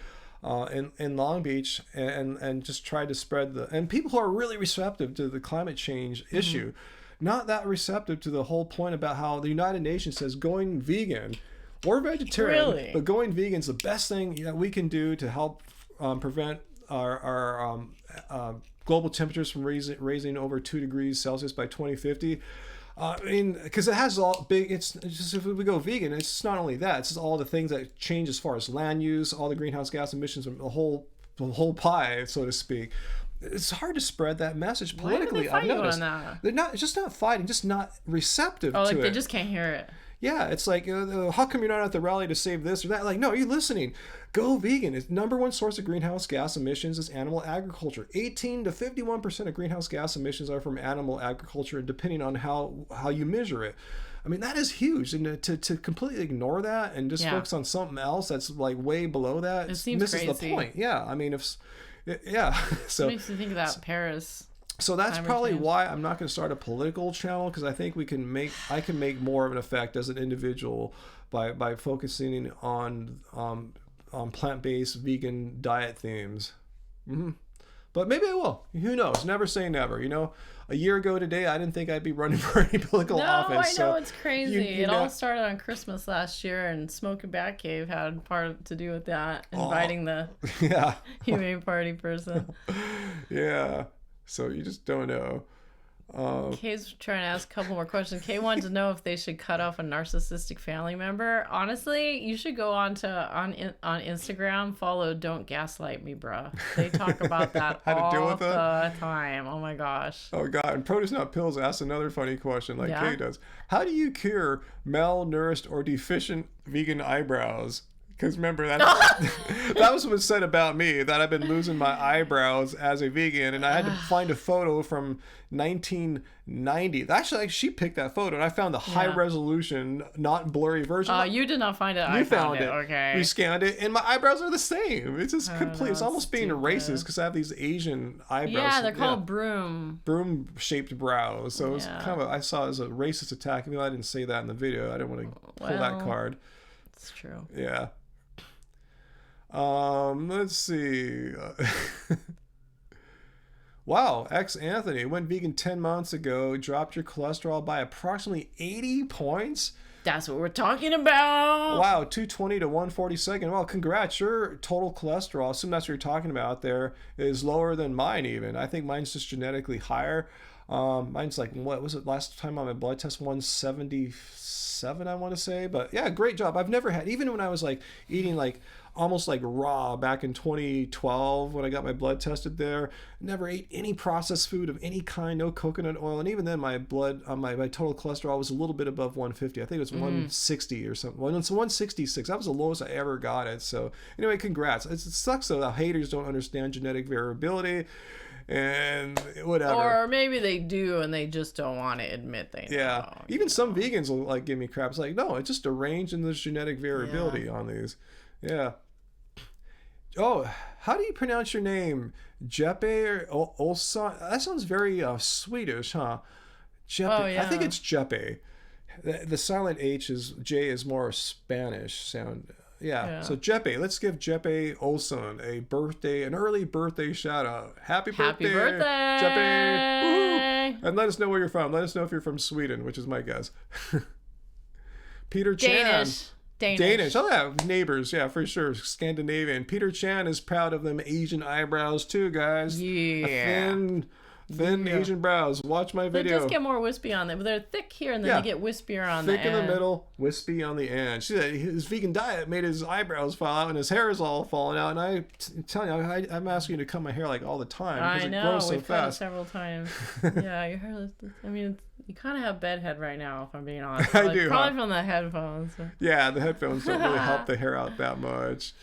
in Long Beach and just tried to spread and people who are really receptive to the climate change issue, not that receptive to the whole point about how the United Nations says going vegan or vegetarian, Really? but going vegan is the best thing that we can do to help prevent our global temperatures from raising over 2 degrees Celsius by 2050. I mean, because it has all big. It's just if we go vegan, it's just not only that. It's just all the things that change as far as land use, all the greenhouse gas emissions, the whole pie, so to speak. It's hard to spread that message politically. Why I've do they fight you noticed on that? they're not just not fighting, just not receptive Oh, to like it. they just can't hear it. Yeah, it's like, how come you're not at the rally to save this or that? Like, no, are you listening? Go vegan. Its number one source of greenhouse gas emissions is animal agriculture. 18 to 51% of greenhouse gas emissions are from animal agriculture, depending on how you measure it. I mean, that is huge. And to completely ignore that and just focus on something else that's like way below that, It seems misses crazy. the point. Yeah, I mean, so It makes me think of that Paris. So that's Climate probably change. why I'm not going to start a political channel, because I think I can make more of an effect as an individual by focusing on plant-based vegan diet themes. But maybe I will. Who knows? Never say never. You know, a year ago today, I didn't think I'd be running for any political office. I know, so it's crazy. you It know- all started on Christmas last year, and Smoke and Batcave had part to do with that, inviting the Yeah, Humane Party person. yeah. So you just don't know. Kay's trying to ask a couple more questions. Kay wanted to know if they should cut off a narcissistic family member. Honestly, you should go on Instagram, follow Don't Gaslight Me, bruh. They talk about that How to all deal with it? the time. Oh my gosh. Oh God! And Produce Not Pills asks another funny question, like Yeah? Kay does. How do you cure malnourished or deficient vegan eyebrows? Because remember that that was what was said about me, that I've been losing my eyebrows as a vegan, and I had to find a photo from 1990. Actually, she picked that photo, and I found the high resolution, not blurry version. You did not find it. You I found it. Okay. We scanned it, and my eyebrows are the same. It's just complete. It's that's almost being racist stupid. because I have these Asian eyebrows. Yeah, they're called broom. broom-shaped brows. So it was Yeah. kind of I saw it as a racist attack. Even though I didn't say that in the video, I didn't want to pull that Well. card. It's true. Yeah. Let's see. Wow, ex Anthony went vegan 10 months ago. Dropped your cholesterol by approximately 80 points. That's what we're talking about. Wow, 220 to 142nd. Well, congrats. Your total cholesterol, I assume that's what you're talking about there, is lower than mine even. I think mine's just genetically higher. Mine's like, what was it last time on my blood test? 177, I want to say. But yeah, great job. I've never had, even when I was like eating like almost like raw back in 2012 when I got my blood tested there, never ate any processed food of any kind, no coconut oil. And even then my blood, my total cholesterol was a little bit above 150. I think it was 160 or something. Well, it's 166. That was the lowest I ever got it. So anyway, congrats. It sucks though that haters don't understand genetic variability. and whatever. Or maybe they do and they just don't want to admit they know. Yeah. Even some vegans will like give me crap. It's like, no, it's just a range in this genetic variability on these. Yeah. Oh, how do you pronounce your name? Jeppe or Olson? That sounds very Swedish, huh? Jeppe. Oh, yeah. I think it's Jeppe. The silent J is more Spanish sound. Yeah. So Jeppe, let's give Jeppe Olson an early birthday shout out. Happy birthday, Jeppe! Woo-hoo! And let us know where you're from. Let us know if you're from Sweden, which is my guess. Peter Chan. Danish. Oh yeah, neighbors. Yeah, for sure. Scandinavian. Peter Chan is proud of them Asian eyebrows too, guys. Yeah. Thin Asian brows. Watch my video. They just get more wispy on them. They're thick here and then they get wispier on the end. Thick in the middle, wispy on the end. See, his vegan diet made his eyebrows fall out and his hair is all falling out. And I'm telling you, I'm asking you to cut my hair like all the time. I know. It grows so we've cut it fast. several times. Yeah, your hair. I mean, you kind of have bedhead right now, if I'm being honest. I do. Probably from the headphones. Yeah, the headphones don't really help the hair out that much.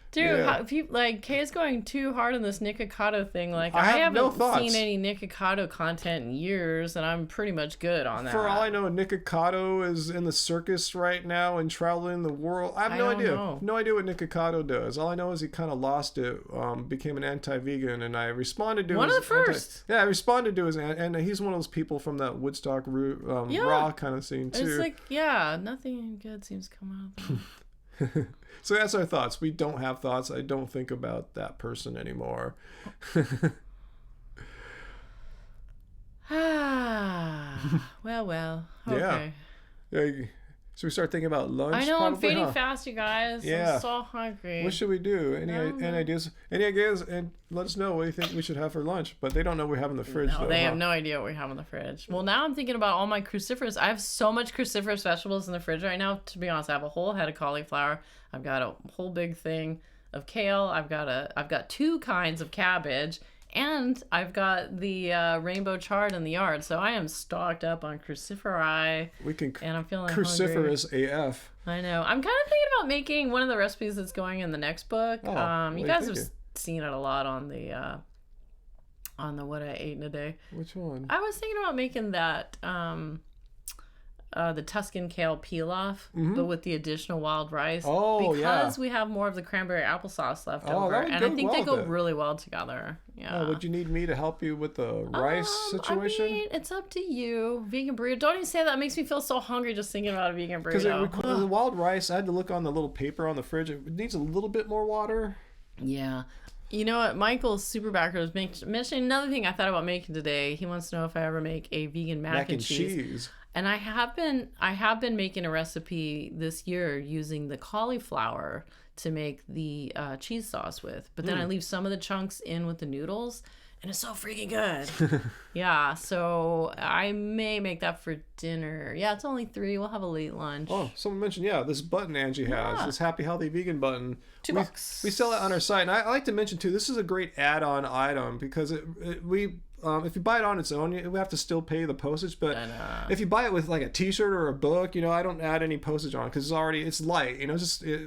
Dude, if you Kay's going too hard on this Nikocado thing. Like, I haven't seen any Nikocado content in years, and I'm pretty much good on that. For all I know, Nikocado is in the circus right now and traveling the world. I have no idea. No idea what Nikocado does. All I know is he kind of lost it, became an anti-vegan, and I responded to one of the first. I responded to his, and he's one of those people from that Woodstock raw kind of scene too. It's like, nothing good seems to come out of that. So that's our thoughts. We don't have thoughts. I don't think about that person anymore. Well. Okay. Yeah. So we start thinking about lunch. I know, I'm fading fast, you guys. Yeah. I'm so hungry. What should we do? Any ideas? Any ideas? And let us know what you think we should have for lunch. But they don't know we have in the fridge. No, they have no idea what we have in the fridge. Well, now I'm thinking about all my cruciferous. I have so much cruciferous vegetables in the fridge right now. To be honest, I have a whole head of cauliflower. I've got a whole big thing of kale. I've got 2 kinds of cabbage. And I've got the rainbow chard in the yard, so I am stocked up on cruciferi. And I'm feeling cruciferous hungry. AF. I know. I'm kind of thinking about making one of the recipes that's going in the next book. You guys have seen it a lot on the What I Ate in a Day. Which one? I was thinking about making that the Tuscan kale pilaf, but with the additional wild rice. Because we have more of the cranberry applesauce left over, and I think they go really well together. Yeah. Would you need me to help you with the rice situation? I mean, it's up to you. Vegan burrito. Don't even say that. It makes me feel so hungry just thinking about a vegan burrito. Because the wild rice, I had to look on the little paper on the fridge. It needs a little bit more water. Yeah. You know what? Michael's Superbacker was mentioning another thing I thought about making today. He wants to know if I ever make a vegan mac and cheese. And I have been making a recipe this year using the cauliflower to make the cheese sauce with. But then I leave some of the chunks in with the noodles, and it's so freaking good. Yeah, so I may make that for dinner. Yeah, it's only 3. We'll have a late lunch. Oh, someone mentioned, this button Angie has, this Happy Healthy Vegan button. $2. We sell it on our site. And I like to mention, too, this is a great add-on item because if you buy it on its own, we have to still pay the postage. But if you buy it with like a T-shirt or a book, I don't add any postage on because it's light.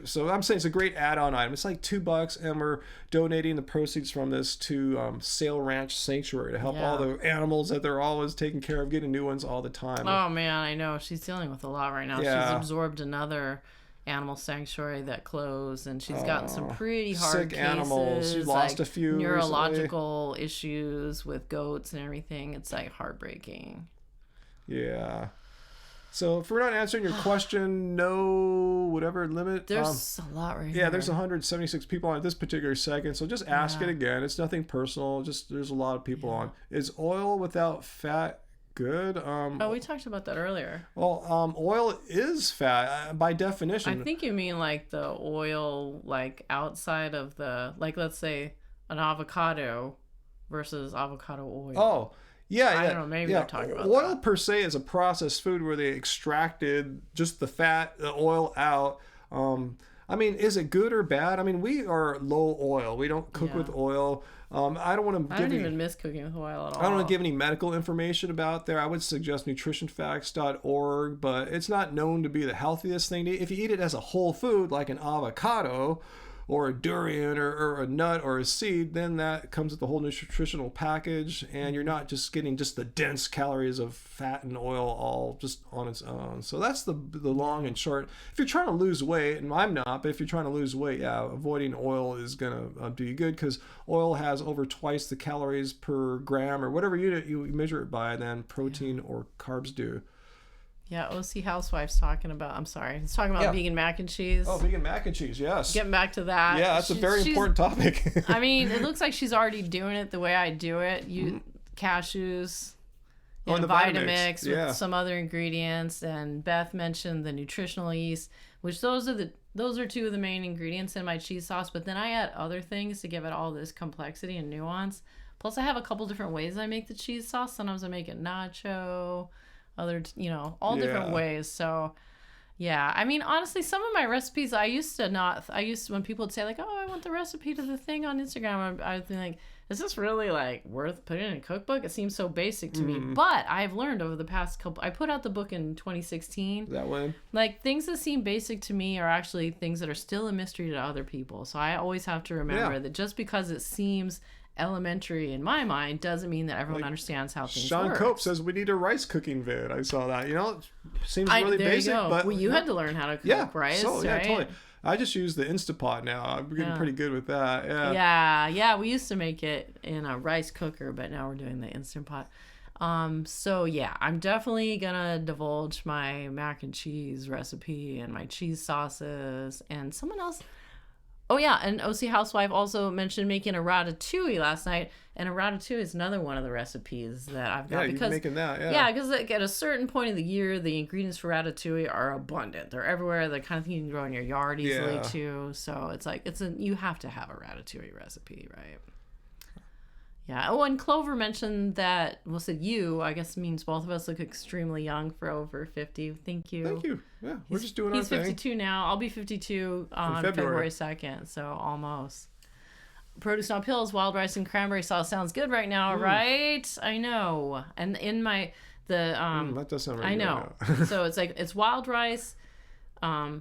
So I'm saying it's a great add-on item. It's like $2, and we're donating the proceeds from this to Sail Ranch Sanctuary to help all the animals that they're always taking care of, getting new ones all the time. Oh man, I know she's dealing with a lot right now. Yeah. She's absorbed another animal sanctuary that closed, and she's gotten some pretty hard sick cases, animals. She lost a few neurological issues with goats and everything. It's like heartbreaking. Yeah. So if we're not answering your question, no whatever limit. There's a lot right here. Yeah, there's 176 people on this particular second, so just ask it again. It's nothing personal. Just there's a lot of people on. Is oil without fat good? We talked about that earlier. Well, oil is fat by definition. I think you mean like the oil, like outside of the, like let's say an avocado versus avocado oil. Oh. Yeah, I don't know. Maybe they're talking about oil that. per se is a processed food where they extracted just the fat, the oil out. I mean, is it good or bad? I mean, we are low oil. We don't cook with oil. I don't want to. I don't even miss cooking with oil at all. I don't want to give any medical information about there. I would suggest nutritionfacts.org, but it's not known to be the healthiest thing to eat. If you eat it as a whole food, like an avocado or a durian or a nut or a seed, then that comes with the whole nutritional package, and you're not just getting just the dense calories of fat and oil all just on its own. So that's the long and short. If you're trying to lose weight, and I'm not, but if you're trying to lose weight, yeah, avoiding oil is going to do you good, because oil has over twice the calories per gram or whatever unit you measure it by than protein or carbs do. Yeah, OC Housewife's talking about, I'm sorry, he's talking about vegan mac and cheese. Oh, vegan mac and cheese, yes. Getting back to that. Yeah, that's a very important topic. I mean, it looks like she's already doing it the way I do it. Cashews, and the Vitamix with some other ingredients. And Beth mentioned the nutritional yeast, which those are two of the main ingredients in my cheese sauce. But then I add other things to give it all this complexity and nuance. Plus, I have a couple different ways I make the cheese sauce. Sometimes I make it nacho, other, all different ways. So, yeah. I mean, honestly, some of my recipes, when people would say like, oh, I want the recipe to the thing on Instagram, I would think like, is this really like worth putting in a cookbook? It seems so basic to me. But I've learned over the past I put out the book in 2016. That way. Like, things that seem basic to me are actually things that are still a mystery to other people. So I always have to remember that just because it seems elementary in my mind doesn't mean that everyone understands how things work. Sean Cope says we need a rice cooking vid. I saw that. It seems really basic, but you had to learn how to cook rice. Right? Totally. I just use the Instapot now. I'm getting pretty good with that. Yeah. We used to make it in a rice cooker, but now we're doing the Instant Pot. So yeah, I'm definitely gonna divulge my mac and cheese recipe and my cheese sauces. And someone else, oh yeah, and OC Housewife also mentioned making a ratatouille last night, and a ratatouille is another one of the recipes that I've got. Yeah, you're making that. Yeah, because like at a certain point of the year, the ingredients for ratatouille are abundant. They're everywhere. The kind of thing you can grow in your yard easily too. So it's like you have to have a ratatouille recipe, right? Yeah. Oh, and Clover mentioned that, I guess means both of us look extremely young for over 50. Thank you. Thank you. Yeah, we're just doing our thing. He's 52 now. I'll be 52 on February 2nd, so almost. Produce Not Pills, wild rice and cranberry sauce sounds good right now, right? I know. And in that does sound really good. I know. So it's wild rice,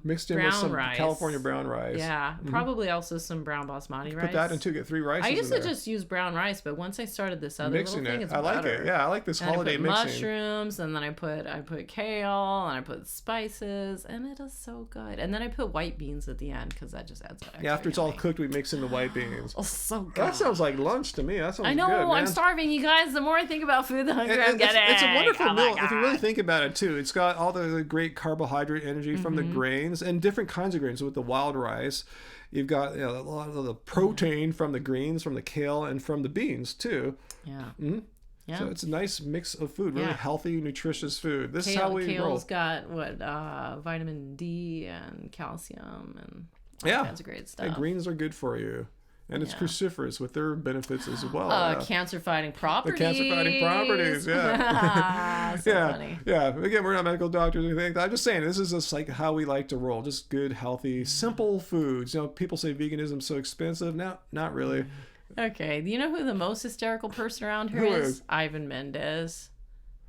mixed in with some California brown rice. Yeah, probably also some brown basmati rice. Put that in too, get 3 rices. I used to just use brown rice, but once I started this other mixing little thing, it's I like better. it. Yeah, I like this and holiday I put mixing. mushrooms, and then I put kale, and I put spices, and it is so good. And then I put white beans at the end because that just adds that extra. Yeah, after it's all cooked, we mix in the white beans. Oh, so good. That sounds like lunch to me. That sounds I know. good, man. I'm starving, you guys. The more I think about food, the hungrier I'm getting. It's a wonderful meal if you really think about it too. It's got all the great carbohydrate energy from the grains and different kinds of grains. With the wild rice, you've got a lot of the protein from the greens, from the kale, and from the beans too. Yeah. So it's a nice mix of food, really healthy, nutritious food. This is how we roll. Kale's got vitamin D and calcium and all kinds of great stuff. And greens are good for you. And it's cruciferous with their benefits as well. Cancer-fighting properties. The cancer-fighting properties, Funny. Yeah. Again, we're not medical doctors or anything. I'm just saying, this is just like how we like to roll. Just good, healthy, simple foods. People say veganism's so expensive. No, not really. Okay. Do you know who the most hysterical person around here is? Ivan Mendez.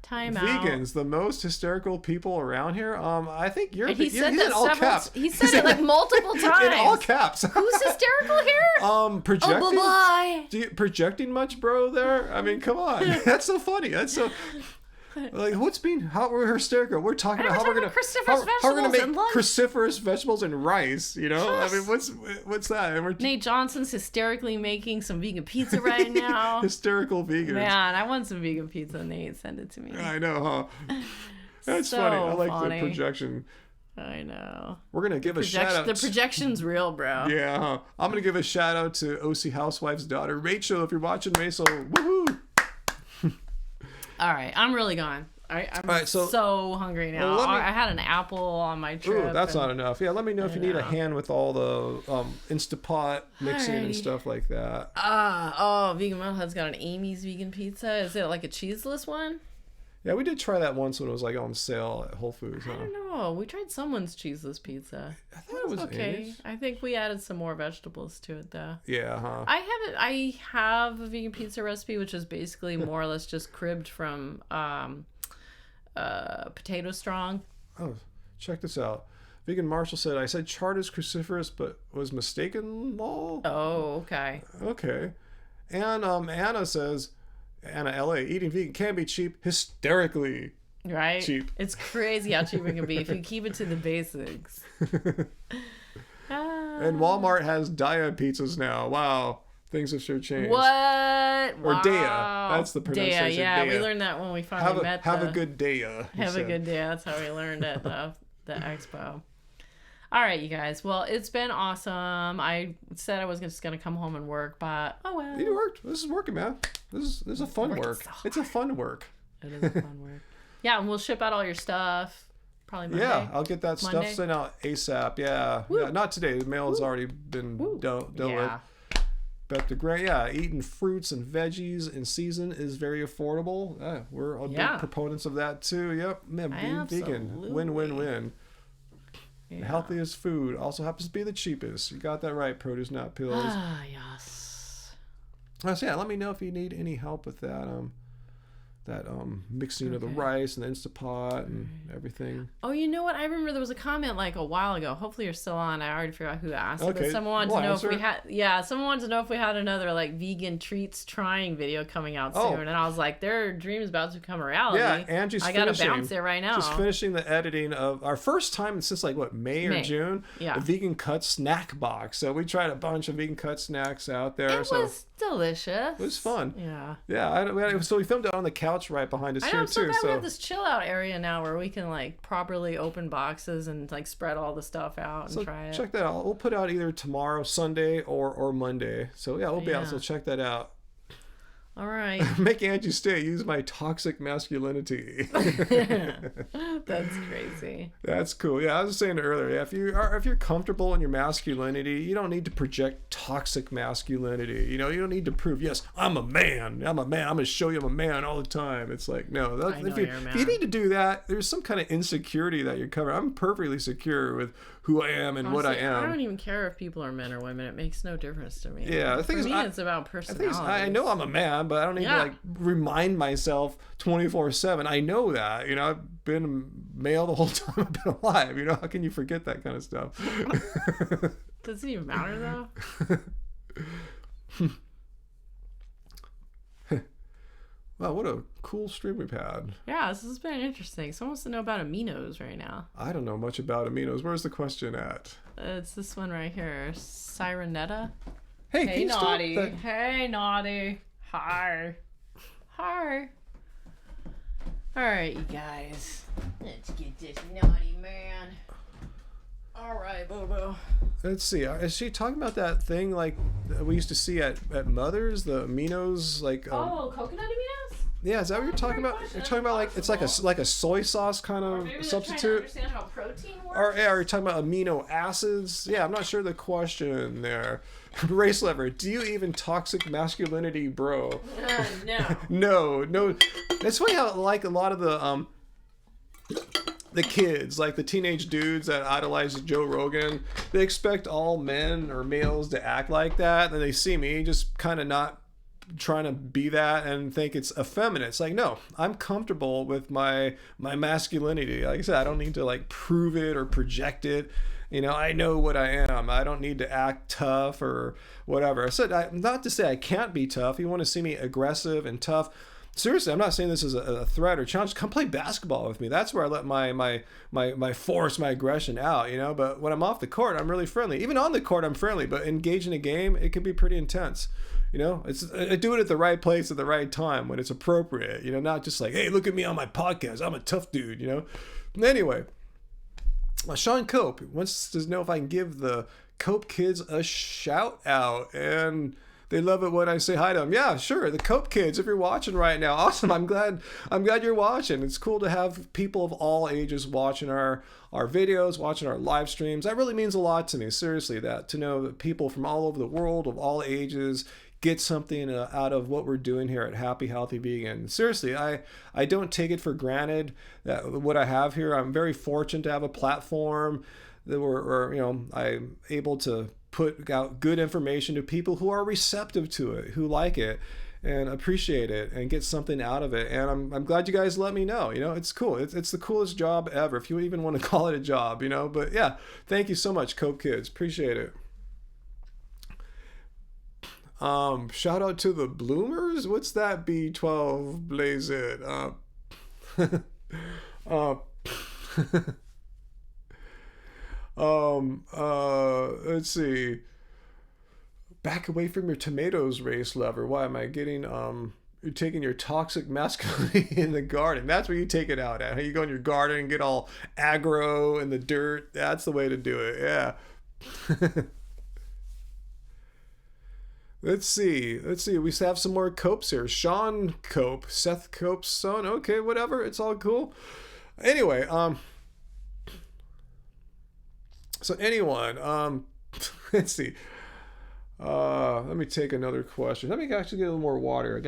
Time out. Vegans, the most hysterical people around here. I think you're. He said that several. Caps. He said it like multiple times. In all caps. Who's hysterical here? Projecting. Oh, bye-bye. Projecting much, bro? There. I mean, come on. That's so funny. That's so. Like, how we're hysterical? We're talking about how we're gonna make cruciferous vegetables and rice. I mean, what's that? And Nate Johnson's hysterically making some vegan pizza right now. Hysterical vegans. Man, I want some vegan pizza. Nate, send it to me. I know, huh? That's so funny. I like the projection. I know. We're gonna give a shout out. The projection's real, bro. Yeah, huh? I'm gonna give a shout out to OC Housewife's daughter, Rachel. If you're watching, Rachel, woohoo! All right, I'm really gone. I'm so hungry now. Well, I had an apple on my trip. Ooh, that's not enough. Yeah, let me know if you need a hand with all the Instapot mixing and stuff like that. Vegan Metalhead's got an Amy's vegan pizza. Is it like a cheeseless one? Yeah, we did try that once when it was like on sale at Whole Foods. I don't know. We tried someone's cheeseless pizza. I thought it was okay. Amy's. I think we added some more vegetables to it though. Yeah, huh? I have a vegan pizza recipe which is basically more or less just cribbed from potato strong. Oh, check this out. Vegan Marshall said, I said chard is cruciferous, but was mistaken, lol. Oh, okay. Okay. And Anna says, Anna LA, eating vegan can be cheap, hysterically Right? cheap. It's crazy how cheap it can be if you keep it to the basics. And Walmart has Dia pizzas now. Wow. Things have sure changed. What? Or Wow. Dea. That's the pronunciation. Dea, yeah. Dea. We learned that when we finally met. Have a good day. Have a good day. That's how we learned at the expo. All right, you guys. Well, it's been awesome. I said I was just going to come home and work, but oh well. It worked. This is working, man. This is a fun work. So It's a fun work. It is a fun work. Yeah, and we'll ship out all your stuff probably Monday. Yeah, I'll get that Monday? stuff sent out ASAP. Yeah. Woo. Yeah, not today. The mail has already been dealt with. Yeah. But the grant, eating fruits and veggies in season is very affordable. We're big proponents of that too. Yep, man, being vegan, win. Yeah. The healthiest food also happens to be the cheapest. You got that right, produce not pills. Ah, yes. So yeah, let me know if you need any help with that. Mixing of the rice and the Instapot and everything. Oh, you know what? I remember there was a comment like a while ago. Hopefully you're still on. I already forgot who asked it. But someone wanted to know if we had someone wanted to know if we had another like vegan treats trying video coming out soon. And I was like, their dream's about to become a reality. Yeah, Angie's I gotta bounce it right now. Just finishing the editing of our first time since like May or June. Yeah. A vegan cut snack box. So we tried a bunch of vegan cut snacks out there. It was delicious. It was fun. Yeah. Yeah. So we filmed it on the couch right behind us here too. So we have this chill out area now where we can like properly open boxes and like spread all the stuff out and try it. Check that out. We'll put out either tomorrow, Sunday, or Monday. So yeah, we'll be out. So check that out. All right. Make Angie stay. Use my toxic masculinity. That's crazy. That's cool. Yeah, I was saying earlier. If you're comfortable in your masculinity, you don't need to project toxic masculinity. You don't need to prove, yes, I'm a man. I'm gonna show you I'm a man all the time. It's like no. If you need to do that, there's some kind of insecurity that you're covering. I'm perfectly secure with who I am and honestly, what I am. I don't even care if people are men or women. It makes no difference to me. Yeah, the thing is, it's about personality. I know I'm a man, but I don't need to like remind myself 24/7. I know that. I've been male the whole time I've been alive. How can you forget that kind of stuff? Does it even matter though? Wow, what a cool stream we've had. Yeah, this has been interesting. Someone wants to know about aminos right now. I don't know much about aminos. Where's the question at? It's this one right here. Sirenetta. Hey Naughty. Hey, Naughty. Hi. All right, you guys. Let's get this naughty man. All right, Bobo. Let's see. Is she talking about that thing like that we used to see at Mother's, the aminos, like? Coconut aminos. Yeah, is that what you're talking about? You're talking about like it's like a soy sauce kind of substitute. Trying to understand how protein works. Or are you talking about amino acids? Yeah, I'm not sure the question there. Race lever, do you even toxic masculinity, bro? No. No. It's funny how like a lot of the kids, like the teenage dudes that idolize Joe Rogan, they expect all men or males to act like that. And they see me just kind of not trying to be that and think it's effeminate. It's like, no, I'm comfortable with my masculinity. Like I said, I don't need to like prove it or project it. I know what I am. I don't need to act tough or whatever. I said, not to say I can't be tough. You want to see me aggressive and tough. Seriously, I'm not saying this is a threat or challenge. Come play basketball with me. That's where I let my force, my aggression out, But when I'm off the court, I'm really friendly. Even on the court, I'm friendly. But engage in a game, it can be pretty intense. I do it at the right place at the right time when it's appropriate. Not just like, hey, look at me on my podcast. I'm a tough dude. Anyway, Sean Cope wants to know if I can give the Cope kids a shout out and. They love it when I say hi to them. Yeah, sure. The Cope kids, if you're watching right now, awesome. I'm glad you're watching. It's cool to have people of all ages watching our videos, watching our live streams. That really means a lot to me. Seriously, to know that people from all over the world of all ages get something out of what we're doing here at Happy Healthy Vegan. Seriously, I don't take it for granted that what I have here. I'm very fortunate to have a platform that I'm able to put out good information to people who are receptive to it, who like it. and appreciate it and get something out of it. And I'm glad you guys let me know. You know, it's cool. It's the coolest job ever, if you even want to call it a job, you know. But yeah, thank you so much, Cope Kids. Appreciate it. Shout out to the Bloomers. What's that? B12 blaze it. uh, let's see. Back away from your tomatoes, race lover. Why am I getting you're taking your toxic masculinity in the garden? That's where you take it out at. You go in your garden and get all aggro in the dirt. That's the way to do it. Yeah. Let's see. We have some more Copes here. Sean Cope, Seth Cope's son. Okay, whatever. It's all cool. Anyway, so anyone, let's see. Let me take another question. Let me actually get a little more water. I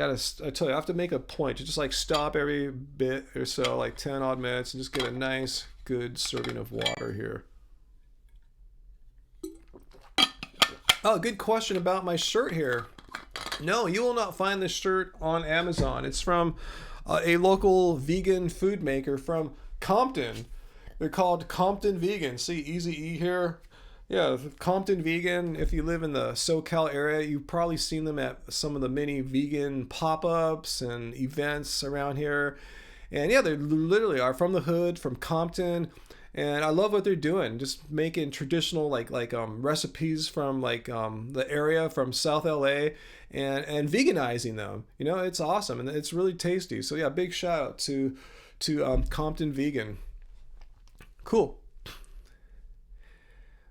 tell you, I have to make a point to just like stop every bit or so, like 10 odd minutes, and just get a nice, good serving of water here. Oh, good question about my shirt here. No, you will not find this shirt on Amazon. It's from a local vegan food maker from Compton. They're called Compton Vegan. See, Easy E here. Yeah, Compton Vegan. If you live in the SoCal area, you've probably seen them at some of the many vegan pop-ups and events around here. And yeah, they literally are from the hood, from Compton. And I love what they're doing, just making traditional like recipes from the area from South LA and veganizing them. You know, it's awesome and it's really tasty. So yeah, big shout out to Compton Vegan. Cool.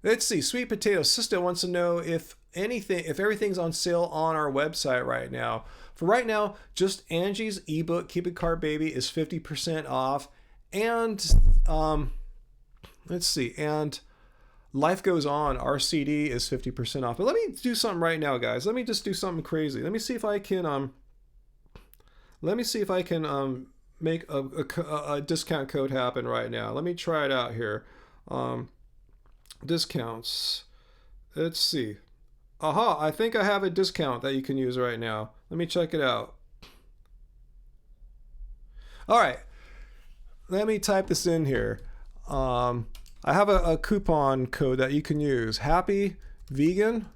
Let's see. Sweet Potato Sister wants to know if everything's on sale on our website right now. For right now, just Angie's ebook Keep It Carb Baby is 50% off, and let's see, and Life Goes On, our CD, is 50% off. But let me do something right now, guys. Let me just do something crazy. Let me see if I can make a discount code happen right now. Let me try it out here. Discounts. Let's see. Aha, I think I have a discount that you can use right now. Let me check it out. All right. Let me type this in here. I have a coupon code that you can use. Happy Vegan.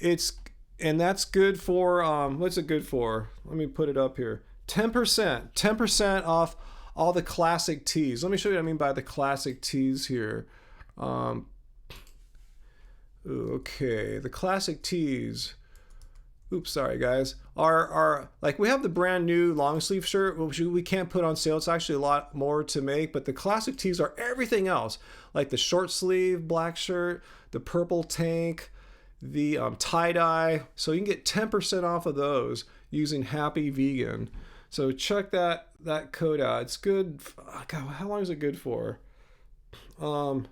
And that's good for what's it good for? Let me put it up here. 10% off all the classic teas. Let me show you what I mean by the classic teas here. Okay, the classic teas. Oops, sorry guys. Are like, we have the brand new long sleeve shirt, which we can't put on sale. It's actually a lot more to make, but the classic tees are everything else, like the short sleeve black shirt, the purple tank, the tie-dye. So you can get 10% off of those using Happy Vegan. So check that code out. It's good. God, how long is it good for? Let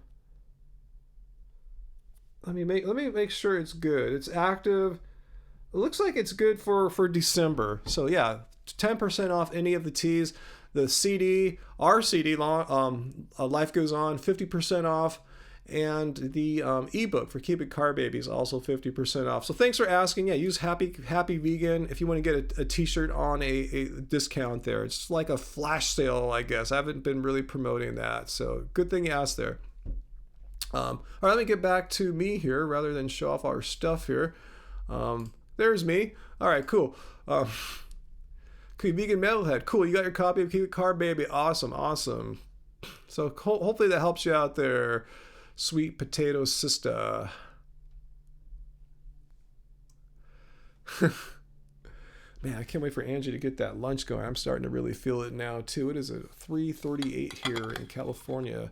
me make sure it's good. It's active. It looks like it's good for December. So yeah, 10% off any of the teas. The CD, our CD, Life Goes On, 50% off. And the ebook for Keep It Carb Baby is also 50% off. So thanks for asking. Yeah, use Happy Vegan if you want to get a t-shirt on a discount there. It's like a flash sale, I guess. I haven't been really promoting that. So good thing you asked there. All right, let me get back to me here rather than show off our stuff here. There's me. All right, cool. Vegan Metalhead. Cool, you got your copy of Keep It Carb Baby. Awesome. So hopefully that helps you out there, Sweet Potato Sister. Man, I can't wait for Angie to get that lunch going. I'm starting to really feel it now too. It is a 3:38 here in California.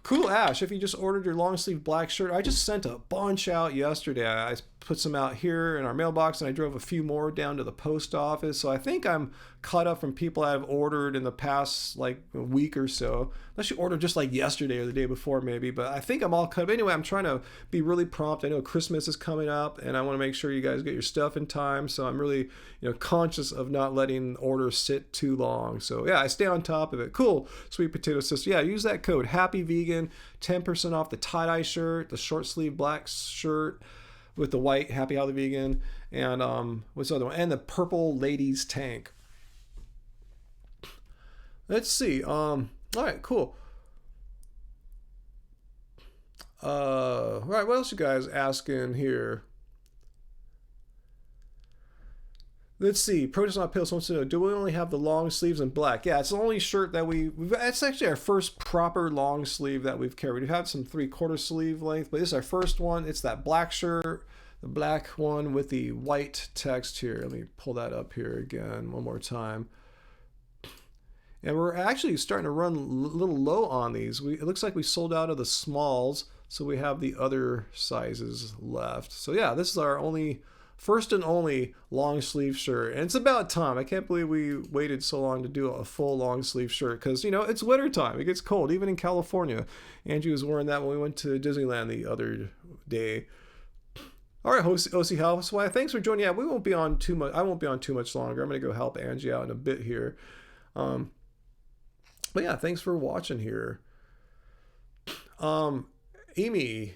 Cool, Ash. If you just ordered your long sleeve black shirt, I just sent a bunch out yesterday. I put some out here in our mailbox, and I drove a few more down to the post office. So I think I'm caught up from people I've ordered in the past like a week or so. Unless you ordered just like yesterday or the day before maybe, but I think I'm all caught up. Anyway, I'm trying to be really prompt. I know Christmas is coming up, and I want to make sure you guys get your stuff in time. So I'm really, conscious of not letting orders sit too long. So yeah, I stay on top of it. Cool, Sweet Potato Sister. Yeah, use that code Happy Vegan, 10% off the tie-dye shirt, the short sleeve black shirt. with the white Happy Healthy Vegan, and what's the other one? And the purple Ladies Tank. Let's see. All right, cool. Right, what else you guys asking here? Let's see. Protest Not Pills wants to know, do we only have the long sleeves in black? Yeah, it's the only shirt that it's actually our first proper long sleeve that we've carried. We've had some 3/4 sleeve length, but this is our first one. It's that black shirt, the black one with the white text here. Let me pull that up here again one more time. And we're actually starting to run a little low on these. It looks like we sold out of the smalls, so we have the other sizes left. So yeah, this is our first and only long sleeve shirt, and it's about time. I can't believe we waited so long to do a full long sleeve shirt, because it's winter time. It gets cold even in California. Angie was wearing that when we went to Disneyland the other day. All right, OC Housewife, thanks for joining. Yeah, we won't be on too much. I won't be on too much longer. I'm gonna go help Angie out in a bit here. But yeah, thanks for watching here. Amy,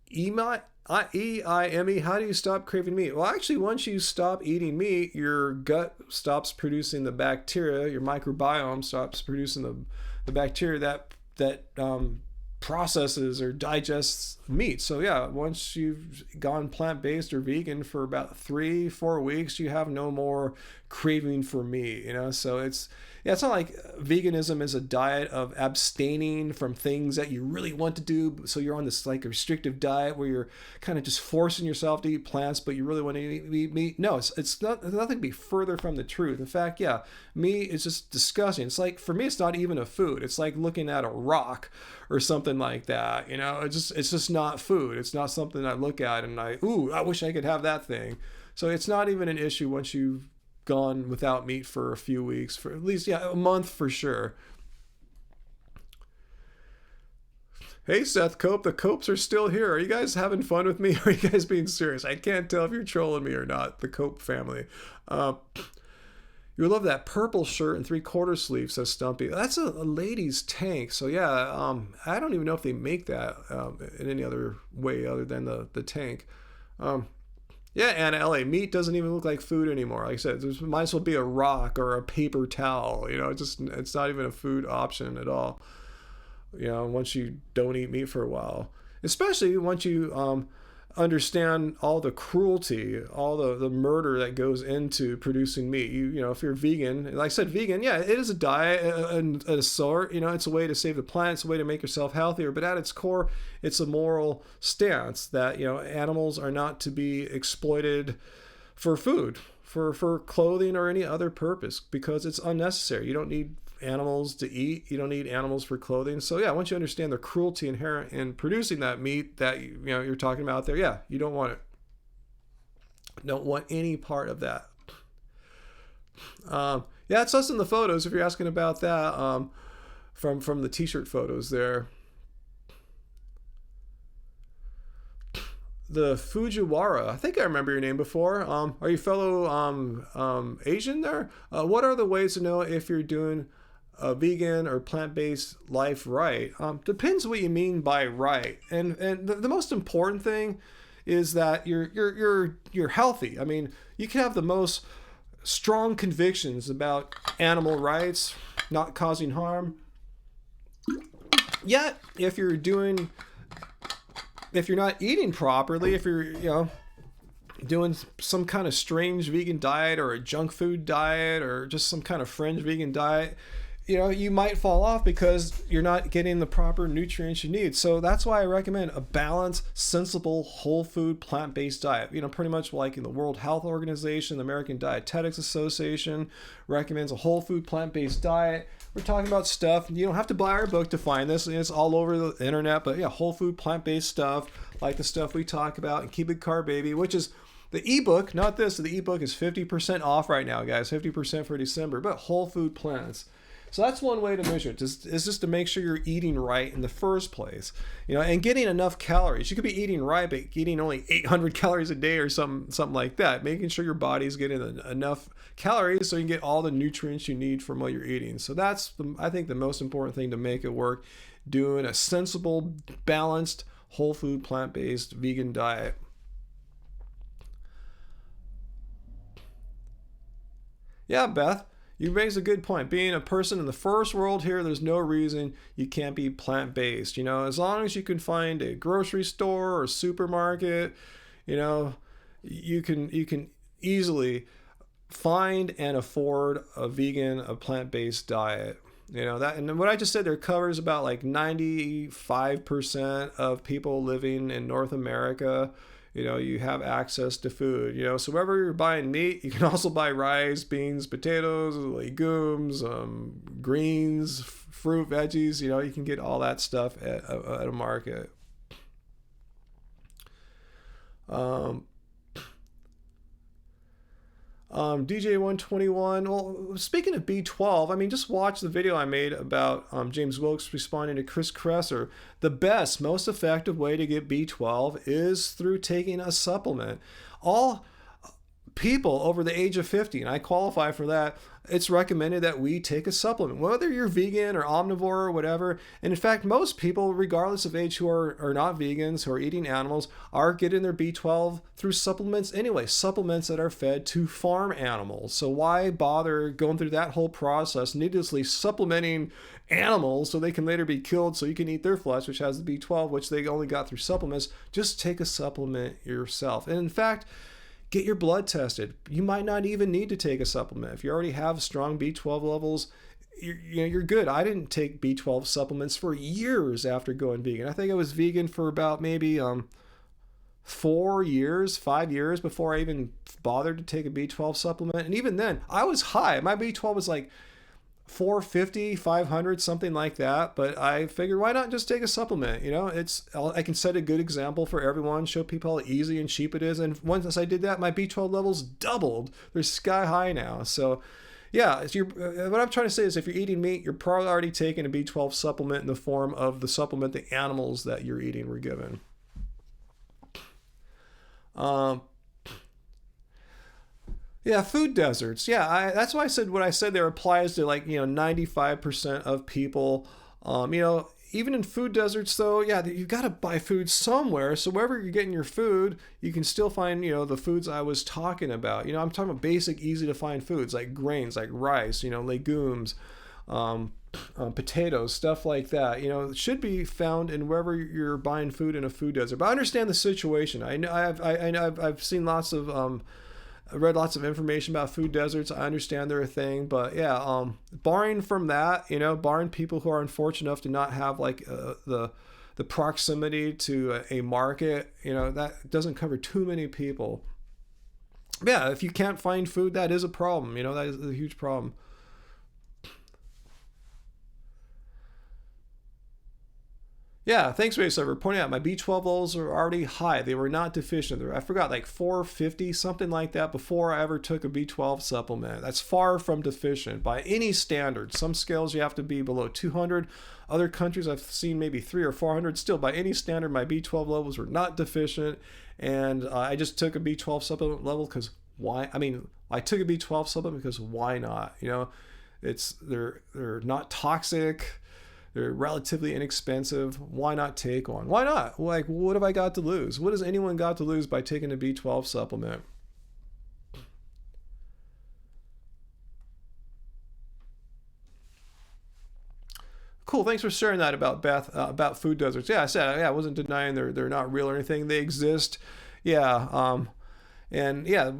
E-I-M-E, how do you stop craving meat? Well, actually, once you stop eating meat, your gut stops producing the bacteria, your microbiome stops producing the bacteria that processes or digests meat. So yeah, once you've gone plant-based or vegan for about 3-4 weeks, you have no more craving for meat, so it's not like veganism is a diet of abstaining from things that you really want to do. So you're on this like restrictive diet where you're kind of just forcing yourself to eat plants, but you really want to eat meat. No, it's nothing to be further from the truth. In fact, yeah, meat is just disgusting. It's like, for me, it's not even a food. It's like looking at a rock or something like that. It's just not food. It's not something I look at and I wish I could have that thing. So it's not even an issue once you've gone without meat for a few weeks, for at least a month for sure. Hey Seth Cope, the Copes are still here. Are you guys having fun with me? Or are you guys being serious? I can't tell if you're trolling me or not, the Cope family. You love that purple shirt and 3/4 sleeve, says Stumpy. That's a ladies' tank. So yeah, I don't even know if they make that in any other way other than the tank. Yeah, Anna LA, meat doesn't even look like food anymore. Like I said, there might as well be a rock or a paper towel. It's not even a food option at all. Once you don't eat meat for a while, especially once you understand all the cruelty, all the murder that goes into producing meat. If you're vegan, like I said, vegan, yeah, it is a diet and a sort. It's a way to save the planet. It's a way to make yourself healthier. But at its core, it's a moral stance that animals are not to be exploited for food, for clothing, or any other purpose, because it's unnecessary. You don't need animals to eat. You don't need animals for clothing. So yeah, once you understand the cruelty inherent in producing that meat that you're talking about there, yeah, you don't want it. Don't want any part of that. Yeah, it's us in the photos if you're asking about that. From the t-shirt photos there. The Fujiwara, I think I remember your name before. Are you fellow Asian there? What are the ways to know if you're doing a vegan or plant-based life right? Depends what you mean by right. And the most important thing is that you're healthy. I mean, you can have the most strong convictions about animal rights, not causing harm. Yet, if you're not eating properly, if you're doing some kind of strange vegan diet or a junk food diet or just some kind of fringe vegan diet, you might fall off because you're not getting the proper nutrients you need. So that's why I recommend a balanced, sensible, whole food, plant-based diet. Pretty much like in the World Health Organization, the American Dietetics Association recommends a whole food, plant-based diet. We're talking about stuff, you don't have to buy our book to find this. It's all over the internet, but yeah, whole food, plant-based stuff, like the stuff we talk about, and Keep It Carb Baby, which is the ebook, not this. The ebook is 50% off right now, guys, 50% for December, but whole food plants. So that's one way to measure it, is just to make sure you're eating right in the first place, and getting enough calories. You could be eating right, but eating only 800 calories a day or something like that. Making sure your body's getting enough calories so you can get all the nutrients you need from what you're eating. So that's, I think, the most important thing to make it work, doing a sensible, balanced, whole food, plant-based, vegan diet. Yeah, Beth, you raise a good point. Being a person in the first world here, there's no reason you can't be plant-based. As long as you can find a grocery store or supermarket, you know, you can easily find and afford a plant-based diet. That, and what I just said there covers about like 95% of people living in North America. You have access to food. So wherever you're buying meat, you can also buy rice, beans, potatoes, legumes, greens, fruit, veggies. You can get all that stuff at a market. um, DJ121. Well, speaking of B12, I mean, just watch the video I made about James Wilkes responding to Chris Kresser. The best, most effective way to get B12 is through taking a supplement. All people over the age of 50, and I qualify for that, it's recommended that we take a supplement, whether you're vegan or omnivore or whatever. And in fact, most people, regardless of age, who are not vegans, who are eating animals, are getting their B12 through supplements anyway, supplements that are fed to farm animals. So why bother going through that whole process, needlessly supplementing animals so they can later be killed so you can eat their flesh, which has the B12, which they only got through supplements? Just take a supplement yourself. And in fact, get your blood tested. You might not even need to take a supplement. If you already have strong B12 levels, you're good. I didn't take B12 supplements for years after going vegan. I think I was vegan for about maybe 5 years before I even bothered to take a B12 supplement. And even then, I was high. My B12 was like 450, 500, something like that. But I figured, why not just take a supplement? I can set a good example for everyone, show people how easy and cheap it is. And once I did that, my B12 levels doubled. They're sky high now. So yeah, what I'm trying to say is, if you're eating meat, you're probably already taking a B12 supplement in the form of the supplement the animals that you're eating were given. Yeah, food deserts. Yeah, that's why I said what I said there applies to 95% of people. Even in food deserts, though, yeah, you got to buy food somewhere. So wherever you're getting your food, you can still find the foods I was talking about. I'm talking about basic, easy to find foods like grains, like rice, legumes, potatoes, stuff like that. It should be found in wherever you're buying food in a food desert. But I understand the situation. I know I've seen lots of I read lots of information about food deserts. I understand they're a thing, but yeah, barring from that, barring people who are unfortunate enough to not have the proximity to a market, that doesn't cover too many people. Yeah, if you can't find food, that is a problem. That is a huge problem. Yeah, thanks, Racer, for pointing out my B12 levels are already high. They were not deficient. I forgot, like 450, something like that, before I ever took a B12 supplement. That's far from deficient by any standard. Some scales you have to be below 200. Other countries I've seen maybe 300 or 400. Still, by any standard, my B12 levels were not deficient. And I just took a B12 supplement level because why? I mean, I took a B12 supplement because why not? They're not toxic. They're relatively inexpensive. Why not take one? Why not? Like, what have I got to lose? What has anyone got to lose by taking a B12 supplement? Cool. Thanks for sharing that about Beth, about food deserts. Yeah, I wasn't denying they're not real or anything. They exist. Yeah. And yeah,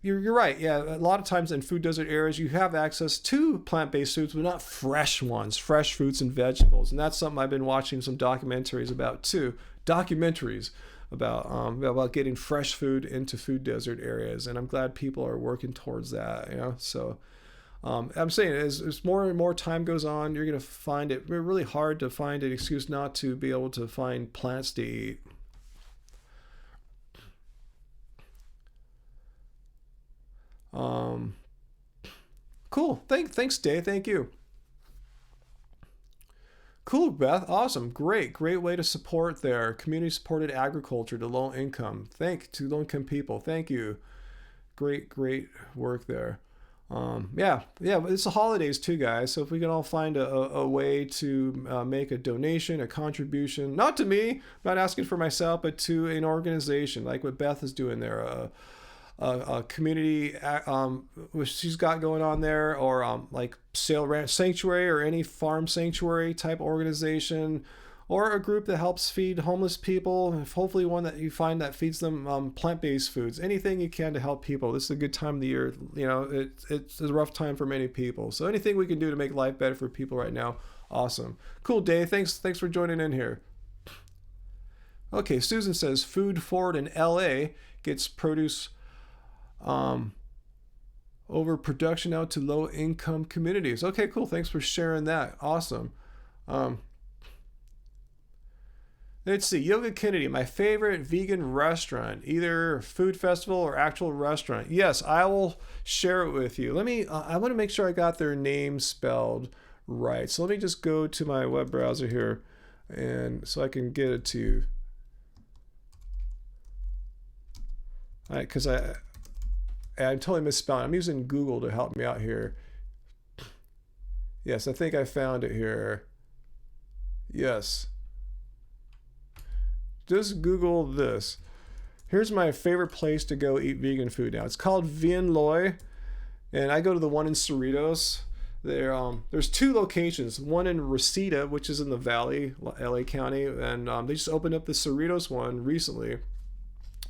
you're right. Yeah, a lot of times in food desert areas, you have access to plant-based foods, but not fresh ones, fresh fruits and vegetables. And that's something I've been watching some documentaries about too. Documentaries about getting fresh food into food desert areas. And I'm glad people are working towards that. So I'm saying as more and more time goes on, you're going to find it really hard to find an excuse not to be able to find plants to eat. Cool. Thanks, Dave. Thank you. Cool, Beth. Awesome. Great way to support their community supported agriculture to low income. To low income people. Thank you. Great work there. Yeah. It's the holidays too, guys. So if we can all find a way to make a donation, a contribution, not to me, I'm not asking for myself, but to an organization like what Beth is doing there. community which she's got going on there, or like Sail Ranch Sanctuary or any farm sanctuary type organization, or a group that helps feed homeless people, if hopefully one that you find that feeds them plant-based foods, anything you can to help people. This is a good time of the year. You know, it's a rough time for many people, so anything we can do to make life better for people right now, awesome. Cool, Dave. Thanks for joining in here. Okay, Susan says Food Forward in LA gets produce over production out to low income communities. Okay, cool. Thanks for sharing that. Awesome. Let's see. Yoga Kennedy, my favorite vegan restaurant, either food festival or actual restaurant. Yes, I will share it with you. I want to make sure I got their name spelled right. So let me just go to my web browser here, and so I can get it to you. All right, because I totally misspelled. I'm using Google to help me out here. Yes, I think I found it here. Yes. Just Google this. Here's my favorite place to go eat vegan food now. It's called Vien Loy, and I go to the one in Cerritos. There's two locations. One in Reseda, which is in the Valley, LA County, and they just opened up the Cerritos one recently.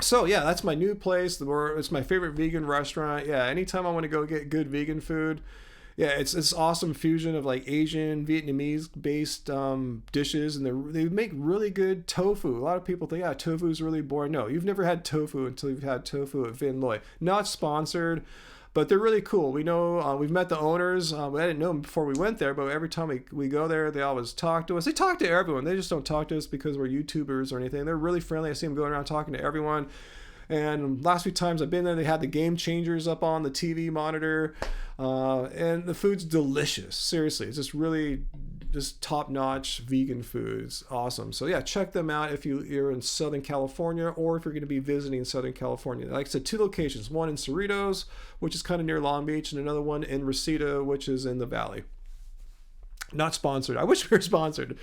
So yeah, that's my new place. It's my favorite vegan restaurant. Yeah, anytime I want to go get good vegan food. Yeah, it's this awesome fusion of like Asian, Vietnamese based dishes, and they make really good tofu. A lot of people think, yeah, tofu is really boring. No, you've never had tofu until you've had tofu at Vien Loy. Not sponsored, but they're really cool. We know, we've met the owners. I didn't know them before we went there, but every time we go there, they always talk to us. They talk to everyone. They just don't talk to us because we're YouTubers or anything. They're really friendly. I see them going around talking to everyone. And last few times I've been there, they had the Game Changers up on the TV monitor, and the food's delicious. Seriously, it's just top-notch vegan food. It's awesome. So yeah, check them out if you're in Southern California, or if you're going to be visiting Southern California. Like I said, two locations: one in Cerritos, which is kind of near Long Beach, and another one in Reseda, which is in the Valley. Not sponsored. I wish we were sponsored,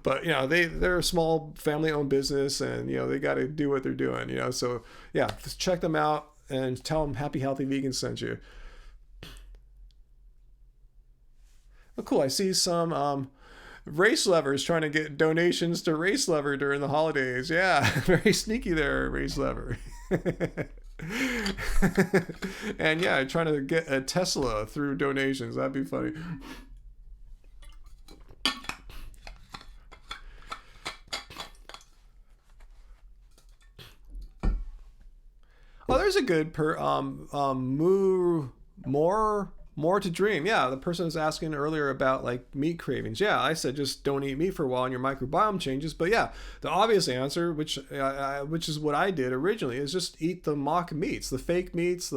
but they're a small family-owned business, and they got to do what they're doing. So yeah, just check them out and tell them Happy Healthy Vegan sent you. Oh, cool. I see some Race Lovers trying to get donations to Race Lover during the holidays. Yeah, very sneaky there, Race Lover. And yeah, trying to get a Tesla through donations. That'd be funny. Oh, there's a good more to dream. Yeah, the person was asking earlier about like meat cravings. Yeah, I said just don't eat meat for a while and your microbiome changes. But yeah, the obvious answer, which is what I did originally, is just eat the mock meats, the fake meats.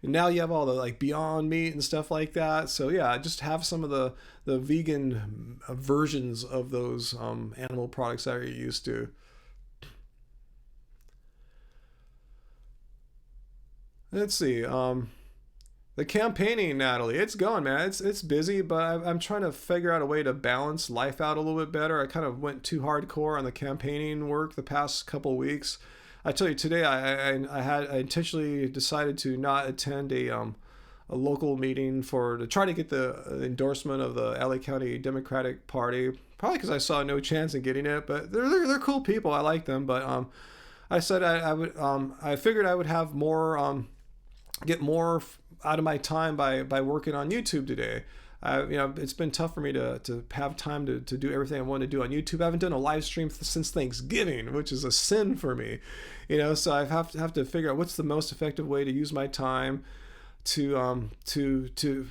Now you have all the like Beyond Meat and stuff like that. So yeah, just have some of the vegan versions of those animal products that you're used to. Let's see. The campaigning, Natalie, it's going, man. It's busy, but I'm trying to figure out a way to balance life out a little bit better. I kind of went too hardcore on the campaigning work the past couple of weeks. I tell you, today I intentionally decided to not attend a local meeting to try to get the endorsement of the LA County Democratic Party. Probably because I saw no chance in getting it, but they're cool people. I like them, but I said I would. I figured I would have more. Get more out of my time by working on YouTube today. It's been tough for me to have time to do everything I want to do on YouTube. I haven't done a live stream since Thanksgiving, which is a sin for me. So I have to figure out what's the most effective way to use my time to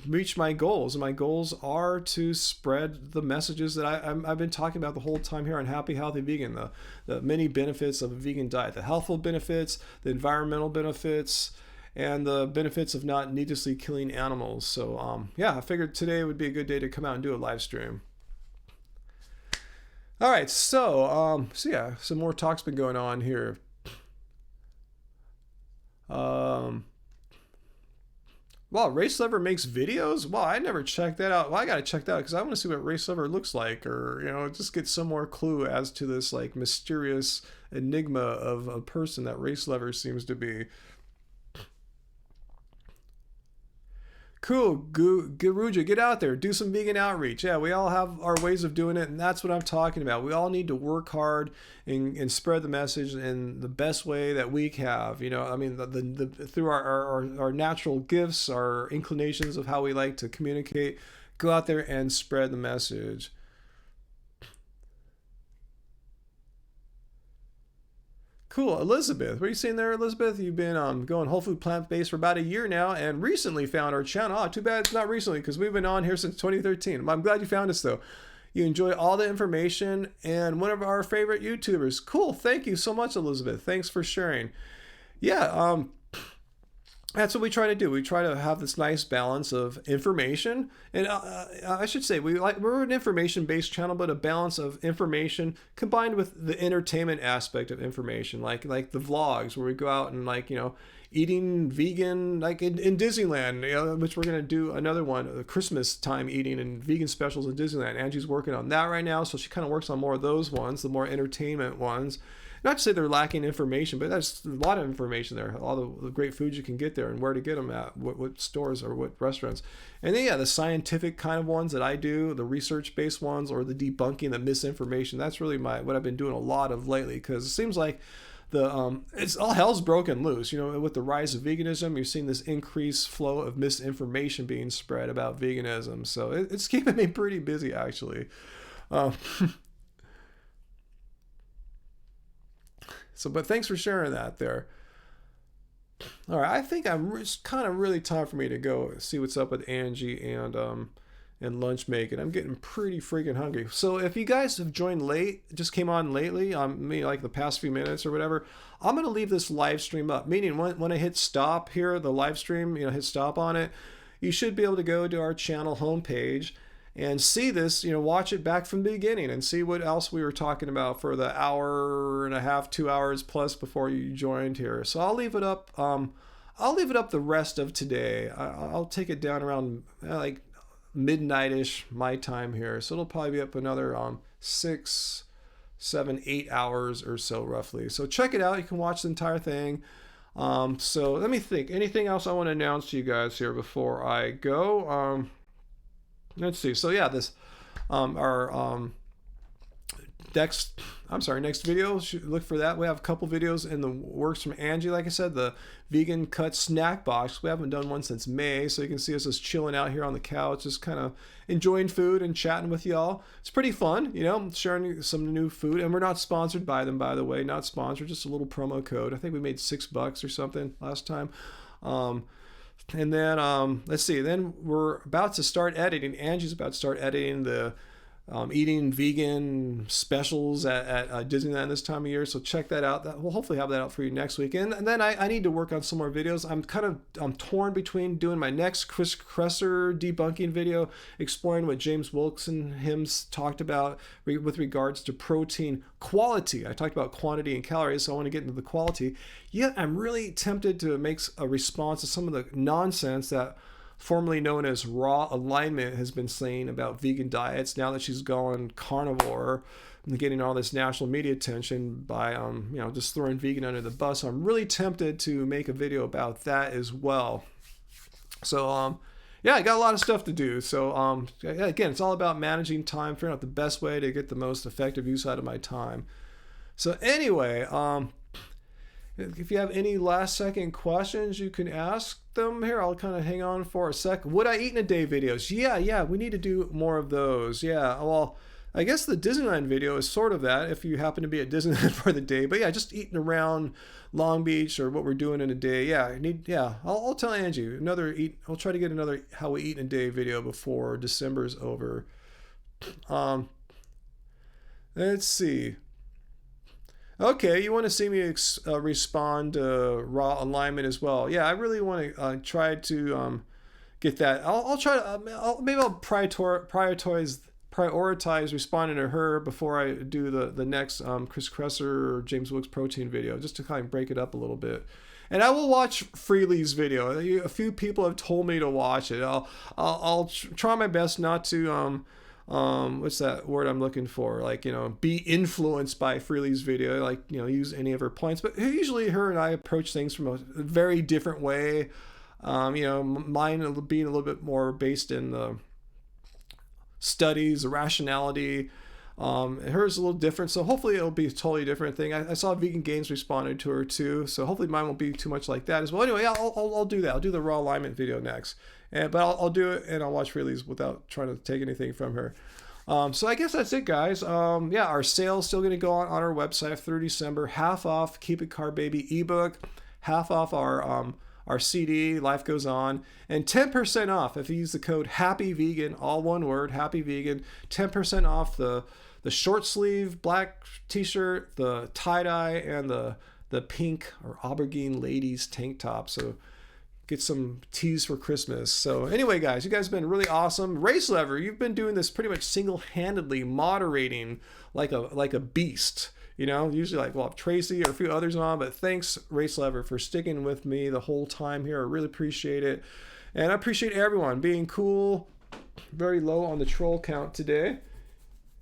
reach my goals. And my goals are to spread the messages that I've been talking about the whole time here on Happy Healthy Vegan, the many benefits of a vegan diet, the healthful benefits, the environmental benefits, and the benefits of not needlessly killing animals. So yeah, I figured today would be a good day to come out and do a live stream. All right, so yeah, some more talk's been going on here. Wow, Race Lover makes videos? Wow, I never checked that out. Well, I gotta check that out because I want to see what Race Lover looks like, or just get some more clue as to this like mysterious enigma of a person that Race Lover seems to be. Cool. Garuja, get out there. Do some vegan outreach. Yeah, we all have our ways of doing it, and that's what I'm talking about. We all need to work hard and spread the message in the best way that we have. You know, I mean, through our natural gifts, our inclinations of how we like to communicate, go out there and spread the message. Cool. Elizabeth, what are you saying there, Elizabeth? You've been going whole food plant-based for about a year now and recently found our channel. Oh, too bad it's not recently because we've been on here since 2013. I'm glad you found us though. You enjoy all the information and one of our favorite YouTubers. Cool. Thank you so much, Elizabeth. Thanks for sharing. Yeah, that's what we try to do. We try to have this nice balance of information, and I should say we're an information-based channel, but a balance of information combined with the entertainment aspect of information, like the vlogs where we go out and eating vegan, like in Disneyland, which we're gonna do another one, Christmas time eating and vegan specials in Disneyland. Angie's working on that right now, so she kind of works on more of those ones, the more entertainment ones. Not to say they're lacking information, but there's a lot of information there. All the great foods you can get there and where to get them at, what stores or what restaurants. And then, yeah, the scientific kind of ones that I do, the research-based ones, or the debunking, the misinformation. That's really what I've been doing a lot of lately, because it seems like it's all hell's broken loose. With the rise of veganism, you've seen this increased flow of misinformation being spread about veganism. So it's keeping me pretty busy, actually. But thanks for sharing that there. All right, I think it's kind of really time for me to go see what's up with Angie and lunch making. I'm getting pretty freaking hungry. So if you guys have joined late, just came on lately, maybe like the past few minutes or whatever, I'm gonna leave this live stream up. Meaning when I hit stop here, the live stream, hit stop on it, you should be able to go to our channel homepage and see this, watch it back from the beginning and see what else we were talking about for the hour and a half, 2 hours plus before you joined here. So I'll leave it up. I'll leave it up the rest of today. I'll take it down around like midnight-ish my time here. So it'll probably be up another 6, 7, 8 hours or so roughly. So check it out. You can watch the entire thing. So let me think. Anything else I want to announce to you guys here before I go? Let's see. So yeah, this our next video, look for that. We have a couple videos in the works from Angie. Like I said, the vegan cut snack box. We haven't done one since May, so you can see us just chilling out here on the couch, just kind of enjoying food and chatting with y'all. It's pretty fun, sharing some new food. And we're not sponsored by them, by the way. Not sponsored, just a little promo code. I think we made $6 or something last time. And then let's see. Then we're about to start editing. Angie's about to start editing the eating vegan specials at Disneyland this time of year. So check that out. We'll hopefully have that out for you next week. And then I need to work on some more videos. I'm torn between doing my next Chris Kresser debunking video, exploring what James Wilks and him talked about with regards to protein quality. I talked about quantity and calories, so I want to get into the quality. Yet I'm really tempted to make a response to some of the nonsense that formerly known as Raw Alignment has been saying about vegan diets now that she's gone carnivore and getting all this national media attention by just throwing vegan under the bus. So I'm really tempted to make a video about that as well. So yeah, I got a lot of stuff to do. So again, it's all about managing time, figuring out the best way to get the most effective use out of my time. So anyway, if you have any last second questions, you can ask them here. I'll kind of hang on for a sec. Would I eat in a day videos? Yeah, we need to do more of those. Yeah, well, I guess the Disneyland video is sort of that if you happen to be at Disneyland for the day. But yeah, just eating around Long Beach or what we're doing in a day. Yeah, I'll tell Angie I'll try to get another how we eat in a day video before December's over. Let's see. Okay, you want to see me respond to Raw Alignment as well? Yeah, I really want to try to get that. I'll try to. Maybe I'll prioritize responding to her before I do the next Chris Kresser or James Wilks protein video, just to kind of break it up a little bit. And I will watch Freely's video. A few people have told me to watch it. I'll try my best not to what's that word I'm looking for? Be influenced by Freely's video, use any of her points. But usually her and I approach things from a very different way. Mine being a little bit more based in the studies, the rationality. Hers a little different, so hopefully it'll be a totally different thing. I saw Vegan Games responded to her too, so hopefully mine won't be too much like that as well. Anyway, I'll do that. I'll do the raw alignment video next, but I'll do it and I'll watch Freely's without trying to take anything from her. So I guess that's it, guys. Our sale's still going to go on our website through December. Half off Keep It Carb Baby ebook, half off our CD, Life Goes On, and 10% off if you use the code Happy Vegan, all one word, Happy Vegan. 10% off the short sleeve black t-shirt, the tie-dye, and the pink or aubergine ladies tank top. So get some tees for Christmas. So anyway, guys, you guys have been really awesome. Race Lever, you've been doing this pretty much single-handedly, moderating like a beast. Usually Tracy or a few others on, but thanks, Race Lever, for sticking with me the whole time here. I really appreciate it. And I appreciate everyone being cool. Very low on the troll count today.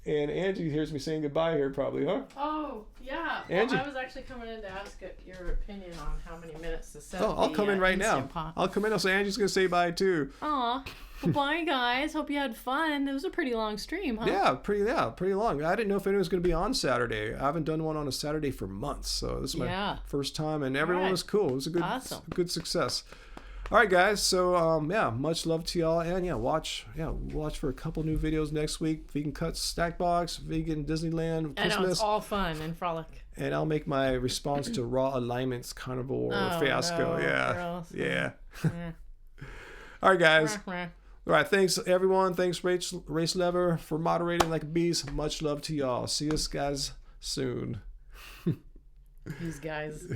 And Angie hears me saying goodbye here probably, huh? Oh, yeah. Angie. Well, I was actually coming in to ask your opinion on how many minutes to set. Oh, I'll come in right now. I'll come in. I'll say Angie's going to say bye too. Aw. Well, bye, guys. Hope you had fun. It was a pretty long stream, huh? Yeah, pretty long. I didn't know if anyone was going to be on Saturday. I haven't done one on a Saturday for months, so this is my first time, and everyone was cool. It was a good success. All right, guys. So much love to y'all, and watch for a couple new videos next week. Vegan Cuts Snack Box, Vegan Disneyland, Christmas. I know, it's all fun and frolic. And I'll make my response to Raw Alignment's Carnivore fiasco. No, yeah. All right, guys. All right, thanks everyone. Thanks Race Lever for moderating like a beast. Much love to y'all. See us guys soon. These guys.